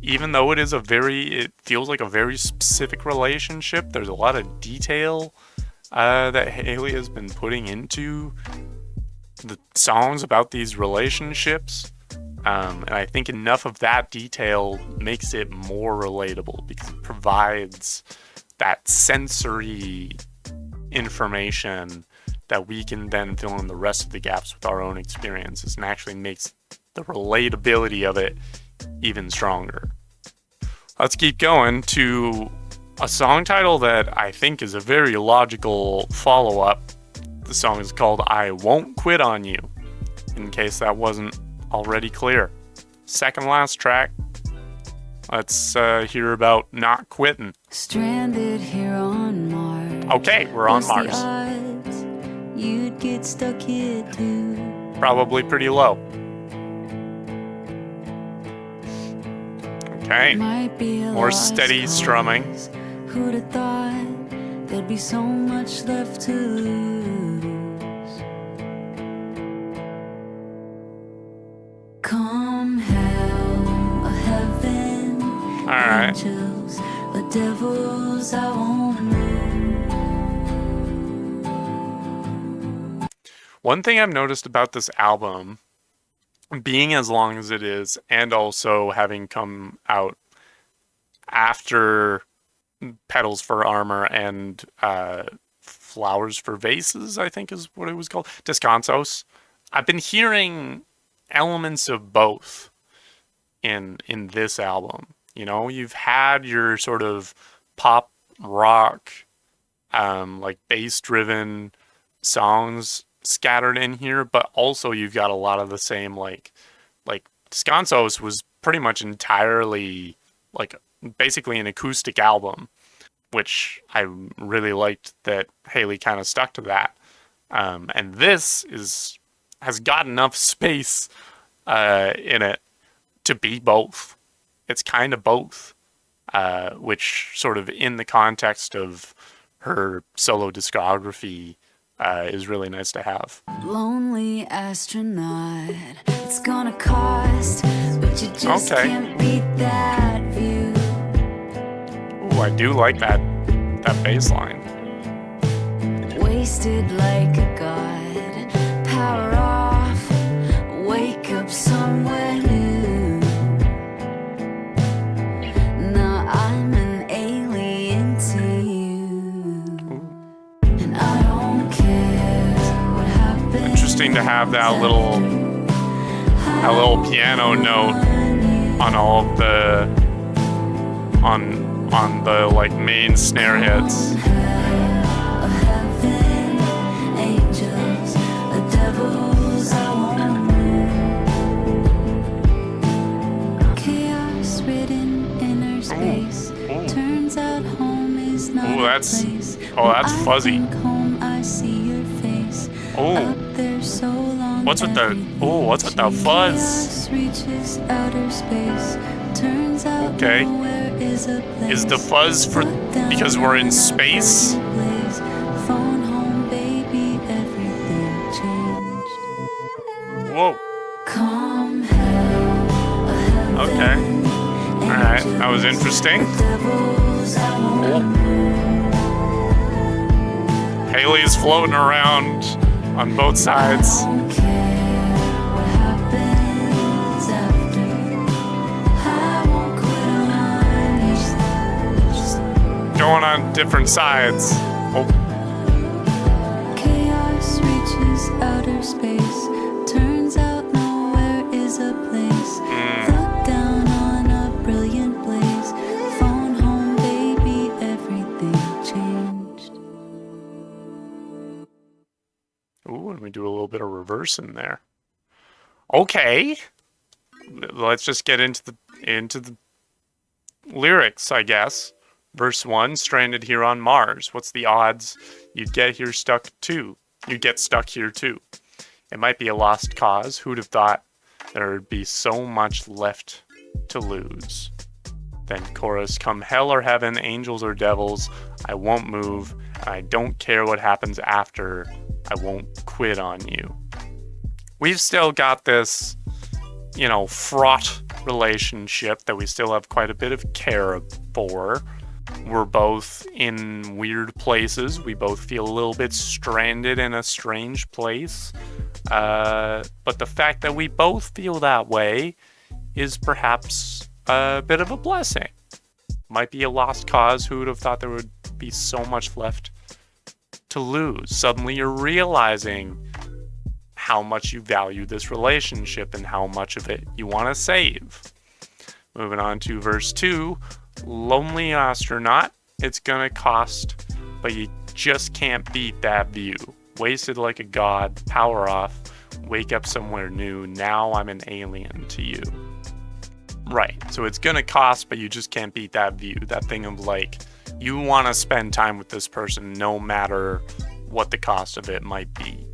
even though it feels like a very specific relationship. There's a lot of detail that Hayley has been putting into the songs about these relationships. And I think enough of that detail makes it more relatable because it provides that sensory information that we can then fill in the rest of the gaps with our own experiences, and actually makes the relatability of it even stronger. Let's keep going to a song title that I think is a very logical follow-up. The song is called I Won't Quit on You, in case that wasn't already clear. Second last track. Let's hear about not quitting. Stranded here on Mars. Okay, we're on What's Mars. the odds you'd get stuck here too? Probably pretty low. Okay, Might be a more lost steady cause. strumming. Who'd have thought there'd be so much left to lose? Come hell or heaven, Alright. angels or devils, I won't move. One thing I've noticed about this album, being as long as it is, and also having come out after Petals for Armor and Flowers for Vases, I think is what it was called, Descansos, I've been hearing elements of both in this album. You know, you've had your sort of pop rock, like bass-driven songs scattered in here, but also you've got a lot of the same, like Descansos was pretty much entirely, like, basically an acoustic album. which I really liked that Hayley kind of stuck to that. And this has got enough space in it to be both. It's kind of both, which sort of in the context of her solo discography is really nice to have. Lonely astronaut, it's gonna cost, but you just can't beat that view. Ooh, I do like that bass line. Wasted like a god, power off, wake up somewhere new. Now I'm an alien to you, and I don't care what happens. Interesting to have that little piano note on all of the on the like main snare hits. Ooh, that's fuzzy. Oh, what's with the fuzz? Okay, is the fuzz for because we're in space? Whoa. Okay. All right, that was interesting. Hayley's floating around on both sides. Going on different sides. Oh. Chaos reaches outer space. Turns out nowhere is a place. Look down on a brilliant blaze. Phone home, baby, everything changed. Ooh, and we do a little bit of reverse in there. Okay. Let's just get into the lyrics, I guess. Verse 1, stranded here on Mars. What's the odds you'd get stuck here too? It might be a lost cause. Who'd have thought there'd be so much left to lose? Then chorus, come hell or heaven, angels or devils, I won't move. I don't care what happens after. I won't quit on you. We've still got this, fraught relationship that we still have quite a bit of care for. We're both in weird places. We both feel a little bit stranded in a strange place. But the fact that we both feel that way is perhaps a bit of a blessing. Might be a lost cause. Who would have thought there would be so much left to lose? Suddenly you're realizing how much you value this relationship and how much of it you want to save. Moving on to verse 2. Lonely astronaut, it's gonna cost, but you just can't beat that view. Wasted like a god, power off, wake up somewhere new, now I'm an alien to you. Right, so it's gonna cost, but you just can't beat that view. That thing of like, you wanna spend time with this person no matter what the cost of it might be.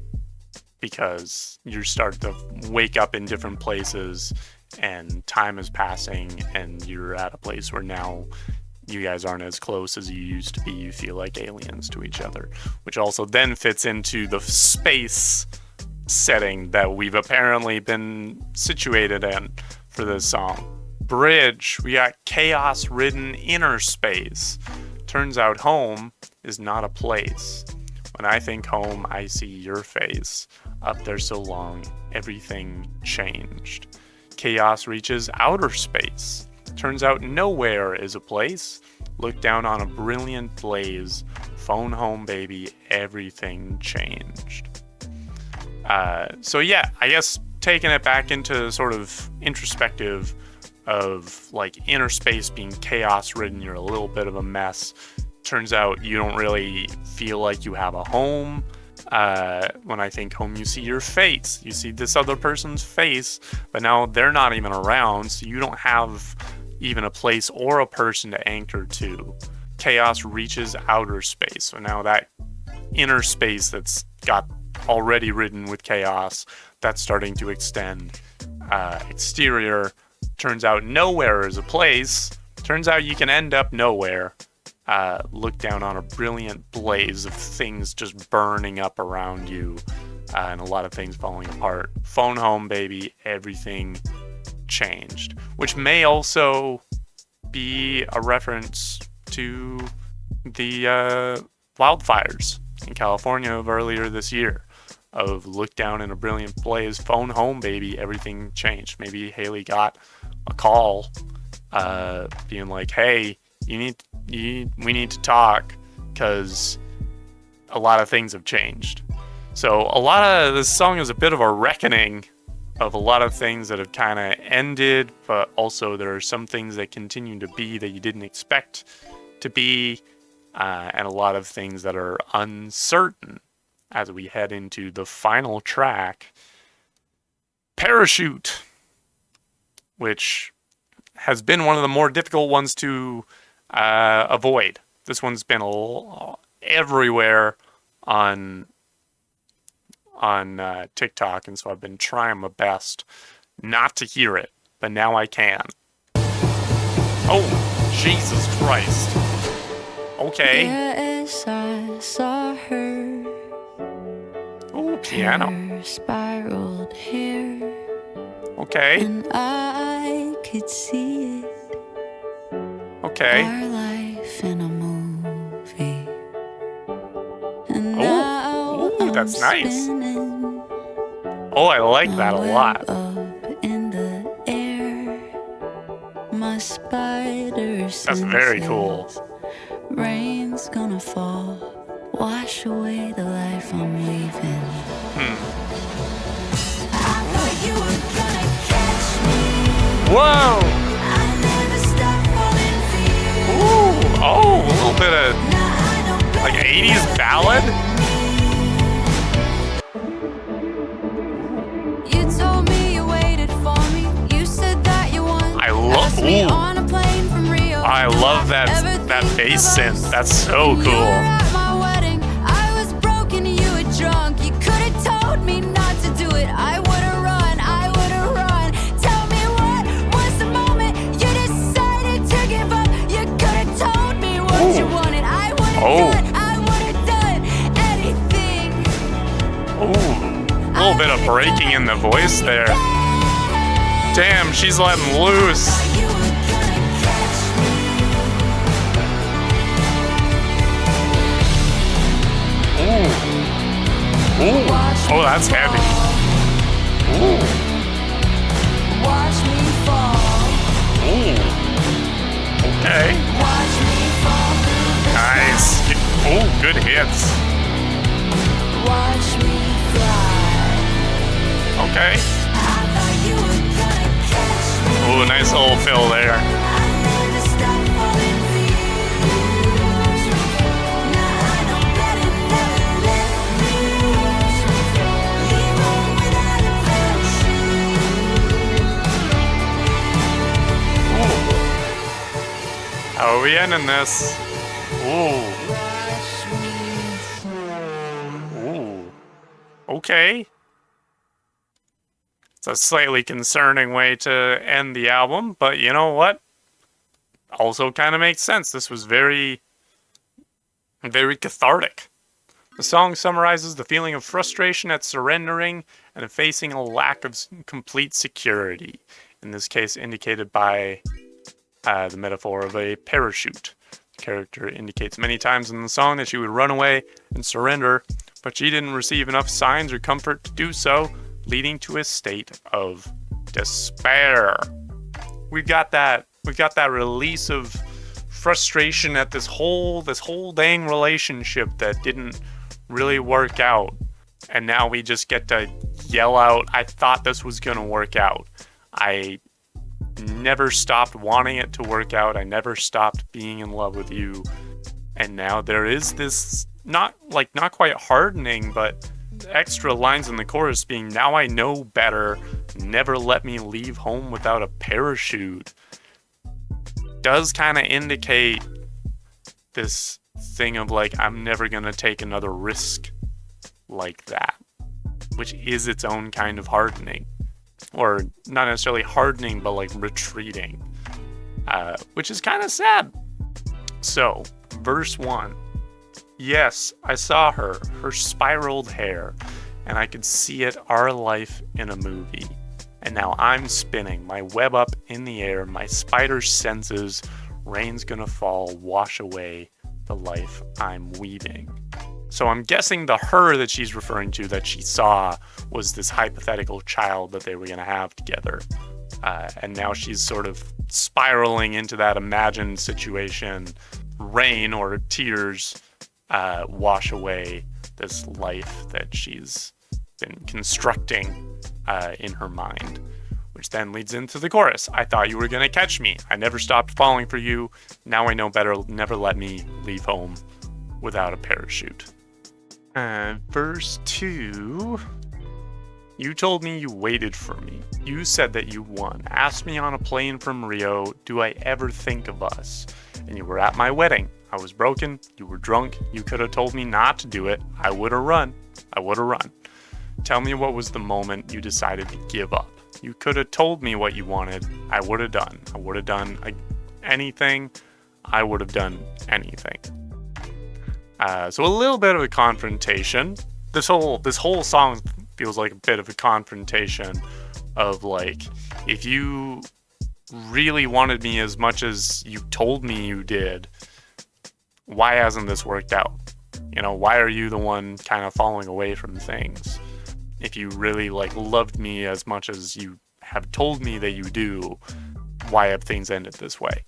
Because you start to wake up in different places and time is passing and you're at a place where now you guys aren't as close as you used to be. You feel like aliens to each other, which also then fits into the space setting that we've apparently been situated in for this song. Bridge, we got chaos-ridden inner space. Turns out home is not a place. When I think home, I see your face. Up there so long, everything changed. Chaos reaches outer space. Turns out nowhere is a place. Look down on a brilliant blaze. Phone home, baby, everything changed. So yeah, I guess taking it back into sort of introspective of like inner space being chaos ridden, you're a little bit of a mess. Turns out you don't really feel like you have a home. When I think home, you see your face. You see this other person's face, but now they're not even around, so you don't have even a place or a person to anchor to. chaos reaches outer space. So now that inner space that's got already ridden with chaos, that's starting to extend. Exterior, turns out nowhere is a place. Turns out you can end up nowhere. Look down on a brilliant blaze of things just burning up around you, and a lot of things falling apart. Phone home, baby, everything changed. Which may also be a reference to the wildfires in California of earlier this year. Of look down in a brilliant blaze, phone home, baby, everything changed. Maybe Hayley got a call being like, hey, we need to talk because a lot of things have changed. So a lot of this song is a bit of a reckoning of a lot of things that have kind of ended, but also there are some things that continue to be that you didn't expect to be, and a lot of things that are uncertain as we head into the final track, Parachute, which has been one of the more difficult ones to avoid. This one's been everywhere on TikTok, and so I've been trying my best not to hear it, but now I can. Oh, Jesus Christ. Okay. Yes, I saw her. Oh, piano. Her spiraled hair. Okay. And I could see it. Okay. Our life in a movie. And now Ooh, that's nice. spinning Oh, I like that a my lot. web up in the air. My spider That's very cool. Rain's gonna fall, wash away the life I'm leaving. I thought you were gonna catch me. Whoa! I never stopped falling for you. Ooh, oh, a little bit of Now I know like better 80s than ballad. You told me you waited for me. You said that you wanted I love. me Ooh, on a plane from Rio. I love that bass synth. That's so You were cool. at my wedding. I was broken, you were drunk. You could have told me not to do it. I would have run. Tell me what was the moment you decided to give up. You could have told me what you wanted. I would have done anything. Ooh, a little bit of breaking in the voice there. Damn, she's letting loose. You were gonna catch me. Ooh, oh, that's heavy. Ooh, Watch me fall. ooh, okay, Watch me fall through the nice. Ooh, good hits. Watch me fly. Okay. I thought you were gonna catch me. Ooh, nice little fill there. I never stopped falling for you. Now I know better, never let me leave home without a parachute. How are we ending this? Ooh, ooh, okay. It's a slightly concerning way to end the album, but you know what? Also kind of makes sense. This was very, very cathartic. The song summarizes the feeling of frustration at surrendering and of facing a lack of complete security. In this case, indicated by the metaphor of a parachute. The character indicates many times in the song that she would run away and surrender, but she didn't receive enough signs or comfort to do so, leading to a state of despair. We've got that release of frustration at this whole dang relationship that didn't really work out. And now we just get to yell out, I thought this was gonna work out. I never stopped wanting it to work out. I never stopped being in love with you. And now there is this not quite hardening, but extra lines in the chorus being, now I know better, never let me leave home without a parachute. Does kind of indicate this thing of like, I'm never gonna take another risk like that, which is its own kind of hardening, or not necessarily hardening, but like retreating, which is kind of sad. So, verse 1. Yes, I saw her spiraled hair, and I could see it, our life in a movie. And now I'm spinning, my web up in the air, my spider senses, rain's gonna fall, wash away the life I'm weaving. So I'm guessing the her that she's referring to, that she saw, was this hypothetical child that they were gonna have together. And now she's sort of spiraling into that imagined situation. Rain or tears wash away this life that she's been constructing in her mind, which then leads into the chorus. I thought you were gonna catch me. I never stopped falling for you. Now I know better. Never let me leave home without a parachute. Verse 2. You told me you waited for me. You said that you won. Asked me on a plane from Rio, do I ever think of us? And you were at my wedding. I was broken. You were drunk. You could have told me not to do it. I would have run. Tell me what was the moment you decided to give up. You could have told me what you wanted. I would have done. Anything. I would have done anything. So a little bit of a confrontation. This whole song feels like a bit of a confrontation of like, if you really wanted me as much as you told me you did, why hasn't this worked out? Why are you the one kind of falling away from things? If you really like loved me as much as you have told me that you do, why have things ended this way?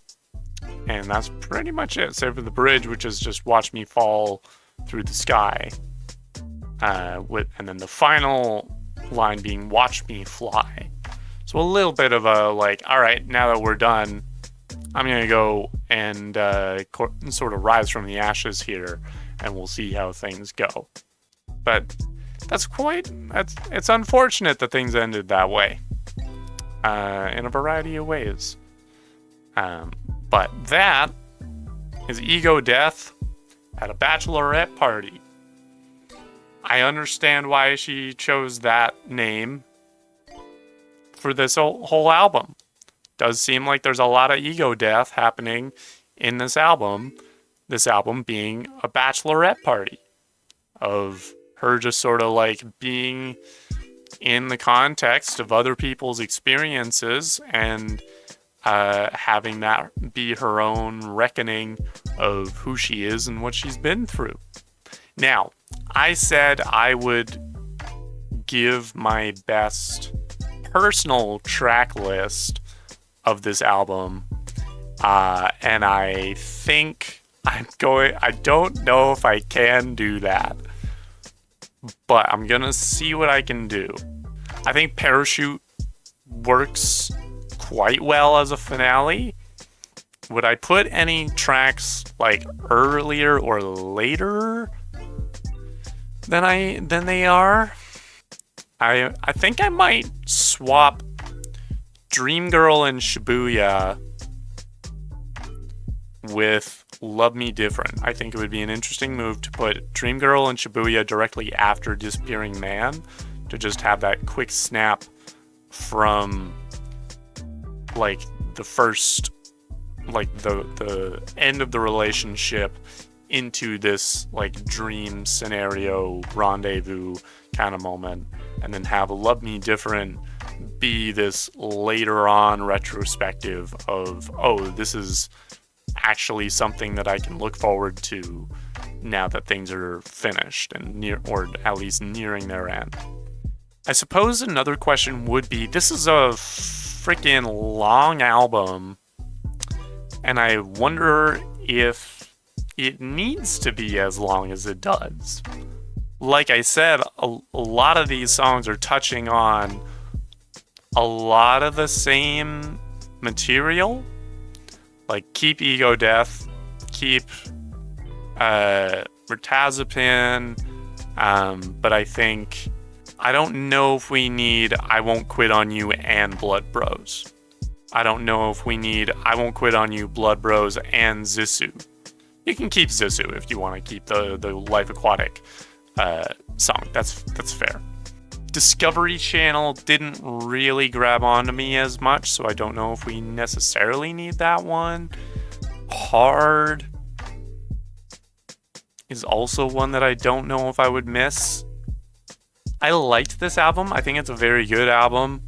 And that's pretty much it, save for the bridge, which is just watch me fall through the sky. And then the final line being watch me fly. So a little bit of a like, all right, now that we're done, I'm going to go and sort of rise from the ashes here, and we'll see how things go. But it's unfortunate that things ended that way, in a variety of ways. But that is ego death at a bachelorette party. I understand why she chose that name for this whole album. Does seem like there's a lot of ego death happening in this album. This album being a bachelorette party of her just sort of like being in the context of other people's experiences and having that be her own reckoning of who she is and what she's been through. Now, I said I would give my best personal track list of this album, and I think I don't know if I can do that, but I'm gonna see what I can do. I think Parachute works quite well as a finale. Would I put any tracks like earlier or later than they are? I think I might swap Dream Girl and Shibuya with Love Me Different. I think it would be an interesting move to put Dream Girl and Shibuya directly after Disappearing Man, to just have that quick snap from like the first, like the end of the relationship into this like dream scenario rendezvous kind of moment, and then have Love Me Different be this later on retrospective of, oh, this is actually something that I can look forward to now that things are finished and or at least nearing their end. I suppose another question would be, this is a freaking long album, and I wonder if it needs to be as long as it does. Like I said, a lot of these songs are touching on a lot of the same material. Like, keep ego death, keep Mirtazapine, but I don't know if we need I Won't Quit on You and Blood Bros. I don't know if we need I Won't Quit on You, Blood Bros, and Zissou. You can keep Zissou if you want to keep the Life Aquatic song. That's fair. Discovery Channel didn't really grab onto me as much, so I don't know if we necessarily need that one. Hard is also one that I don't know if I would miss. I liked this album. I think it's a very good album,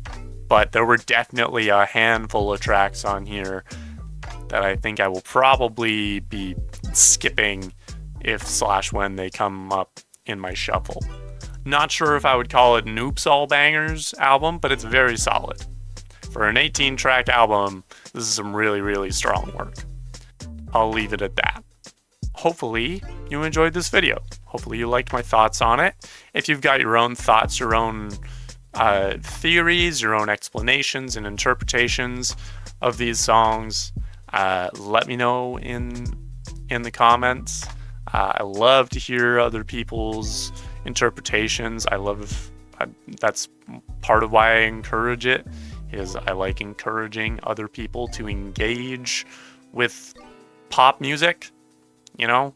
but there were definitely a handful of tracks on here that I think I will probably be skipping if/when they come up in my shuffle. Not sure if I would call it an Oops All Bangers album, but it's very solid. For an 18-track album, this is some really, really strong work. I'll leave it at that. Hopefully you enjoyed this video. Hopefully you liked my thoughts on it. If you've got your own thoughts, your own theories, your own explanations and interpretations of these songs, let me know in the comments. I love to hear other people's interpretations. That's part of why I encourage it, is I like encouraging other people to engage with pop music. You know,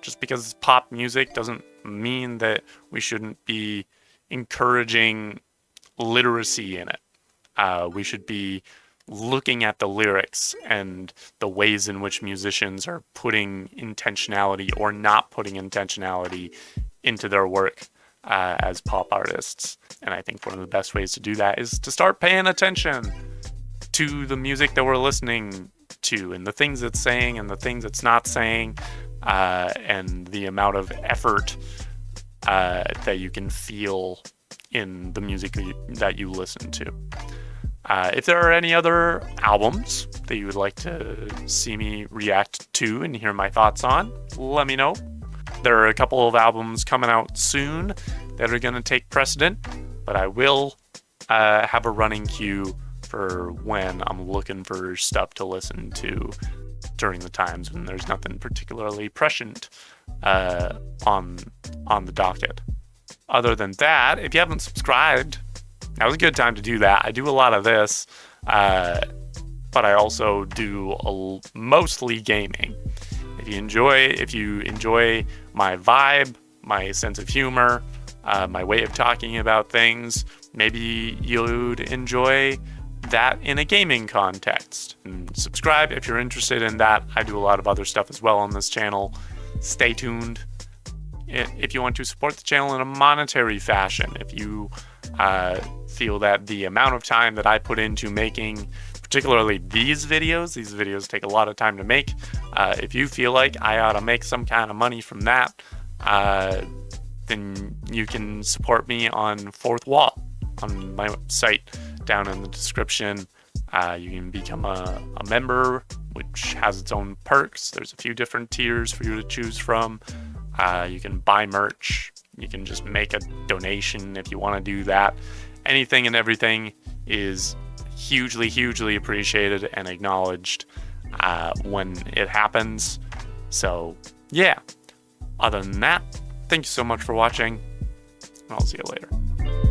just because it's pop music doesn't mean that we shouldn't be encouraging literacy in it. We should be looking at the lyrics and the ways in which musicians are putting intentionality or not putting intentionality into their work as pop artists. And I think one of the best ways to do that is to start paying attention to the music that we're listening to and the things it's saying and the things it's not saying, and the amount of effort that you can feel in the music that you listen to. If there are any other albums that you would like to see me react to and hear my thoughts on, let me know. There are a couple of albums coming out soon that are going to take precedent, but I will have a running queue for when I'm looking for stuff to listen to during the times when there's nothing particularly prescient on the docket. Other than that, if you haven't subscribed, now's a good time to do that. I do a lot of this, but I also do mostly gaming. If you enjoy my vibe, my sense of humor, my way of talking about things, maybe you'd enjoy that in a gaming context. And subscribe if you're interested in that. I do a lot of other stuff as well on this channel. Stay tuned. If you want to support the channel in a monetary fashion, if you feel that the amount of time that I put into making particularly these videos take a lot of time to make, if you feel like I ought to make some kind of money from that, then you can support me on Fourth Wall on my site down in the description. You can become a member, which has its own perks. There's a few different tiers for you to choose from. You can buy merch. You can just make a donation if you want to do that. Anything and everything is hugely, hugely appreciated and acknowledged when it happens. So, yeah. Other than that, thank you so much for watching, and I'll see you later.